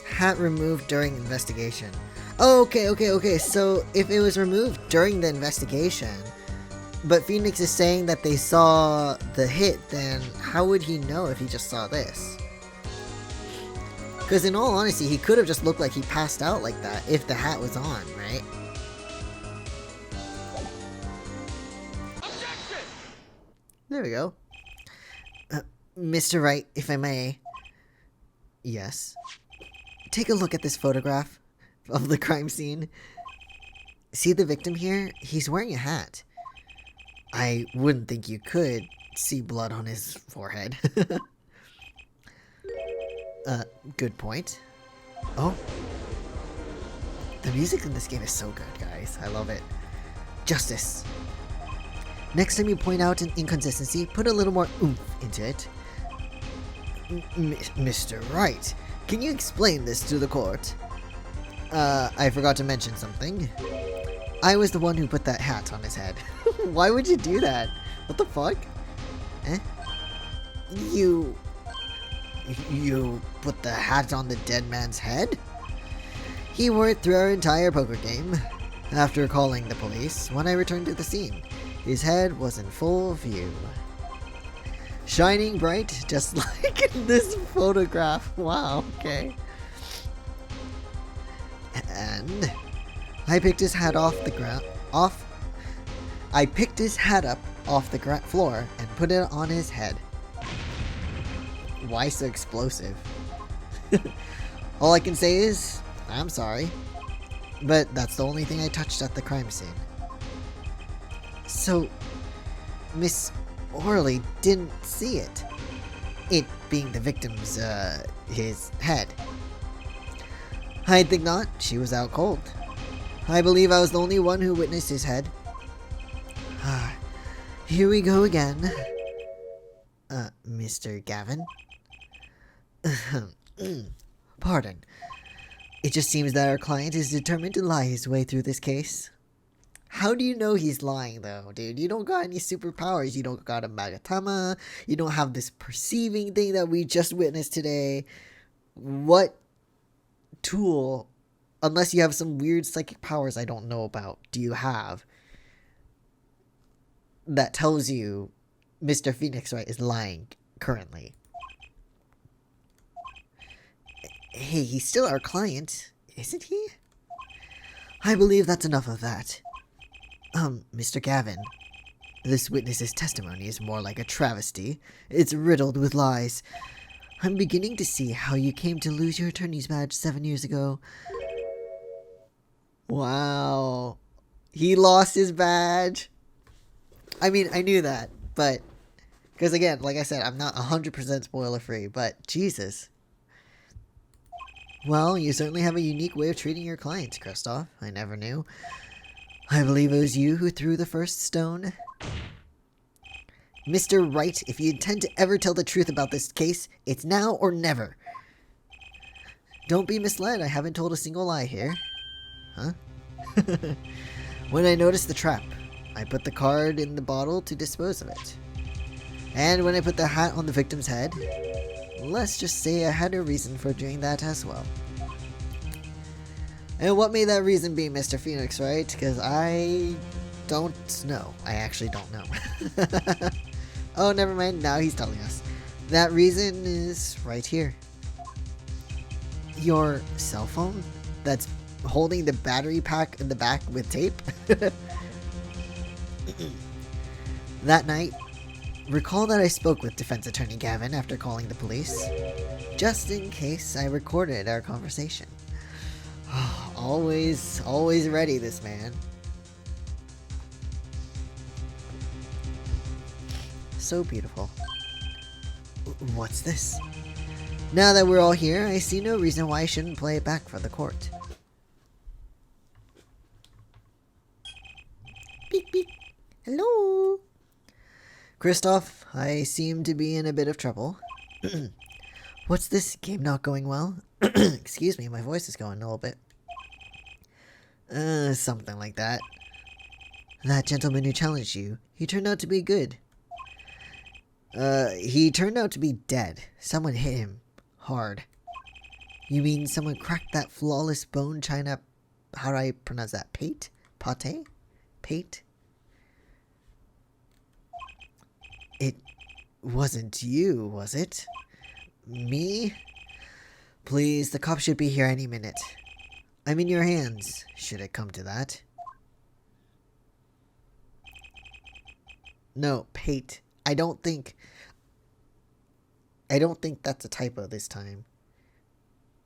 hat removed during investigation. Oh, okay, so if it was removed during the investigation, but Phoenix is saying that they saw the hit, then how would he know if he just saw this? Because in all honesty, he could have just looked like he passed out like that if the hat was on, right? There we go. Mr. Wright, if I may. Yes. Take a look at this photograph of the crime scene. See the victim here? He's wearing a hat. I wouldn't think you could see blood on his forehead. Good point. Oh. The music in this game is so good, guys. I love it. Justice. Next time you point out an inconsistency, put a little more oomph into it. Mr. Wright, can you explain this to the court? I forgot to mention something. I was the one who put that hat on his head. Why would you do that? What the fuck? Eh? You put the hat on the dead man's head? He wore it through our entire poker game. After calling the police, when I returned to the scene, his head was in full view. Shining bright, just like in this photograph. Wow, okay. And I picked his hat off the ground. I picked his hat up off the floor and put it on his head. Why so explosive? All I can say is, I'm sorry. But that's the only thing I touched at the crime scene. So, Miss Orley didn't see it. It being the victim's, his head. I think not. She was out cold. I believe I was the only one who witnessed his head. Ah, here we go again. Mr. Gavin? Pardon. It just seems that our client is determined to lie his way through this case. How do you know he's lying, though, dude? You don't got any superpowers. You don't got a Magatama. You don't have this perceiving thing that we just witnessed today. What tool, unless you have some weird psychic powers I don't know about, do you have that tells you Mr. Phoenix Wright is lying currently? Hey, he's still our client, isn't he? I believe that's enough of that. Mr. Gavin, this witness's testimony is more like a travesty. It's riddled with lies. I'm beginning to see how you came to lose your attorney's badge 7 years ago. Wow. He lost his badge. I mean, I knew that, but... Because again, like I said, I'm not 100% spoiler free, but Jesus. Well, you certainly have a unique way of treating your clients, Kristoff. I never knew. I believe it was you who threw the first stone. Mr. Wright, if you intend to ever tell the truth about this case, it's now or never. Don't be misled, I haven't told a single lie here. Huh? When I noticed the trap, I put the card in the bottle to dispose of it. And when I put the hat on the victim's head, let's just say I had a reason for doing that as well. And what may that reason be, Mr. Phoenix, right? Because I don't know. I actually don't know. Oh, never mind. Now he's telling us. That reason is right here. Your cell phone that's holding the battery pack in the back with tape? That night, recall that I spoke with Defense Attorney Gavin after calling the police, just in case I recorded our conversation. Always ready, this man. So beautiful. What's this? Now that we're all here, I see no reason why I shouldn't play it back for the court. Beep beep. Hello? Kristoff, I seem to be in a bit of trouble. What's this? Game not going well? Excuse me, my voice is going a little bit. Something like that. That gentleman who challenged you, he turned out to be good. He turned out to be dead. Someone hit him. Hard. You mean someone cracked that flawless bone china... How do I pronounce that? Pate? Pate? Pate? It wasn't you, was it? Me? Please, the cops should be here any minute. I'm in your hands, should it come to that. No, Pate. I don't think that's a typo this time.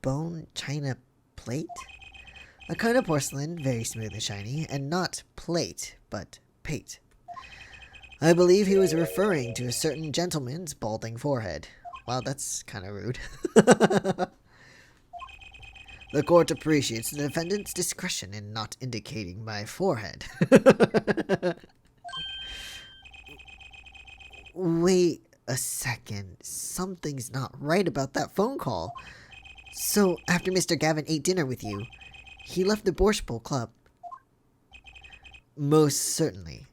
Bone china plate? A kind of porcelain, very smooth and shiny, and not plate, but pate. I believe he was referring to a certain gentleman's balding forehead. Wow, that's kind of rude. The court appreciates the defendant's discretion in not indicating my forehead. Wait a second. Something's not right about that phone call. So, after Mr. Gavin ate dinner with you, he left the Borscht Bowl Club. Most certainly.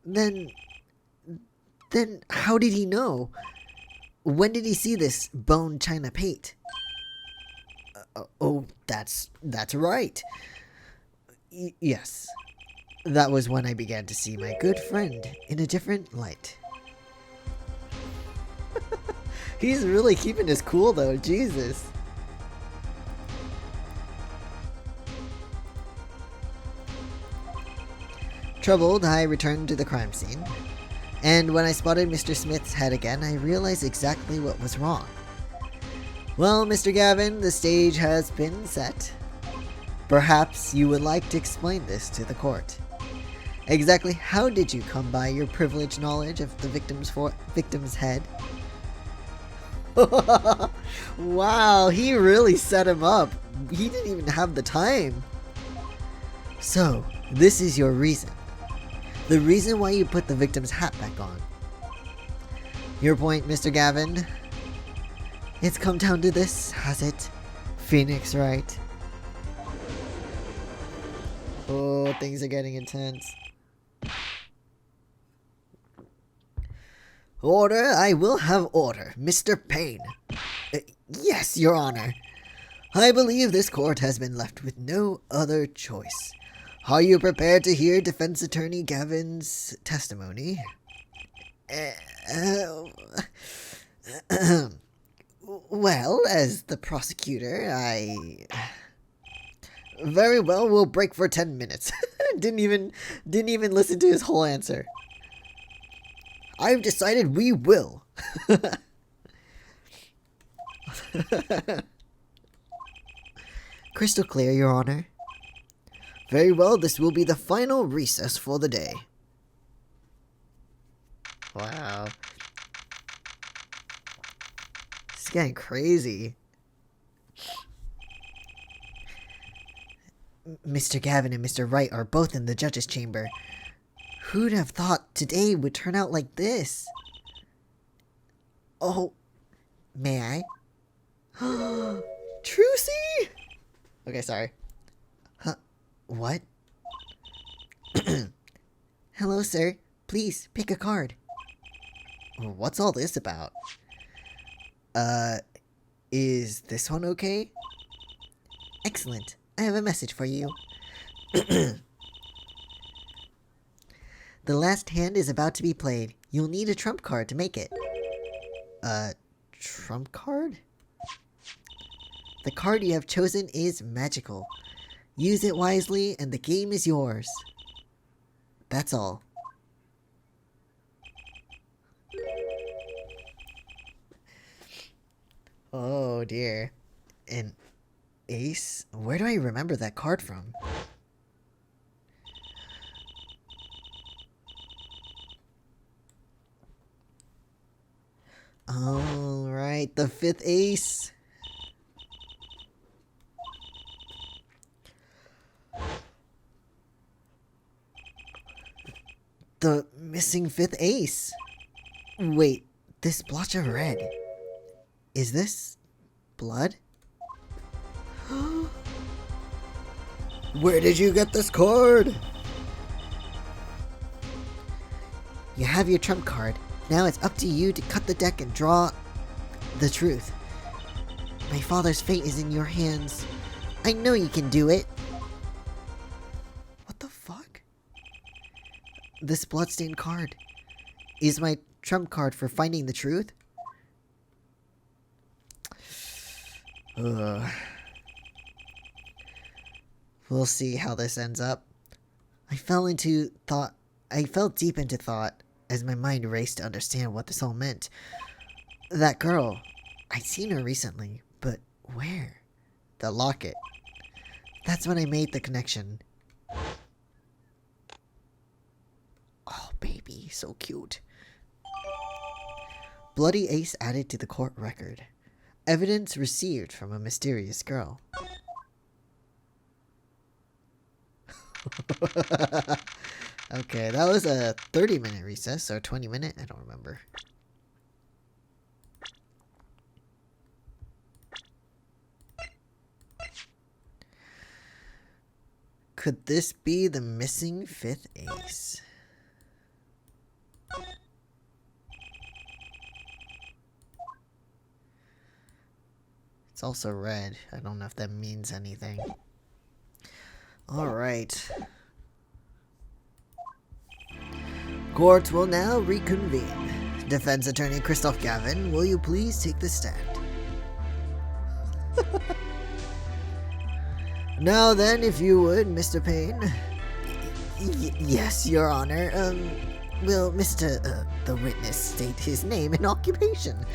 Then how did he know? When did he see this bone china pate? Oh, that's right. Yes. That was when I began to see my good friend in a different light. He's really keeping us cool though, Jesus. Troubled, I returned to the crime scene. And when I spotted Mr. Smith's head again, I realized exactly what was wrong. Well, Mr. Gavin, the stage has been set. Perhaps you would like to explain this to the court. Exactly how did you come by your privileged knowledge of the victim's head? Wow, he really set him up. He didn't even have the time. So, this is your reason. The reason why you put the victim's hat back on. Your point, Mr. Gavin? It's come down to this, has it? Phoenix, right? Oh, things are getting intense. Order, I will have order, Mr. Payne. Yes, Your Honor. I believe this court has been left with no other choice. Are you prepared to hear Defense Attorney Gavin's testimony? Well, as the prosecutor, Very well, we'll break for 10 minutes. Didn't even listen to his whole answer. I've decided we will. Crystal clear, Your Honor. Very well, this will be the final recess for the day. Wow. It's getting crazy. Mr. Gavin and Mr. Wright are both in the judge's chamber. Who'd have thought today would turn out like this? Oh, may I? Trucy? Okay, sorry. Huh? What? Hello, sir. Please, pick a card. What's all this about? Is this one okay? Excellent. I have a message for you. The last hand is about to be played. You'll need a trump card to make it. Trump card? The card you have chosen is magical. Use it wisely and the game is yours. That's all. Oh dear. An ace? Where do I remember that card from? Alright, the fifth ace. The missing fifth ace. Wait, this blotch of red. Is this blood? Where did you get this card? You have your trump card. Now it's up to you to cut the deck and draw the truth. My father's fate is in your hands. I know you can do it. What the fuck? This bloodstained card is my trump card for finding the truth? Ugh. We'll see how this ends up. I fell deep into thought as my mind raced to understand what this all meant. That girl, I'd seen her recently, but where? The locket. That's when I made the connection. Oh, baby, so cute. Bloody ace added to the court record. Evidence received from a mysterious girl. Okay, that was a 30-minute recess, or 20-minute? I don't remember. Could this be the missing fifth ace? It's also red. I don't know if that means anything. Alright. Court will now reconvene. Defense Attorney Christoph Gavin, will you please take the stand? Now then, if you would, Mr. Payne. Yes, Your Honor. Will the witness state his name and occupation?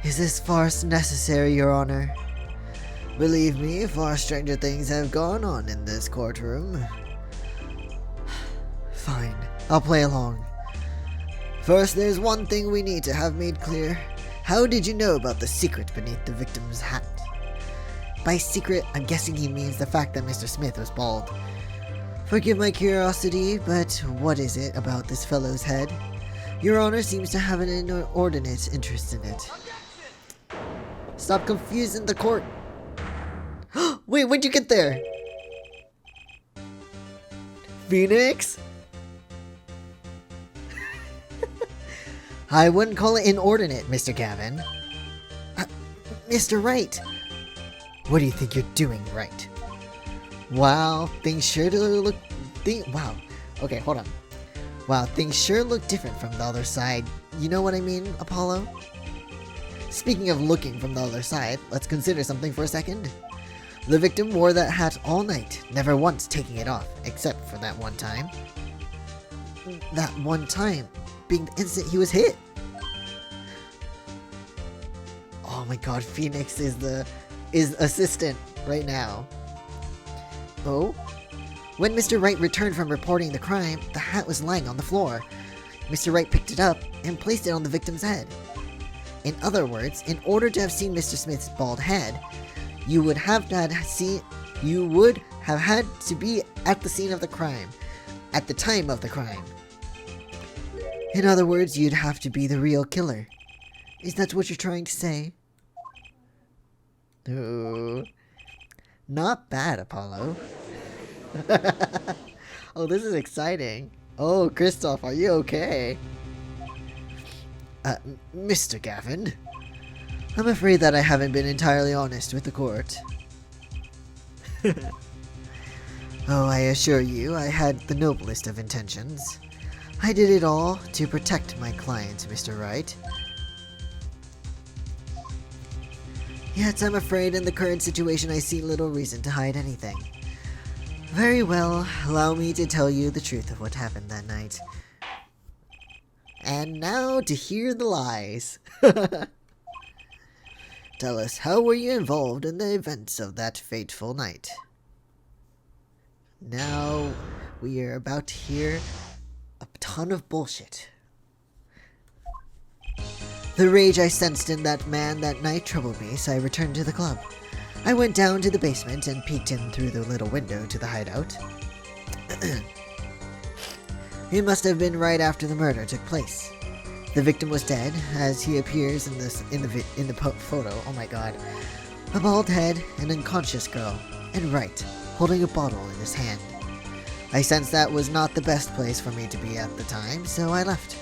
Is this farce necessary, Your Honor? Believe me, far stranger things have gone on in this courtroom. Fine, I'll play along. First, there's one thing we need to have made clear. How did you know about the secret beneath the victim's hat? By secret, I'm guessing he means the fact that Mr. Smith was bald. Forgive my curiosity, but what is it about this fellow's head? Your Honor seems to have an inordinate interest in it. Stop confusing the court. Wait, when'd you get there? Phoenix? I wouldn't call it inordinate, Mr. Gavin. Mr. Wright. What do you think you're doing, Wright? Wow, things sure do look... Wow. Okay, hold on. Wow, things sure look different from the other side. You know what I mean, Apollo? Speaking of looking from the other side, let's consider something for a second. The victim wore that hat all night, never once taking it off, except for that one time. That one time being the instant he was hit. Oh my god, Phoenix is assistant right now. Oh? When Mr. Wright returned from reporting the crime, the hat was lying on the floor. Mr. Wright picked it up and placed it on the victim's head. In other words, in order to have seen Mr. Smith's bald head, you would have had to be at the scene of the crime, at the time of the crime. In other words, you'd have to be the real killer. Is that what you're trying to say? Ooh. Not bad, Apollo. Oh, this is exciting. Oh, Kristoff, are you okay? Mr. Gavin, I'm afraid that I haven't been entirely honest with the court. Oh, I assure you, I had the noblest of intentions. I did it all to protect my client, Mr. Wright. Yet I'm afraid in the current situation I see little reason to hide anything. Very well, allow me to tell you the truth of what happened that night. And now to hear the lies. Tell us, how were you involved in the events of that fateful night? Now, we are about to hear a ton of bullshit. The rage I sensed in that man that night troubled me, so I returned to the club. I went down to the basement and peeked in through the little window to the hideout. It must have been right after the murder took place. The victim was dead, as he appears in the photo. Oh my god. A bald head, an unconscious girl, and Wright, holding a bottle in his hand. I sensed that was not the best place for me to be at the time, so I left.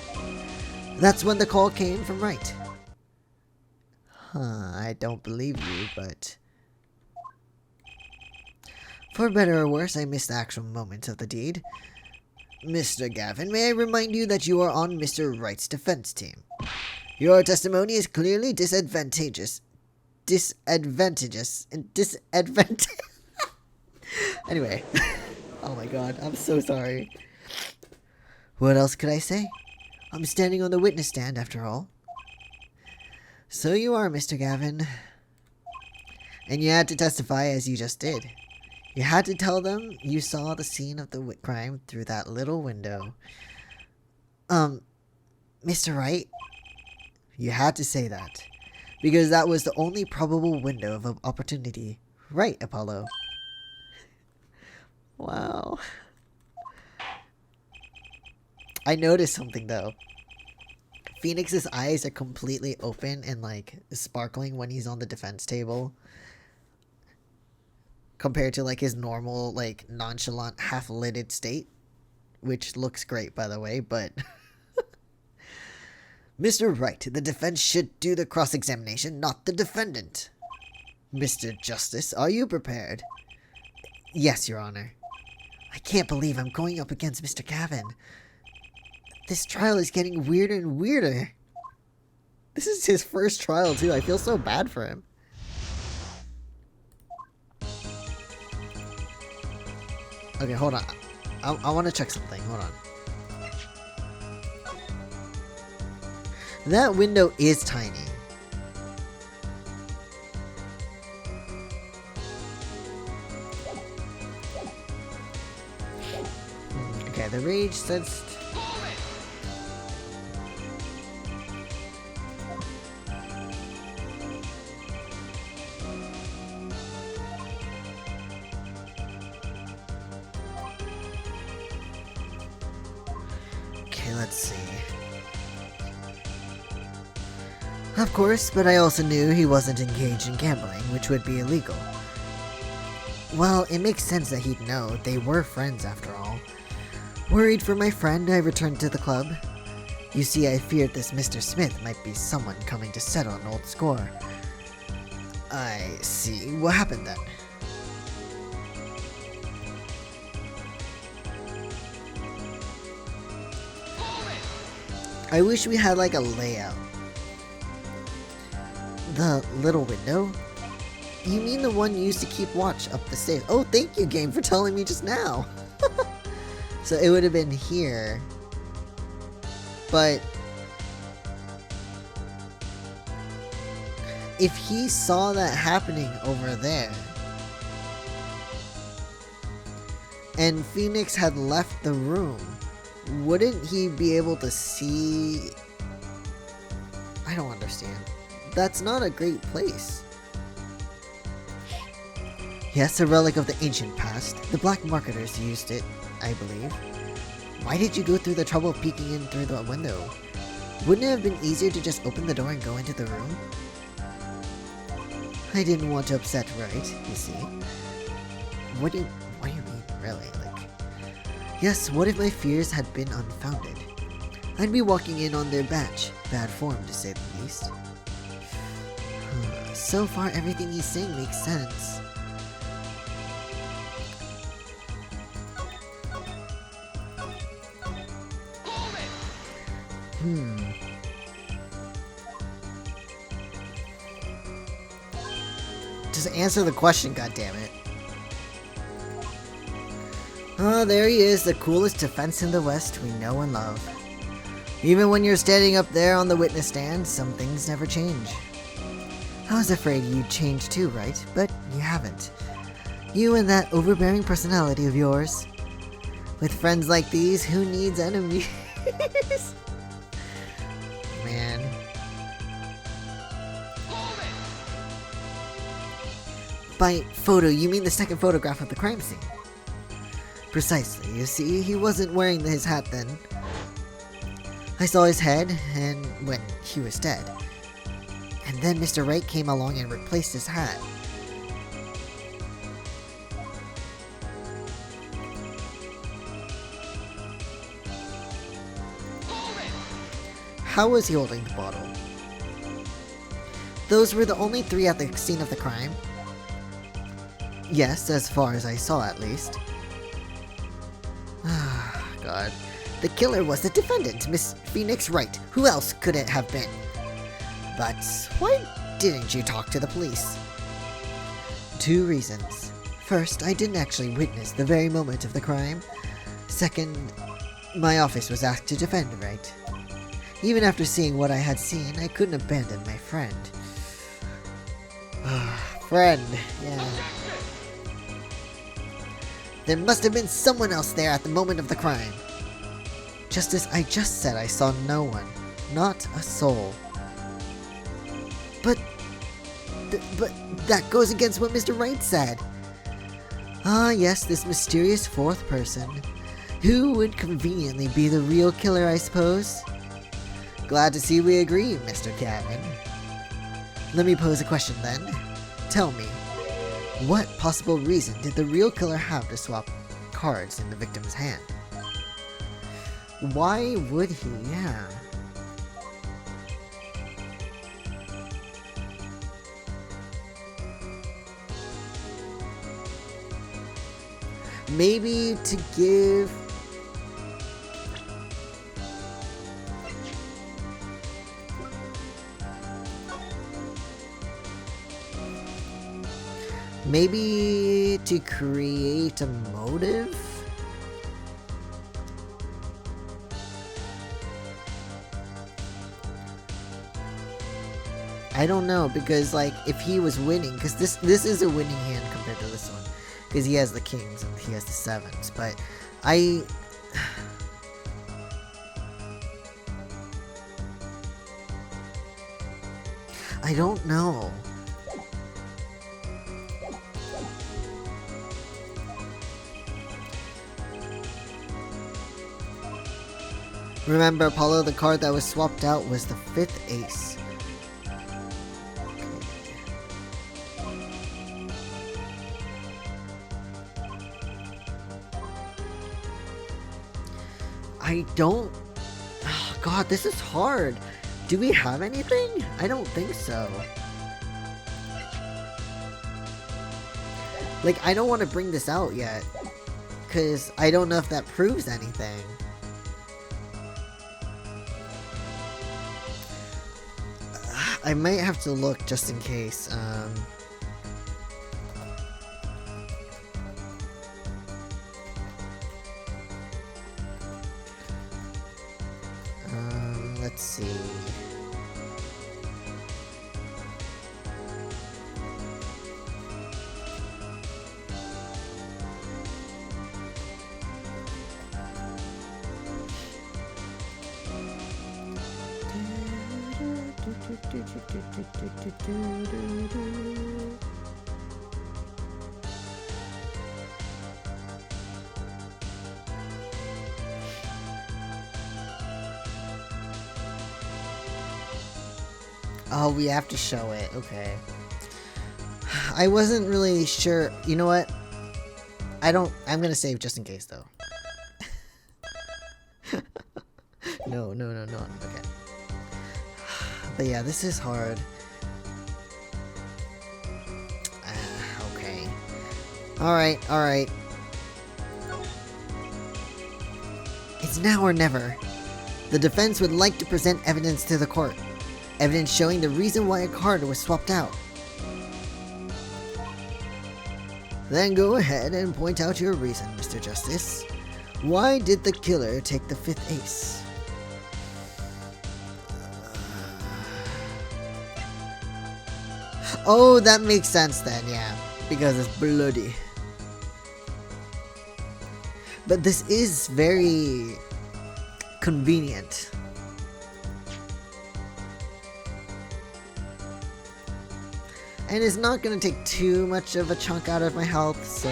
That's when the call came from Wright. I don't believe you, but... For better or worse, I missed the actual moment of the deed. Mr. Gavin, may I remind you that you are on Mr. Wright's defense team. Your testimony is clearly disadvantageous. Anyway. Oh my god, I'm so sorry. What else could I say? I'm standing on the witness stand, after all. So you are, Mr. Gavin. And you had to testify as you just did. You had to tell them you saw the scene of the crime through that little window. Mr. Wright? You had to say that. Because that was the only probable window of opportunity. Right, Apollo? Wow. I noticed something, though. Phoenix's eyes are completely open and, like, sparkling when he's on the defense table. Compared to, like, his normal, like, nonchalant, half-lidded state. Which looks great, by the way, but... Mr. Wright, the defense should do the cross-examination, not the defendant. Mr. Justice, are you prepared? Yes, Your Honor. I can't believe I'm going up against Mr. Gavin. This trial is getting weirder and weirder. This is his first trial, too. I feel so bad for him. Okay, hold on. I want to check something. Hold on. That window is tiny. Okay, the rage sensed. Okay, let's see. Of course, but I also knew he wasn't engaged in gambling, which would be illegal. Well, it makes sense that he'd know. They were friends after all. Worried for my friend, I returned to the club. You see, I feared this Mr. Smith might be someone coming to settle an old score. I see. What happened then? I wish we had like a layout. The little window? You mean the one you used to keep watch up the stairs? Oh, thank you, game, for telling me just now. So it would have been here. But if he saw that happening over there, and Phoenix had left the room, wouldn't he be able to see? I don't understand. That's not a great place. Yes, a relic of the ancient past. The black marketers used it, I believe. Why did you go through the trouble of peeking in through the window? Wouldn't it have been easier to just open the door and go into the room? I didn't want to upset Wright, you see. What do you mean, really? Like, yes, what if my fears had been unfounded? I'd be walking in on their batch. Bad form, to say the least. So far, everything he's saying makes sense. Just answer the question, goddammit. Oh, there he is, the coolest defense in the West we know and love. Even when you're standing up there on the witness stand, some things never change. I was afraid you'd change too, right? But you haven't. You and that overbearing personality of yours. With friends like these, who needs enemies? Man. By photo, you mean the second photograph of the crime scene? Precisely. You see, he wasn't wearing his hat then. I saw his head, and when he was dead. And then Mr. Wright came along and replaced his hat. How was he holding the bottle? Those were the only three at the scene of the crime. Yes, as far as I saw at least. Ah, God. The killer was the defendant, Miss Phoenix Wright. Who else could it have been? But why didn't you talk to the police? 2 reasons. First, I didn't actually witness the very moment of the crime. Second, my office was asked to defend Wright. Even after seeing what I had seen, I couldn't abandon my friend. Friend, yeah. There must have been someone else there at the moment of the crime. Just as I just said, I saw no one. Not a soul. But that goes against what Mr. Wright said. Ah, yes, this mysterious fourth person. Who would conveniently be the real killer, I suppose? Glad to see we agree, Mr. Cabin. Let me pose a question then. Tell me, what possible reason did the real killer have to swap cards in the victim's hand? Why would he? Yeah. Maybe to give... Maybe to create a motive? I don't know, because like if he was winning, because this is a winning hand compared to this one, because he has the kings and he has the sevens, but I don't know. Remember, Apollo, the card that was swapped out was the 5th ace. I don't... Oh, God, this is hard. Do we have anything? I don't think so. Like, I don't want to bring this out yet, because I don't know if that proves anything. I might have to look just in case. Let's see. Oh, we have to show it. Okay. I wasn't really sure. You know what? I'm gonna save just in case, though. No. Okay. But yeah, this is hard. Okay. Alright. It's now or never. The defense would like to present evidence to the court. Evidence showing the reason why a card was swapped out. Then go ahead and point out your reason, Mr. Justice. Why did the killer take the 5th ace? Oh, that makes sense then, yeah. Because it's bloody. But this is very convenient. And it's not going to take too much of a chunk out of my health, so...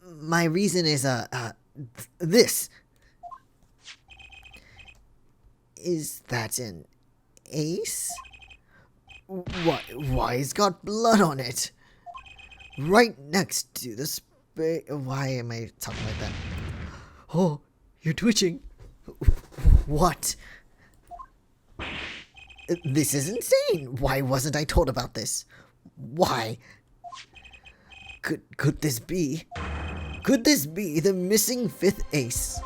My reason is, this. Is that an ace? Why it's got blood on it? Right next to the Why am I talking like that? Oh, you're twitching. What? This is insane. Why wasn't I told about this? Why? Could this be? Could this be the missing 5th ace?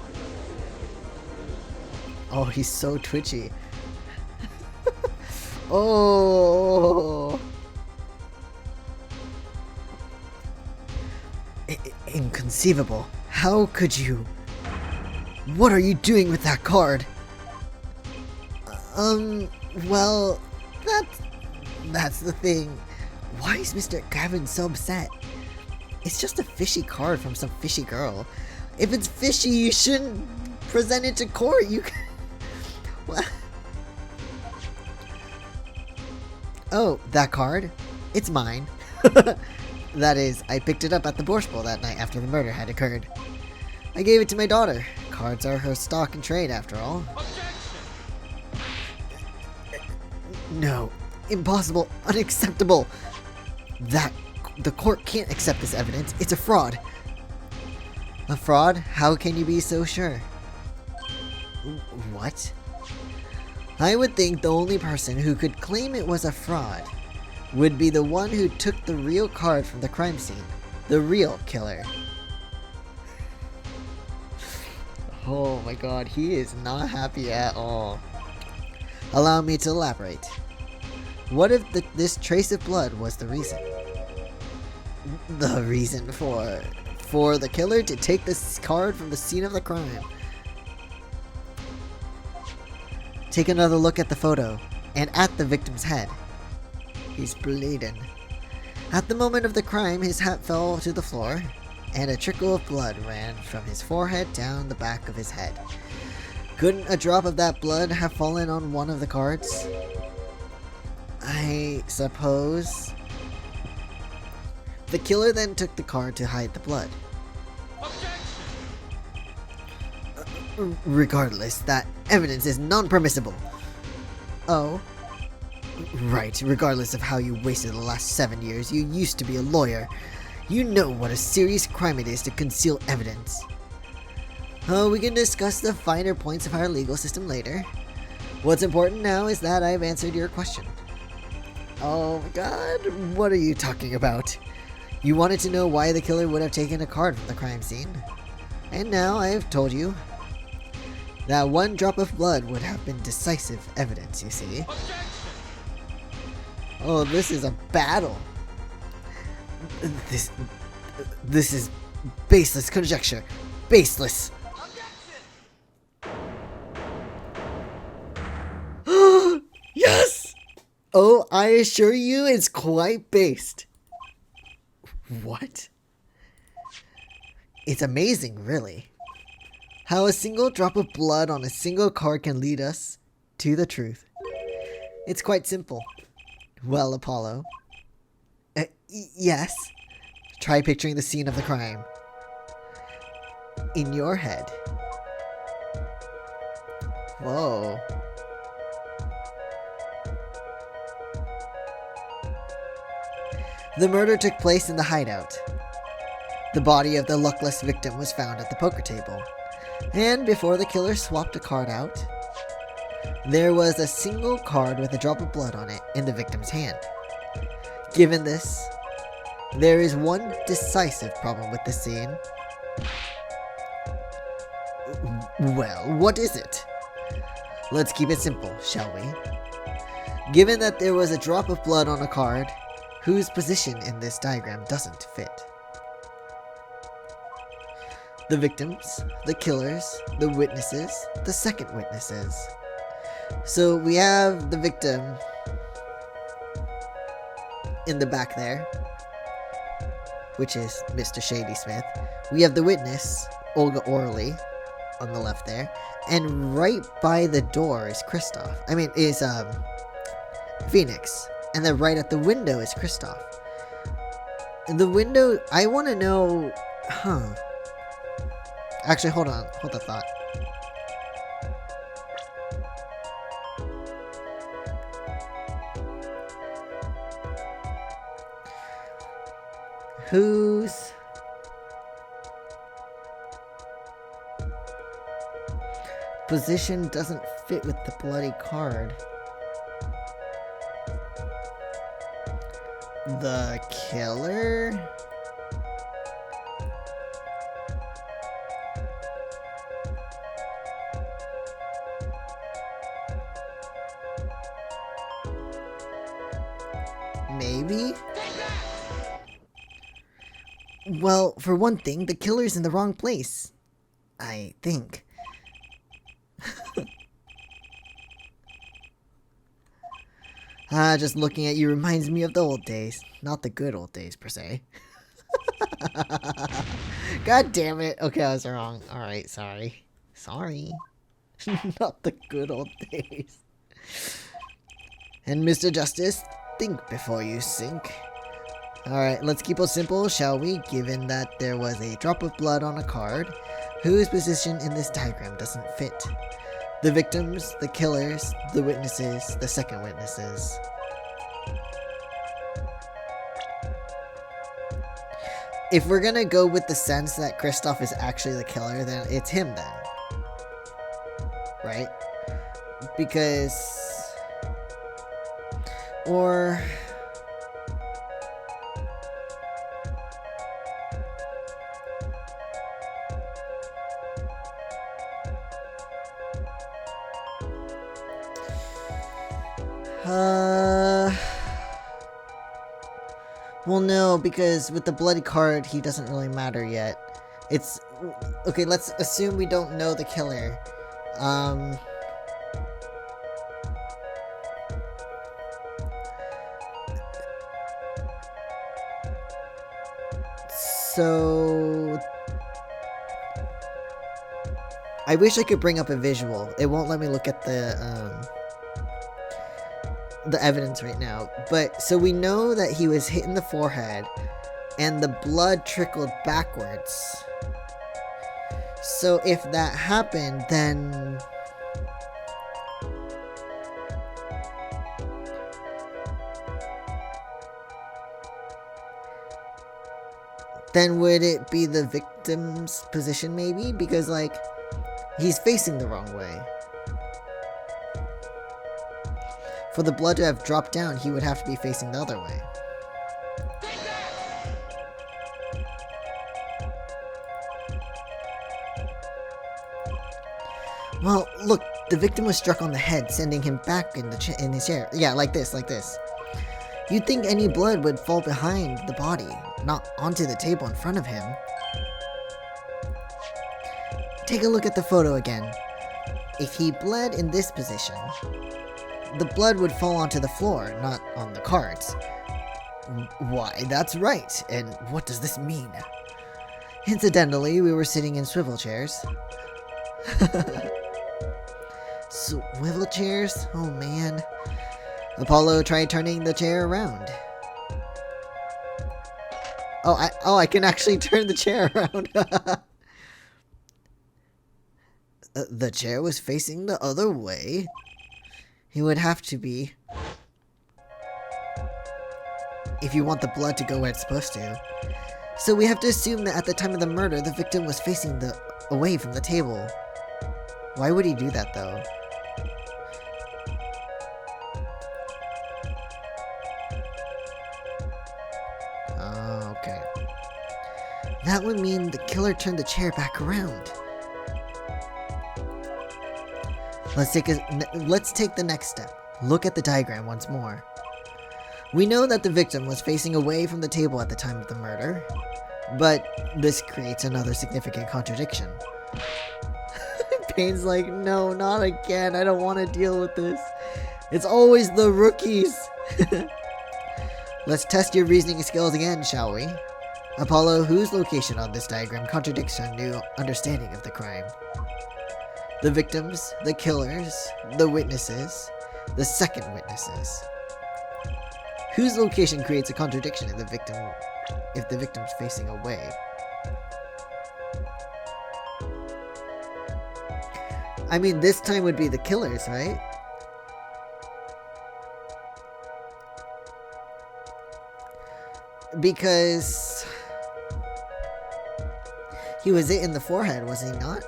Oh, he's so twitchy. Oh. Inconceivable. How could you? What are you doing with that card? Well, that's the thing. Why is Mr. Gavin so upset? It's just a fishy card from some fishy girl. If it's fishy, you shouldn't present it to court. You can... What? Oh, that card? It's mine. That is, I picked it up at the Borscht Bowl that night after the murder had occurred. I gave it to my daughter. Cards are her stock and trade, after all. No. Impossible. Unacceptable. The court can't accept this evidence. It's a fraud. A fraud? How can you be so sure? What? I would think the only person who could claim it was a fraud would be the one who took the real card from the crime scene. The real killer. Oh my god, he is not happy at all. Allow me to elaborate. What if this trace of blood was the reason? The reason for the killer to take this card from the scene of the crime. Take another look at the photo, and at the victim's head. He's bleeding. At the moment of the crime, his hat fell to the floor, and a trickle of blood ran from his forehead down the back of his head. Couldn't a drop of that blood have fallen on one of the cards? I suppose. The killer then took the card to hide the blood. Regardless, that evidence is non-permissible. Oh. Right, regardless of how you wasted the last 7 years, you used to be a lawyer. You know what a serious crime it is to conceal evidence. Oh, we can discuss the finer points of our legal system later. What's important now is that I've answered your question. Oh my god, what are you talking about? You wanted to know why the killer would have taken a card from the crime scene. And now I have told you. That one drop of blood would have been decisive evidence, you see. Oh, this is a battle. This is baseless conjecture. Baseless. Yes! Oh, I assure you it's quite based. What? It's amazing, really. How a single drop of blood on a single card can lead us to the truth. It's quite simple. Well, Apollo. Yes. Try picturing the scene of the crime. In your head. Whoa. The murder took place in the hideout. The body of the luckless victim was found at the poker table. And before the killer swapped a card out, there was a single card with a drop of blood on it in the victim's hand. Given this, there is one decisive problem with the scene. Well, what is it? Let's keep it simple, shall we? Given that there was a drop of blood on a card, whose position in this diagram doesn't fit? The victims, the killers, the witnesses, the second witnesses. So we have the victim in the back there, which is Mr. Shady Smith. We have the witness, Olga Orley, on the left there. And right by the door is Christoph. Is Phoenix. And then right at the window is Christoph. And the window, I want to know, Actually, hold on. Hold the thought. Whose position doesn't fit with the bloody card? The killer? Maybe? Well, for one thing, the killer's in the wrong place. I think. Just looking at you reminds me of the old days. Not the good old days, per se. God damn it. Okay, I was wrong. Alright, sorry. Sorry. Not the good old days. And Mr. Justice, think before you sink. Alright, let's keep it simple, shall we? Given that there was a drop of blood on a card, whose position in this diagram doesn't fit? The victims, the killers, the witnesses, the second witnesses. If we're gonna go with the sense that Christoph is actually the killer, then it's him then. Right? Because... Or... Well, no, because with the bloody card, he doesn't really matter yet. It's... Okay, let's assume we don't know the killer. So I wish I could bring up a visual. It won't let me look at the evidence right now. But so we know that he was hit in the forehead and the blood trickled backwards. So if that happened, then would it be the victim's position maybe? Because like he's facing the wrong way. For the blood to have dropped down, he would have to be facing the other way. Well, look, the victim was struck on the head, sending him back in his chair. Yeah, like this. You'd think any blood would fall behind the body, not onto the table in front of him. Take a look at the photo again. If he bled in this position, the blood would fall onto the floor, not on the cards. Why, that's right. And what does this mean? Incidentally, we were sitting in swivel chairs. Swivel chairs? Oh man. Apollo tried turning the chair around. I can actually turn the chair around. The chair was facing the other way. He would have to be. If you want the blood to go where it's supposed to. So we have to assume that at the time of the murder, the victim was facing away from the table. Why would he do that though? Oh, okay. That would mean the killer turned the chair back around. Let's take the next step. Look at the diagram once more. We know that the victim was facing away from the table at the time of the murder, but this creates another significant contradiction. Payne's like, no, not again. I don't want to deal with this. It's always the rookies. Let's test your reasoning skills again, shall we? Apollo, whose location on this diagram contradicts our new understanding of the crime? The victims, the killers, the witnesses, the second witnesses. Whose location creates a contradiction if the victim's facing away? I mean, this time would be the killers, right? Because he was hit in the forehead, was he not?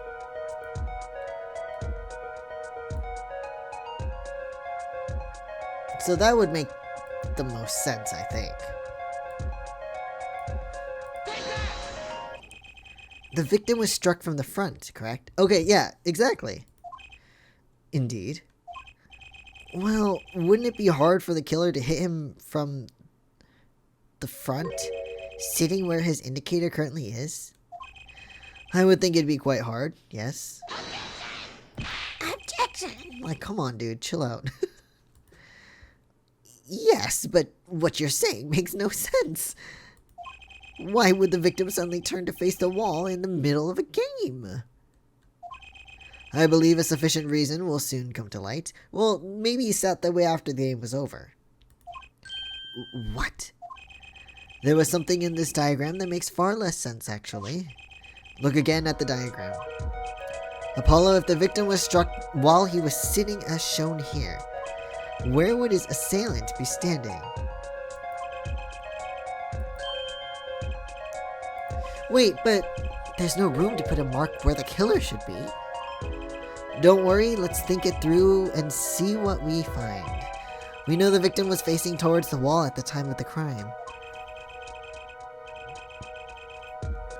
So that would make the most sense, I think. The victim was struck from the front, correct? Okay, yeah, exactly. Indeed. Well, wouldn't it be hard for the killer to hit him from the front, sitting where his indicator currently is? I would think it'd be quite hard, yes. Objection! Like, come on, dude, chill out. Yes, but what you're saying makes no sense. Why would the victim suddenly turn to face the wall in the middle of a game? I believe a sufficient reason will soon come to light. Well, maybe he sat that way after the game was over. What? There was something in this diagram that makes far less sense, actually. Look again at the diagram. Apollo, if the victim was struck while he was sitting as shown here, where would his assailant be standing? Wait, but there's no room to put a mark where the killer should be. Don't worry, let's think it through and see what we find. We know the victim was facing towards the wall at the time of the crime.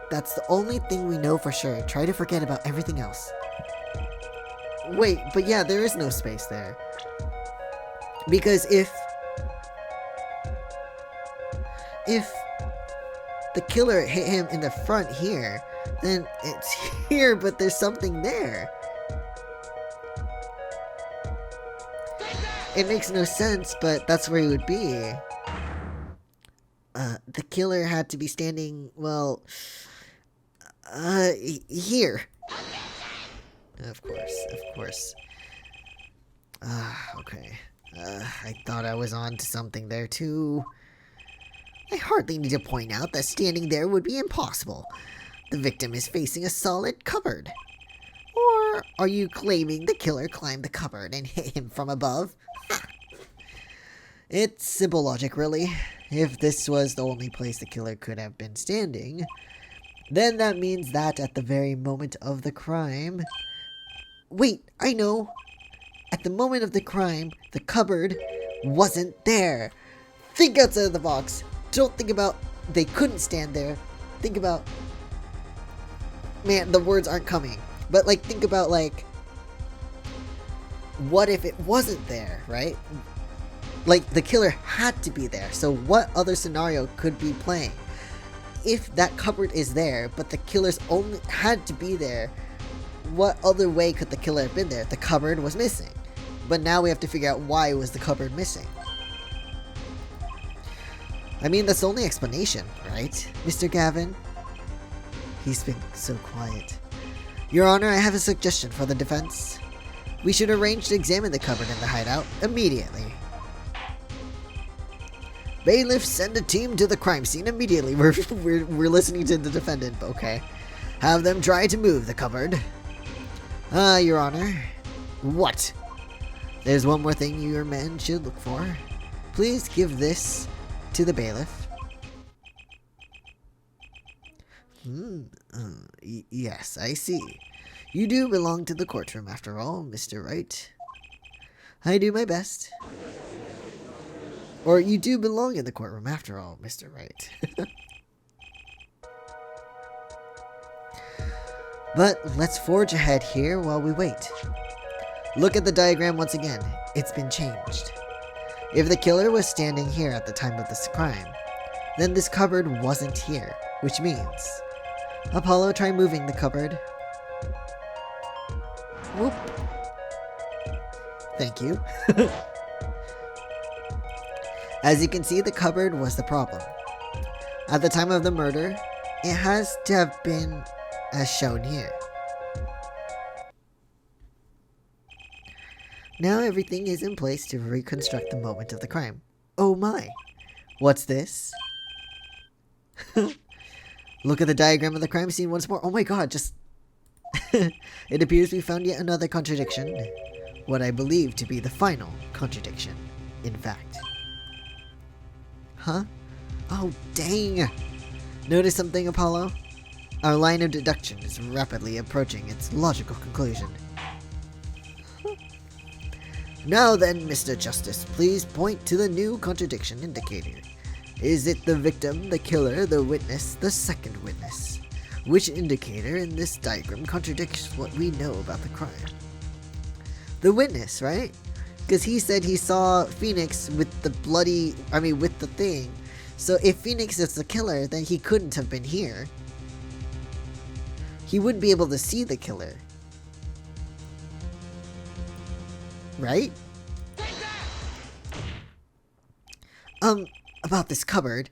That's the only thing we know for sure. Try to forget about everything else. Wait, but yeah, there is no space there. Because if the killer hit him in the front here, then it's here, but there's something there. It makes no sense, but that's where he would be. the killer had to be standing, well, here. Of course. Okay. I thought I was on to something there, too. I hardly need to point out that standing there would be impossible. The victim is facing a solid cupboard. Or are you claiming the killer climbed the cupboard and hit him from above? It's simple logic, really. If this was the only place the killer could have been standing, then that means that at the very moment of the crime... Wait, I know! At the moment of the crime, the cupboard wasn't there. Think outside of the box. Don't think about they couldn't stand there. Think about... Man, the words aren't coming. But, like, think about, like... What if it wasn't there, right? Like, the killer had to be there. So what other scenario could be playing? If that cupboard is there, but the killer's only had to be there, what other way could the killer have been there? The cupboard was missing. But now we have to figure out why was the cupboard missing. I mean, that's the only explanation, right, Mr. Gavin? He's been so quiet. Your Honor, I have a suggestion for the defense. We should arrange to examine the cupboard in the hideout immediately. Bailiff, send a team to the crime scene immediately. We're listening to the defendant, okay. Have them try to move the cupboard. Your Honor. What? There's one more thing your men should look for. Please give this to the bailiff. Yes, I see. You do belong to the courtroom after all, Mr. Wright. I do my best. Or you do belong in the courtroom after all, Mr. Wright. But let's forge ahead here while we wait. Look at the diagram once again. It's been changed. If the killer was standing here at the time of this crime, then this cupboard wasn't here, which means... Apollo, try moving the cupboard. Whoop. Thank you. As you can see, the cupboard was the problem. At the time of the murder, it has to have been as shown here. Now everything is in place to reconstruct the moment of the crime. Oh my! What's this? Look at the diagram of the crime scene once more. Oh my god, just... It appears we found yet another contradiction. What I believe to be the final contradiction, in fact. Huh? Oh, dang! Notice something, Apollo? Our line of deduction is rapidly approaching its logical conclusion. Now then, Mr. Justice, please point to the new contradiction indicator. Is it the victim, the killer, the witness, the second witness? Which indicator in this diagram contradicts what we know about the crime? The witness, right? Because he said he saw Phoenix with the with the thing. So if Phoenix is the killer, then he couldn't have been here. He wouldn't be able to see the killer. Right? About this cupboard.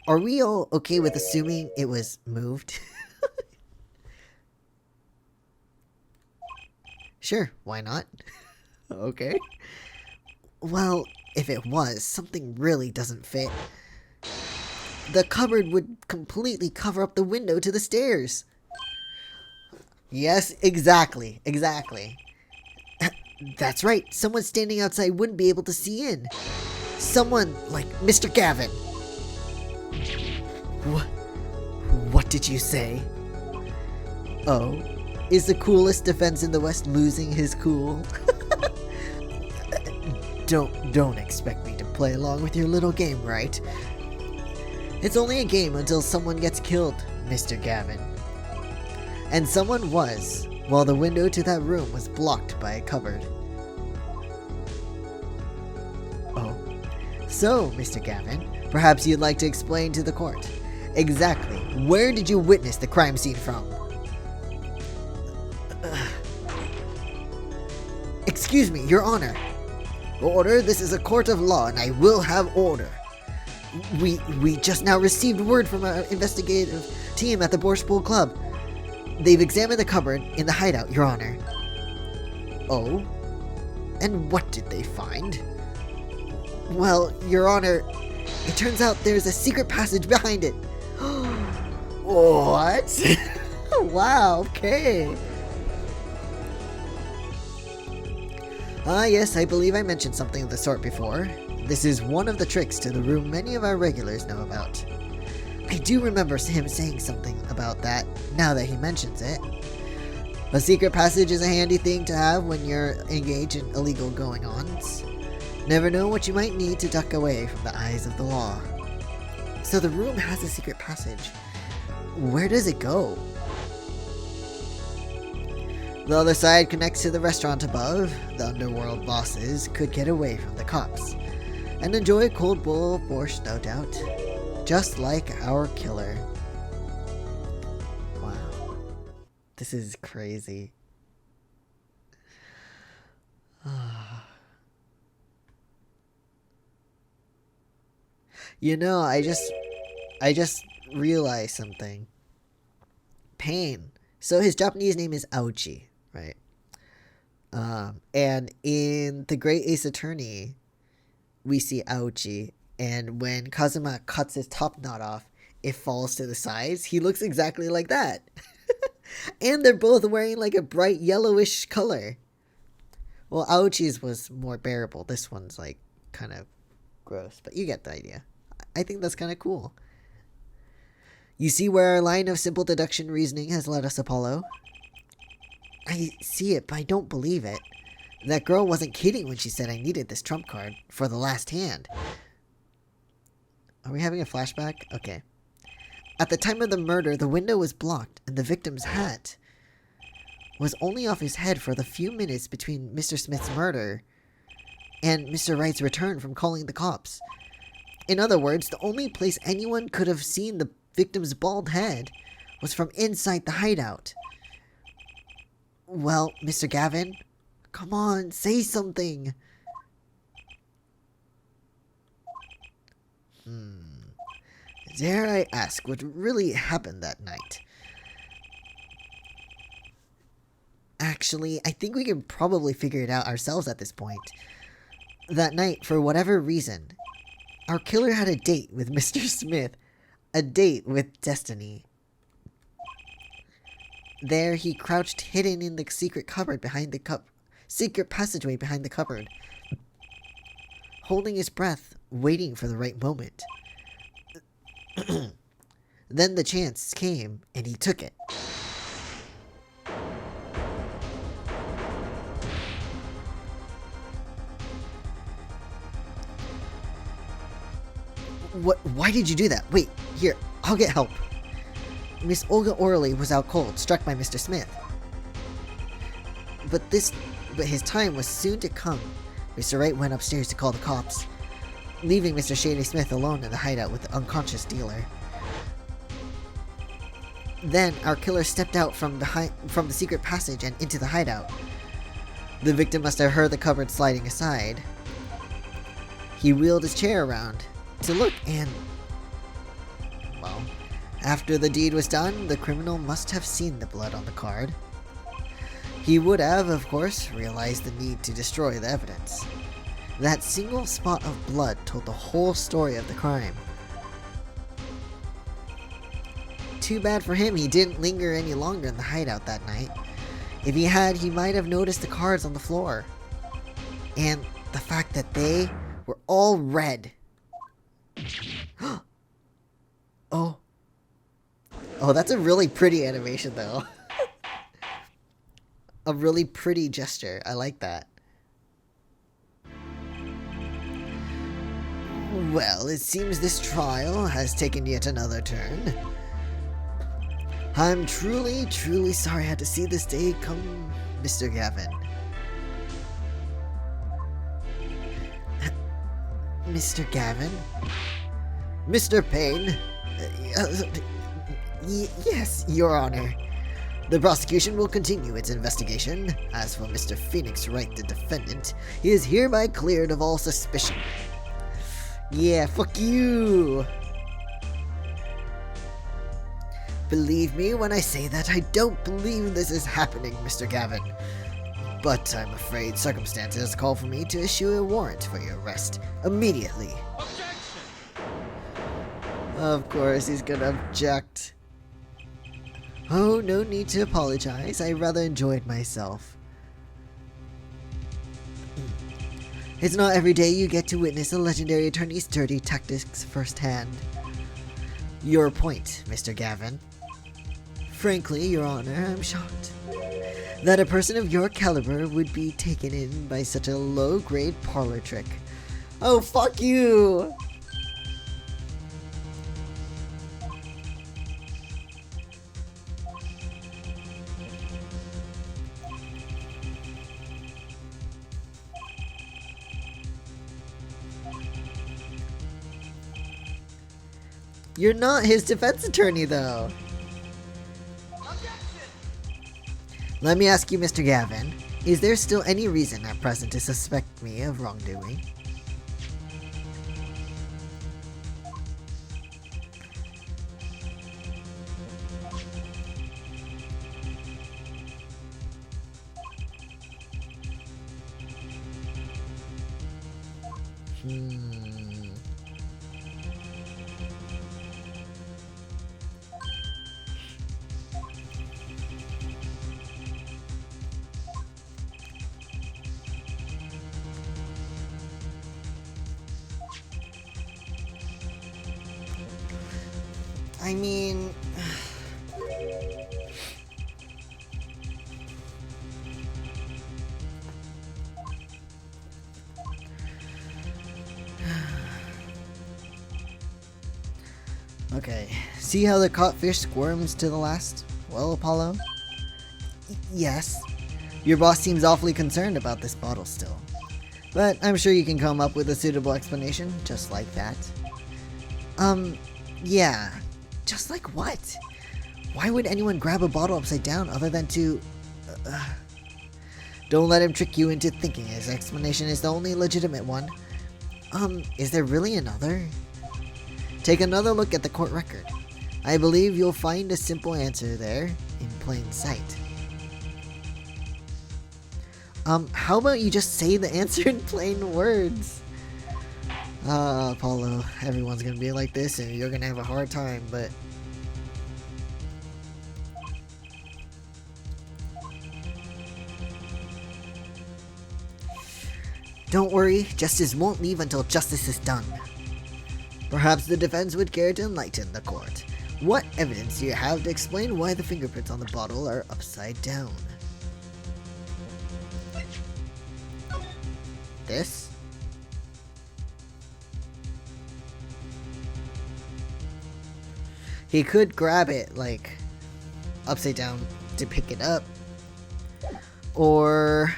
Are we all okay with assuming it was moved? Sure, why not? Okay. Well, if it was, something really doesn't fit. The cupboard would completely cover up the window to the stairs. Yes, exactly. That's right. Someone standing outside wouldn't be able to see in. Someone like Mr. Gavin. What did you say? Oh, is the coolest defense in the West losing his cool? Don't expect me to play along with your little game, right? It's only a game until someone gets killed, Mr. Gavin. And someone was, while the window to that room was blocked by a cupboard. Oh. So, Mr. Gavin, perhaps you'd like to explain to the court. Exactly, where did you witness the crime scene from? Excuse me, Your Honor. Order, this is a court of law and I will have order. We just now received word from our investigative team at the Borscht Pool Club. They've examined the cupboard in the hideout, Your Honor. Oh? And what did they find? Well, Your Honor, it turns out there's a secret passage behind it. What? Wow, okay. Yes, I believe I mentioned something of the sort before. This is one of the tricks to the room many of our regulars know about. I do remember him saying something about that, now that he mentions it. A secret passage is a handy thing to have when you're engaged in illegal going-ons. Never know what you might need to duck away from the eyes of the law. So the room has a secret passage. Where does it go? The other side connects to the restaurant above. The underworld bosses could get away from the cops and enjoy a cold bowl of borscht, no doubt. Just like our killer. Wow. This is crazy. You know, I just realized something. Pain. So his Japanese name is Aochi, right? And in The Great Ace Attorney, we see Aochi, and when Kazuma cuts his top knot off, it falls to the sides. He looks exactly like that. And they're both wearing like a bright yellowish color. Well, Aochi's was more bearable. This one's like kind of gross, but you get the idea. I think that's kind of cool. You see where our line of simple deduction reasoning has led us, Apollo? I see it, but I don't believe it. That girl wasn't kidding when she said I needed this trump card for the last hand. Are we having a flashback? Okay. At the time of the murder, the window was blocked, and the victim's hat was only off his head for the few minutes between Mr. Smith's murder and Mr. Wright's return from calling the cops. In other words, the only place anyone could have seen the victim's bald head was from inside the hideout. Well, Mr. Gavin, come on, say something. Dare I ask what really happened that night? Actually, I think we can probably figure it out ourselves at this point. That night, for whatever reason, our killer had a date with Mr. Smith. A date with destiny. There, he crouched hidden in the secret cupboard behind the secret passageway behind the cupboard, holding his breath, waiting for the right moment. Then the chance came, and he took it. What? Why did you do that? Wait, here, I'll get help. Miss Olga Orley was out cold, struck by Mr. Smith. But his time was soon to come. Mr. Wright went upstairs to call the cops, leaving Mr. Shady Smith alone in the hideout with the unconscious dealer. Then our killer stepped out from the secret passage and into the hideout. The victim must have heard the cupboard sliding aside. He wheeled his chair around to look, and well, after the deed was done, the criminal must have seen the blood on the card. He would have, of course, realized the need to destroy the evidence. That single spot of blood told the whole story of the crime. Too bad for him he didn't linger any longer in the hideout that night. If he had, he might have noticed the cards on the floor. And the fact that they were all red. Oh. Oh, that's a really pretty animation, though. A really pretty gesture. I like that. Well, it seems this trial has taken yet another turn. I'm truly, truly sorry I had to see this day come, Mr. Gavin. Mr. Gavin? Mr. Payne? Yes, Your Honor. The prosecution will continue its investigation. As for Mr. Phoenix Wright, the defendant, he is hereby cleared of all suspicion. Yeah, fuck you! Believe me when I say that I don't believe this is happening, Mr. Gavin. But I'm afraid circumstances call for me to issue a warrant for your arrest immediately. Objection! Of course he's gonna object. Oh, no need to apologize. I rather enjoyed myself. It's not every day you get to witness a legendary attorney's dirty tactics firsthand. Your point, Mr. Gavin. Frankly, Your Honor, I'm shocked that a person of your caliber would be taken in by such a low-grade parlor trick. Oh, fuck you! You're not his defense attorney, though. Let me ask you, Mr. Gavin, is there still any reason at present to suspect me of wrongdoing? I mean... Okay, see how the caught fish squirms to the last? Well, Apollo? Yes. Your boss seems awfully concerned about this bottle still. But I'm sure you can come up with a suitable explanation, just like that. Yeah. Just like what? Why would anyone grab a bottle upside down other than to... Don't let him trick you into thinking his explanation is the only legitimate one. Is there really another? Take another look at the court record. I believe you'll find a simple answer there in plain sight. How about you just say the answer in plain words? Apollo, everyone's gonna be like this and you're gonna have a hard time, but... Don't worry, justice won't leave until justice is done. Perhaps the defense would care to enlighten the court. What evidence do you have to explain why the fingerprints on the bottle are upside down? This? He could grab it, like, upside down to pick it up. Or...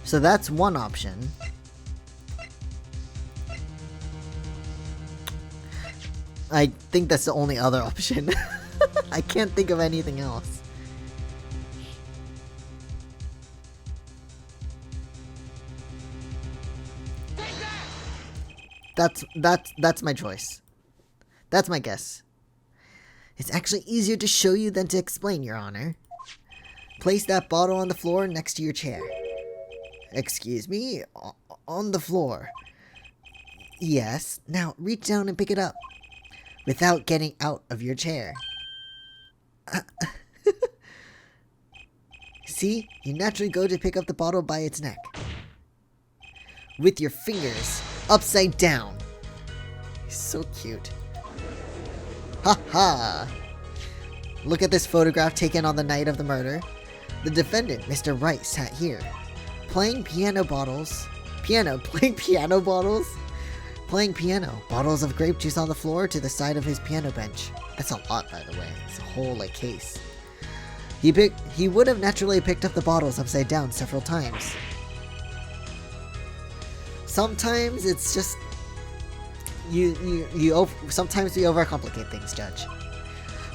So that's one option. I think that's the only other option. I can't think of anything else. That's my choice. That's my guess. It's actually easier to show you than to explain, Your Honor. Place that bottle on the floor next to your chair. Excuse me? On the floor. Yes. Now reach down and pick it up. Without getting out of your chair. See? You naturally go to pick up the bottle by its neck. With your fingers upside down. He's so cute. Ha ha! Look at this photograph taken on the night of the murder. The defendant, Mr. Wright, sat here. Playing piano. Bottles of grape juice on the floor to the side of his piano bench. That's a lot, by the way. It's a whole, like, case. He would have naturally picked up the bottles upside down several times. Sometimes it's just... Sometimes we overcomplicate things, Judge.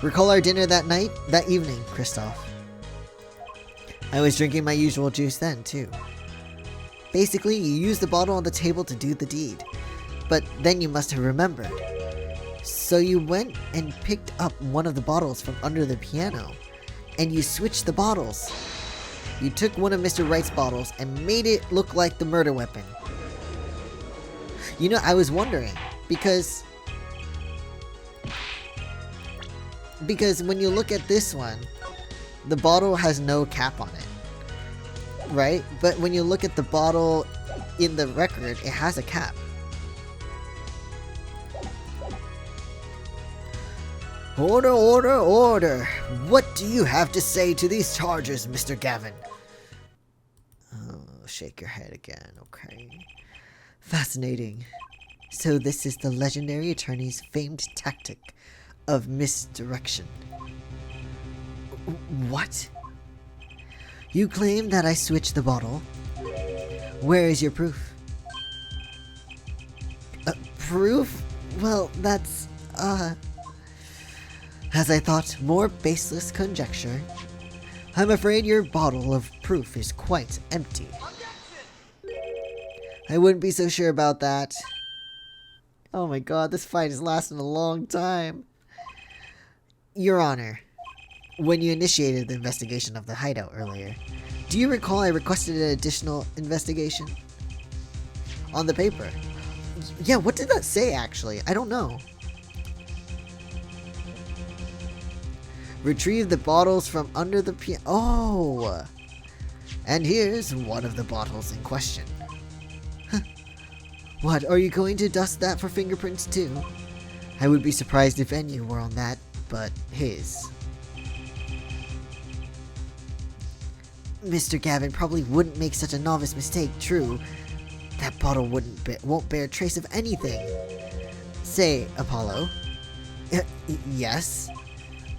Recall our dinner that evening, Kristoff. I was drinking my usual juice then, too. Basically, you use the bottle on the table to do the deed. But then you must have remembered. So you went and picked up one of the bottles from under the piano, and you switched the bottles. You took one of Mr. Wright's bottles and made it look like the murder weapon. You know, I was wondering, because when you look at this one, the bottle has no cap on it, right? But when you look at the bottle in the record, it has a cap. Order, order, order! What do you have to say to these charges, Mr. Gavin? Oh, shake your head again, okay. Fascinating. So this is the legendary attorney's famed tactic of misdirection. What? You claim that I switched the bottle? Where is your proof? Proof? Well, that's, as I thought, more baseless conjecture. I'm afraid your bottle of proof is quite empty. I wouldn't be so sure about that. Oh my god, this fight is lasting a long time. Your Honor, when you initiated the investigation of the hideout earlier, do you recall I requested an additional investigation? On the paper. Yeah, what did that say actually? I don't know. Retrieve the bottles from under the piano. Oh! And here's one of the bottles in question. What, are you going to dust that for fingerprints too? I would be surprised if any were on that, but his. Mr. Gavin probably wouldn't make such a novice mistake, true. That bottle won't bear trace of anything. Say, Apollo. Yes?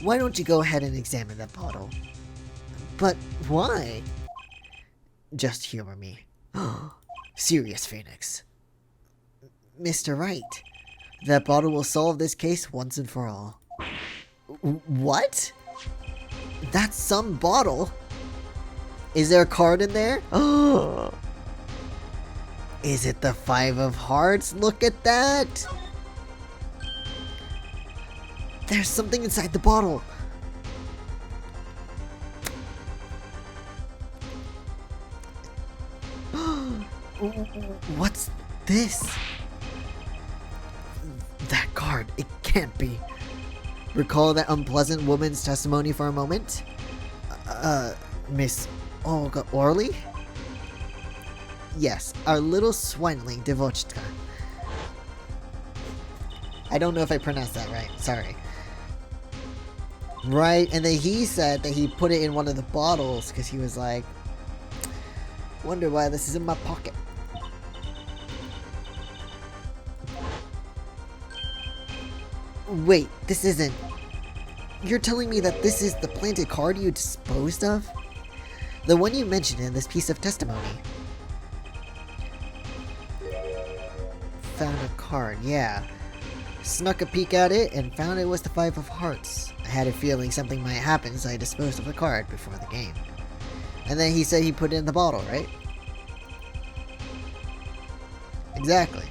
Why don't you go ahead and examine that bottle? But why? Just humor me. Serious, Phoenix. Mr. Wright, that bottle will solve this case once and for all. What? That's some bottle? Is there a card in there? Oh! Is it the Five of Hearts? Look at that! There's something inside the bottle. What's this? That card. It can't be. Recall that unpleasant woman's testimony for a moment? Miss Olga Orley? Yes, our little swineling Devochka. I don't know if I pronounced that right. Sorry. Right, and then he said that he put it in one of the bottles because he was like, wonder why this is in my pocket. Wait, this isn't... You're telling me that this is the planted card you disposed of? The one you mentioned in this piece of testimony. Found a card, yeah. Snuck a peek at it and found it was the Five of Hearts. I had a feeling something might happen, so I disposed of the card before the game. And then he said he put it in the bottle, right? Exactly.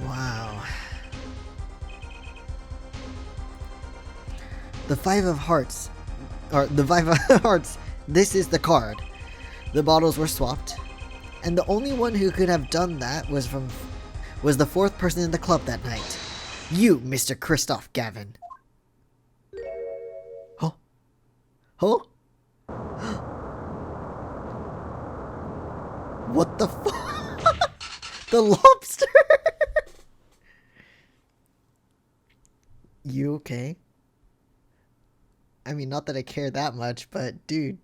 Wow. The Five of Hearts. Or the Five of Hearts. This is the card. The bottles were swapped. And the only one who could have done that was the fourth person in the club that night. You, Mr. Christoph Gavin. Oh? Oh? What the fuck? The lobster? You okay? I mean, not that I care that much, but dude.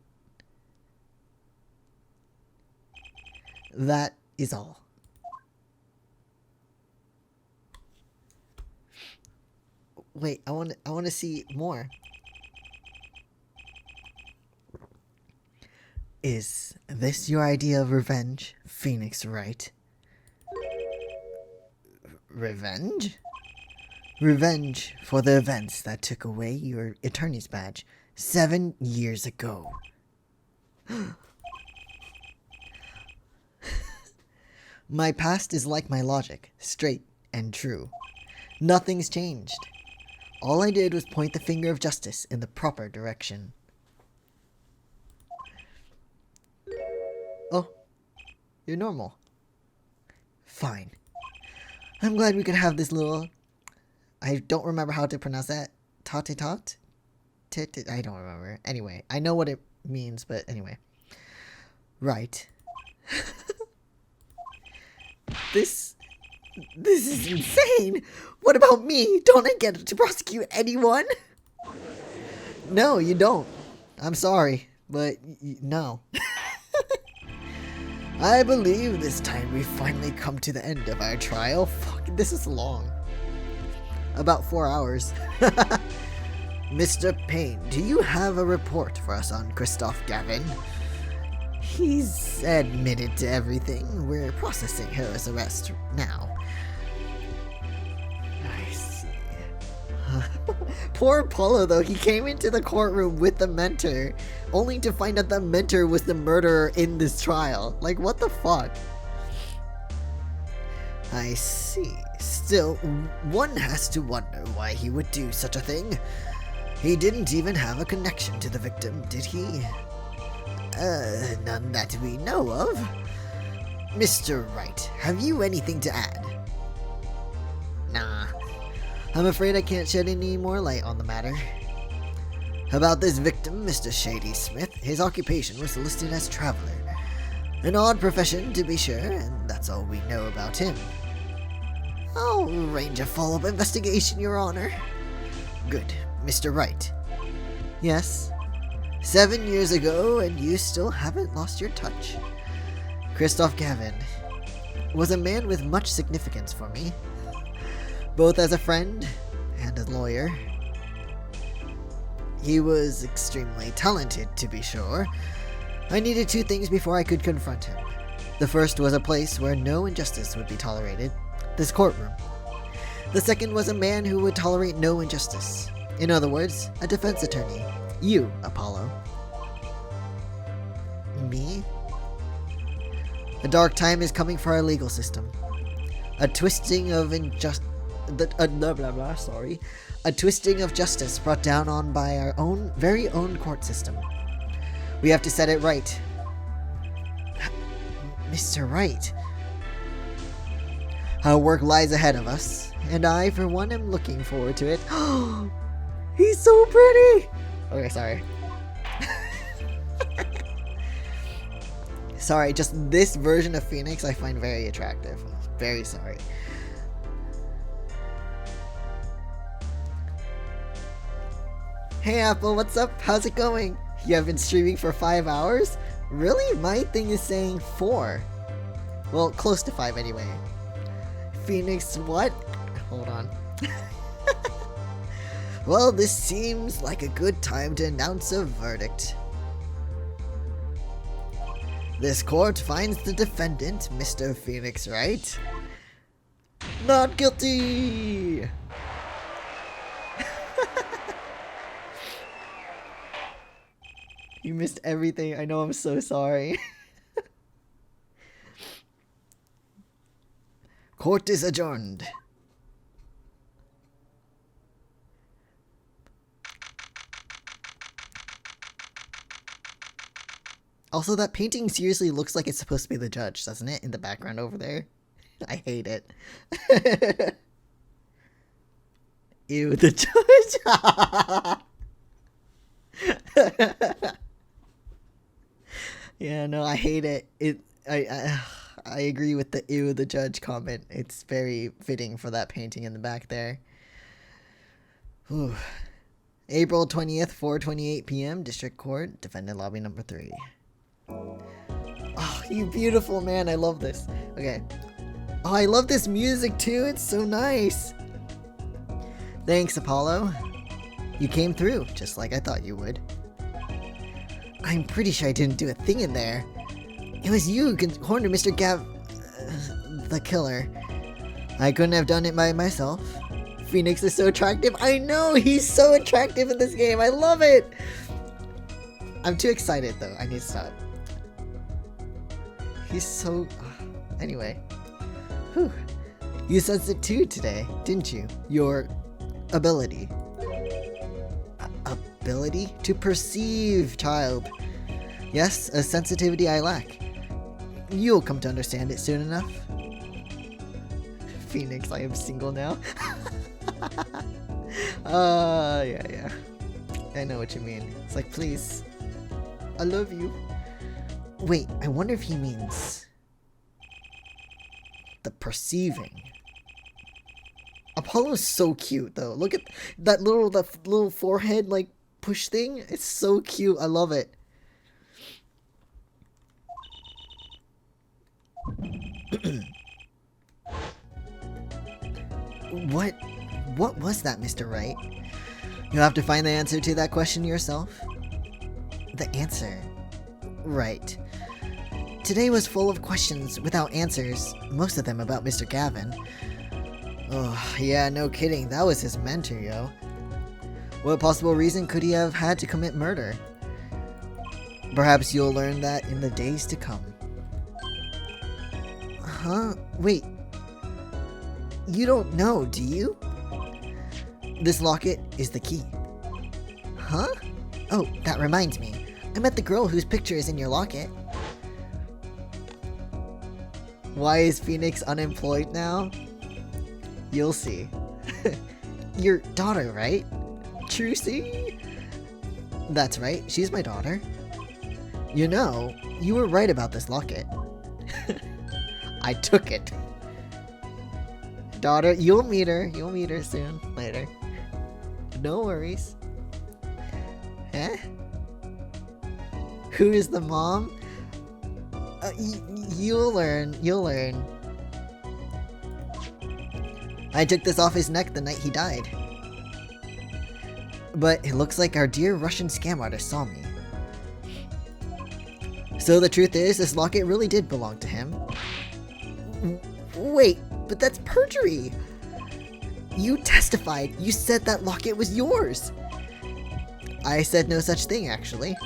That is all. Wait, I want to see more. Is this your idea of revenge, Phoenix Wright? Revenge? Revenge for the events that took away your attorney's badge 7 years ago. My past is like my logic, straight and true. Nothing's changed. All I did was point the finger of justice in the proper direction. Oh, you're normal. Fine. I'm glad we could have this little... I don't remember how to pronounce that. Tate-tat? I don't remember. Anyway, I know what it means, but anyway. Right. This is insane! What about me? Don't I get to prosecute anyone? No, you don't. I'm sorry, but no. I believe this time we've finally come to the end of our trial. Fuck, this is long. About 4 hours. Mr. Payne, do you have a report for us on Christoph Gavin? He's admitted to everything. We're processing his arrest now. I see. Poor Apollo, though. He came into the courtroom with the mentor, only to find out the mentor was the murderer in this trial. Like, what the fuck? I see. Still, one has to wonder why he would do such a thing. He didn't even have a connection to the victim, did he? None that we know of. Mr. Wright, have you anything to add? Nah. I'm afraid I can't shed any more light on the matter. About this victim, Mr. Shady Smith, his occupation was listed as traveler. An odd profession, to be sure, and that's all we know about him. I'll arrange a follow-up investigation, Your Honor. Good. Mr. Wright. Yes? 7 years ago, and you still haven't lost your touch. Christoph Gavin was a man with much significance for me, both as a friend and a lawyer. He was extremely talented, to be sure. I needed 2 things before I could confront him. The first was a place where no injustice would be tolerated, this courtroom. The second was a man who would tolerate no injustice. In other words, a defense attorney. You, Apollo. Me? A dark time is coming for our legal system. A twisting of A twisting of justice brought down on by our own, very own court system. We have to set it right. Mr. Wright. Our work lies ahead of us, and I, for one, am looking forward to it. He's so pretty! Okay, sorry. Sorry, just this version of Phoenix I find very attractive. Very sorry. Hey Apple, what's up? How's it going? You have been streaming for 5 hours? Really? My thing is saying 4. Well, close to 5 anyway. Phoenix, what? Hold on. Well, this seems like a good time to announce a verdict. This court finds the defendant, Mr. Phoenix Wright, not guilty! You missed everything. I know, I'm so sorry. Court is adjourned. Also, that painting seriously looks like it's supposed to be the judge, doesn't it? In the background over there. I hate it. Ew, the judge! Yeah, no, I hate it. I agree with the ew, the judge comment. It's very fitting for that painting in the back there. Whew. April 20th, 4:28 p.m., District Court, Defendant Lobby number 3. Oh, you beautiful man. I love this. Okay. Oh, I love this music too. It's so nice. Thanks, Apollo. You came through, just like I thought you would. I'm pretty sure I didn't do a thing in there. It was you who cornered Mr. the killer. I couldn't have done it by myself. Phoenix is so attractive. I know, he's so attractive in this game. I love it. I'm too excited though. I need to stop. He's so... Anyway. Whew. You sensed it too today, didn't you? Your ability. Ability? To perceive, child. Yes, a sensitivity I lack. You'll come to understand it soon enough. Phoenix, I am single now. Yeah. I know what you mean. It's like, please. I love you. Wait, I wonder if he means... the perceiving. Apollo's so cute, though. Look at that little forehead, like, push thing. It's so cute. I love it. What was that, Mr. Wright? You'll have to find the answer to that question yourself. The answer. Right. Today was full of questions without answers, most of them about Mr. Gavin. Oh, yeah, no kidding. That was his mentor, yo. What possible reason could he have had to commit murder? Perhaps you'll learn that in the days to come. Huh? Wait. You don't know, do you? This locket is the key. Huh? Oh, that reminds me. I met the girl whose picture is in your locket. Why is Phoenix unemployed now? You'll see. Your daughter, right? Trucy? That's right, she's my daughter. You know, you were right about this locket. I took it. Daughter, you'll meet her. You'll meet her soon. Later. No worries. Eh? Who is the mom? You'll learn. You'll learn. I took this off his neck the night he died. But it looks like our dear Russian scam artist saw me. So the truth is, this locket really did belong to him. Wait, but that's perjury! You testified. You said that locket was yours. I said no such thing, actually.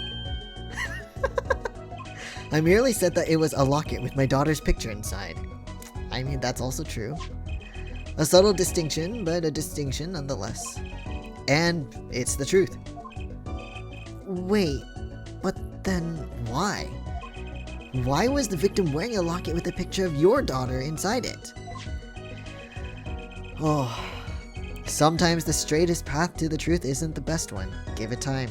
I merely said that it was a locket with my daughter's picture inside. I mean, that's also true. A subtle distinction, but a distinction nonetheless. And it's the truth. Wait, but then why? Why was the victim wearing a locket with a picture of your daughter inside it? Oh, sometimes the straightest path to the truth isn't the best one. Give it time.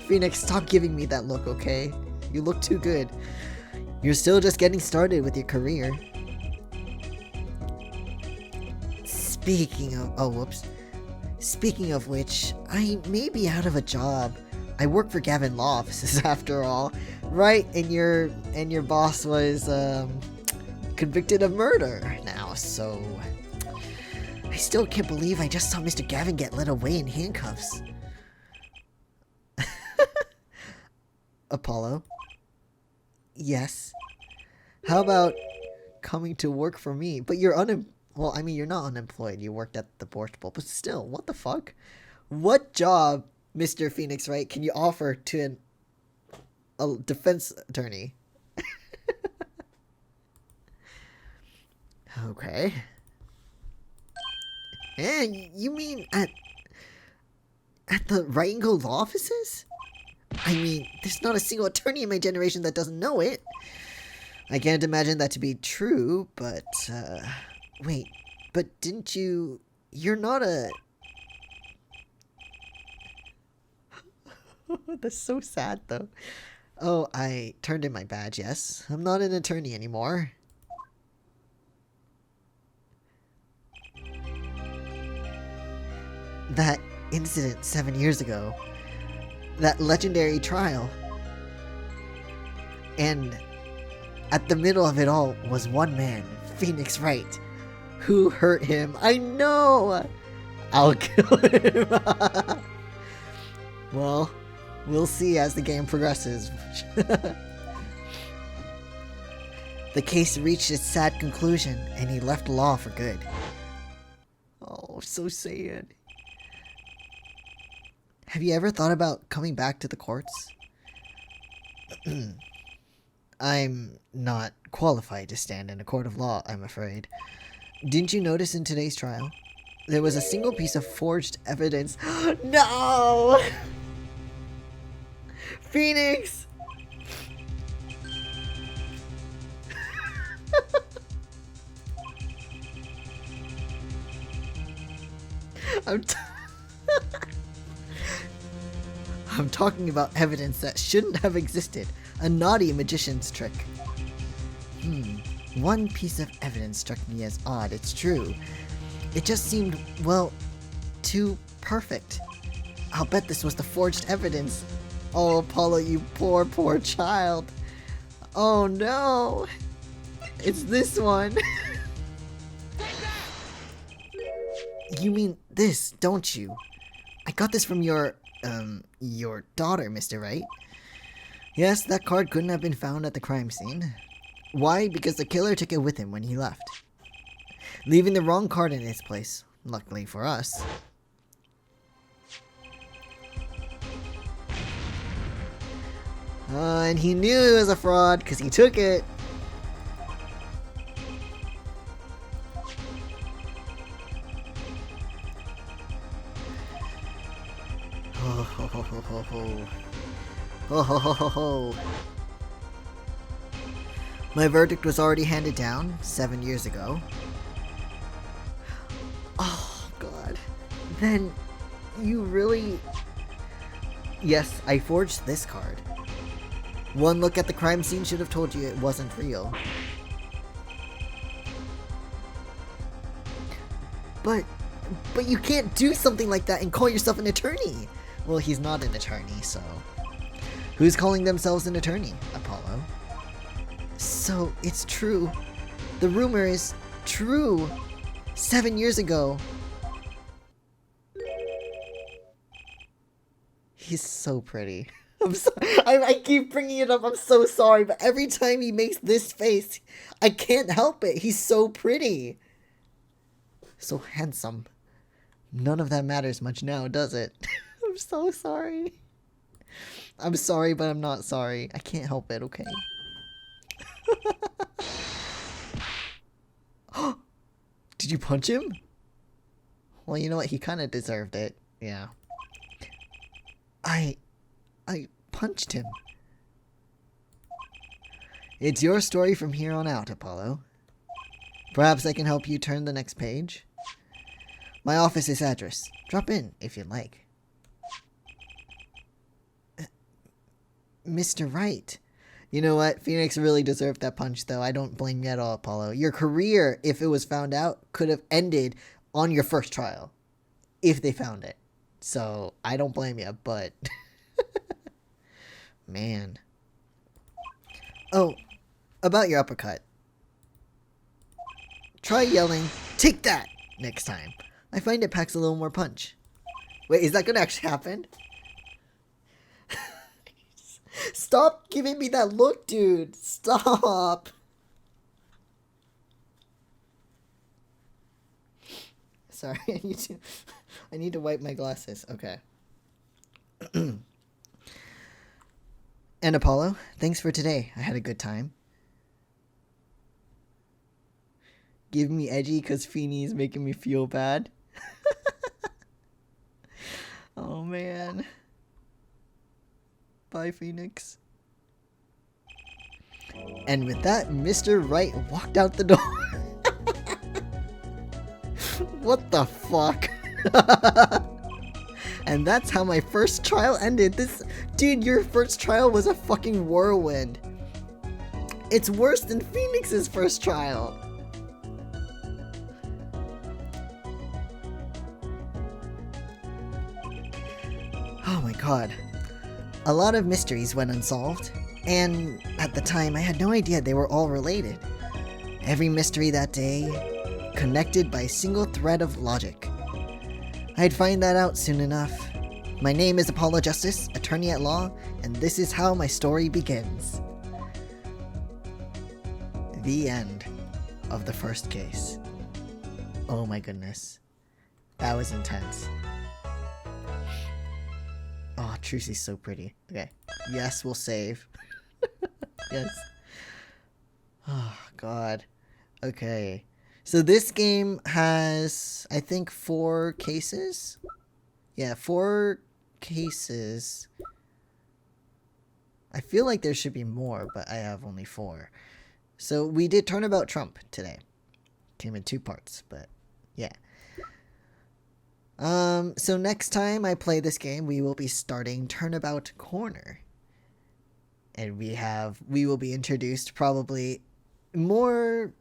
Phoenix, stop giving me that look, okay? You look too good. You're still just getting started with your career. Speaking of which, I may be out of a job. I work for Gavin Law Offices after all, right? And your boss was convicted of murder now, so I still can't believe I just saw Mr. Gavin get led away in handcuffs. Apollo? Yes. How about coming to work for me? But you're well, I mean, you're not unemployed. You worked at the Borscht Bowl, but still, what the fuck? What job, Mr. Phoenix Wright, can you offer to a defense attorney? Okay. And you mean at the Right and Go law offices? I mean, there's not a single attorney in my generation that doesn't know it. I can't imagine that to be true, but, wait, but didn't you... You're not a... That's so sad, though. Oh, I turned in my badge, yes. I'm not an attorney anymore. That incident 7 years ago. That legendary trial. And at the middle of it all was one man, Phoenix Wright. Who hurt him? I know! I'll kill him! Well, we'll see as the game progresses. The case reached its sad conclusion, and he left law for good. Oh, so sad. Have you ever thought about coming back to the courts? I'm not qualified to stand in a court of law, I'm afraid. Didn't you notice in today's trial? There was a single piece of forged evidence. No! Phoenix! I'm talking about evidence that shouldn't have existed. A naughty magician's trick. One piece of evidence struck me as odd, it's true. It just seemed, well, too perfect. I'll bet this was the forged evidence. Oh, Apollo, you poor, poor child. Oh no! It's this one! You mean this, don't you? I got this from your daughter, Mr. Wright. Yes, that card couldn't have been found at the crime scene. Why? Because the killer took it with him when he left, leaving the wrong card in its place, luckily for us. And he knew it was a fraud because he took it. Ho ho ho ho ho ho. Ho ho ho ho ho. My verdict was already handed down 7 years ago. Oh god. Then you really... Yes, I forged this card. One look at the crime scene should have told you it wasn't real. But you can't do something like that and call yourself an attorney! Well, he's not an attorney, so... Who's calling themselves an attorney, Apollo? So, it's true. The rumor is true. 7 years ago. He's so pretty. I'm sorry. I keep bringing it up. I'm so sorry. But every time he makes this face, I can't help it. He's so pretty. So handsome. None of that matters much now, does it? I'm so sorry. I'm sorry, but I'm not sorry. I can't help it, okay? Did you punch him? Well, you know what? He kind of deserved it. Yeah. I punched him. It's your story from here on out, Apollo. Perhaps I can help you turn the next page? My office's address. Drop in if you'd like. Mr. Wright. You know what? Phoenix really deserved that punch, though. I don't blame you at all, Apollo. Your career, if it was found out, could have ended on your first trial. If they found it. So, I don't blame you, but... Man. Oh, about your uppercut. Try yelling, "Take that!" next time. I find it packs a little more punch. Wait, is that gonna actually happen? Stop giving me that look, dude. Stop. Sorry, I need to wipe my glasses. Okay. And Apollo, thanks for today. I had a good time. Give me edgy because Feeney's making me feel bad. Oh man. Bye, Phoenix. And with that, Mr. Wright walked out the door. What the fuck? And that's how my first trial ended. Dude, your first trial was a fucking whirlwind. It's worse than Phoenix's first trial. Oh my god. A lot of mysteries went unsolved, and at the time I had no idea they were all related. Every mystery that day, connected by a single thread of logic. I'd find that out soon enough. My name is Apollo Justice, attorney at law, and this is how my story begins. The end of the first case. Oh my goodness. That was intense. Trucy's so pretty. Okay. Yes, we'll save. Yes. Oh, God. Okay. So this game has, I think, 4 cases? Yeah, 4 cases. I feel like there should be more, but I have only 4. So we did Turnabout Trump today. Came in 2 parts, but yeah. So next time I play this game, we will be starting Turnabout Corner. And we will be introduced probably more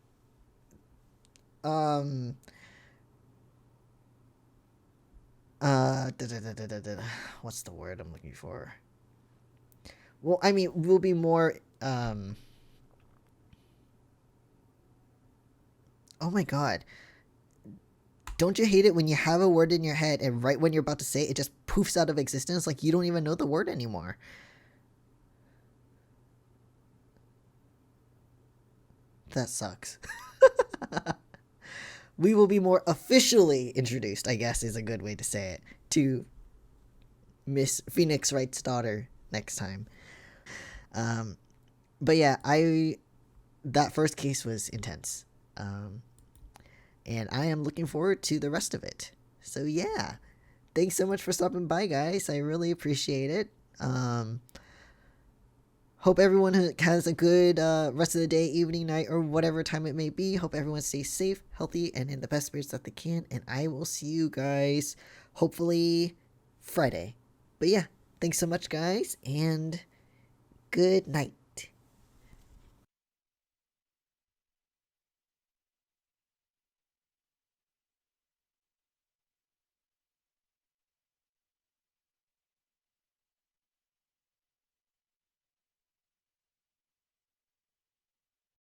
what's the word I'm looking for? Well, I mean, we'll be more oh my god. Don't you hate it when you have a word in your head and right when you're about to say it, it just poofs out of existence like you don't even know the word anymore? That sucks. We will be more officially introduced, I guess is a good way to say it, to Miss Phoenix Wright's daughter next time. But yeah, that first case was intense. And I am looking forward to the rest of it. So yeah, thanks so much for stopping by, guys. I really appreciate it. Hope everyone has a good rest of the day, evening, night, or whatever time it may be. Hope everyone stays safe, healthy, and in the best spirits that they can. And I will see you guys hopefully Friday. But yeah, thanks so much, guys, and good night.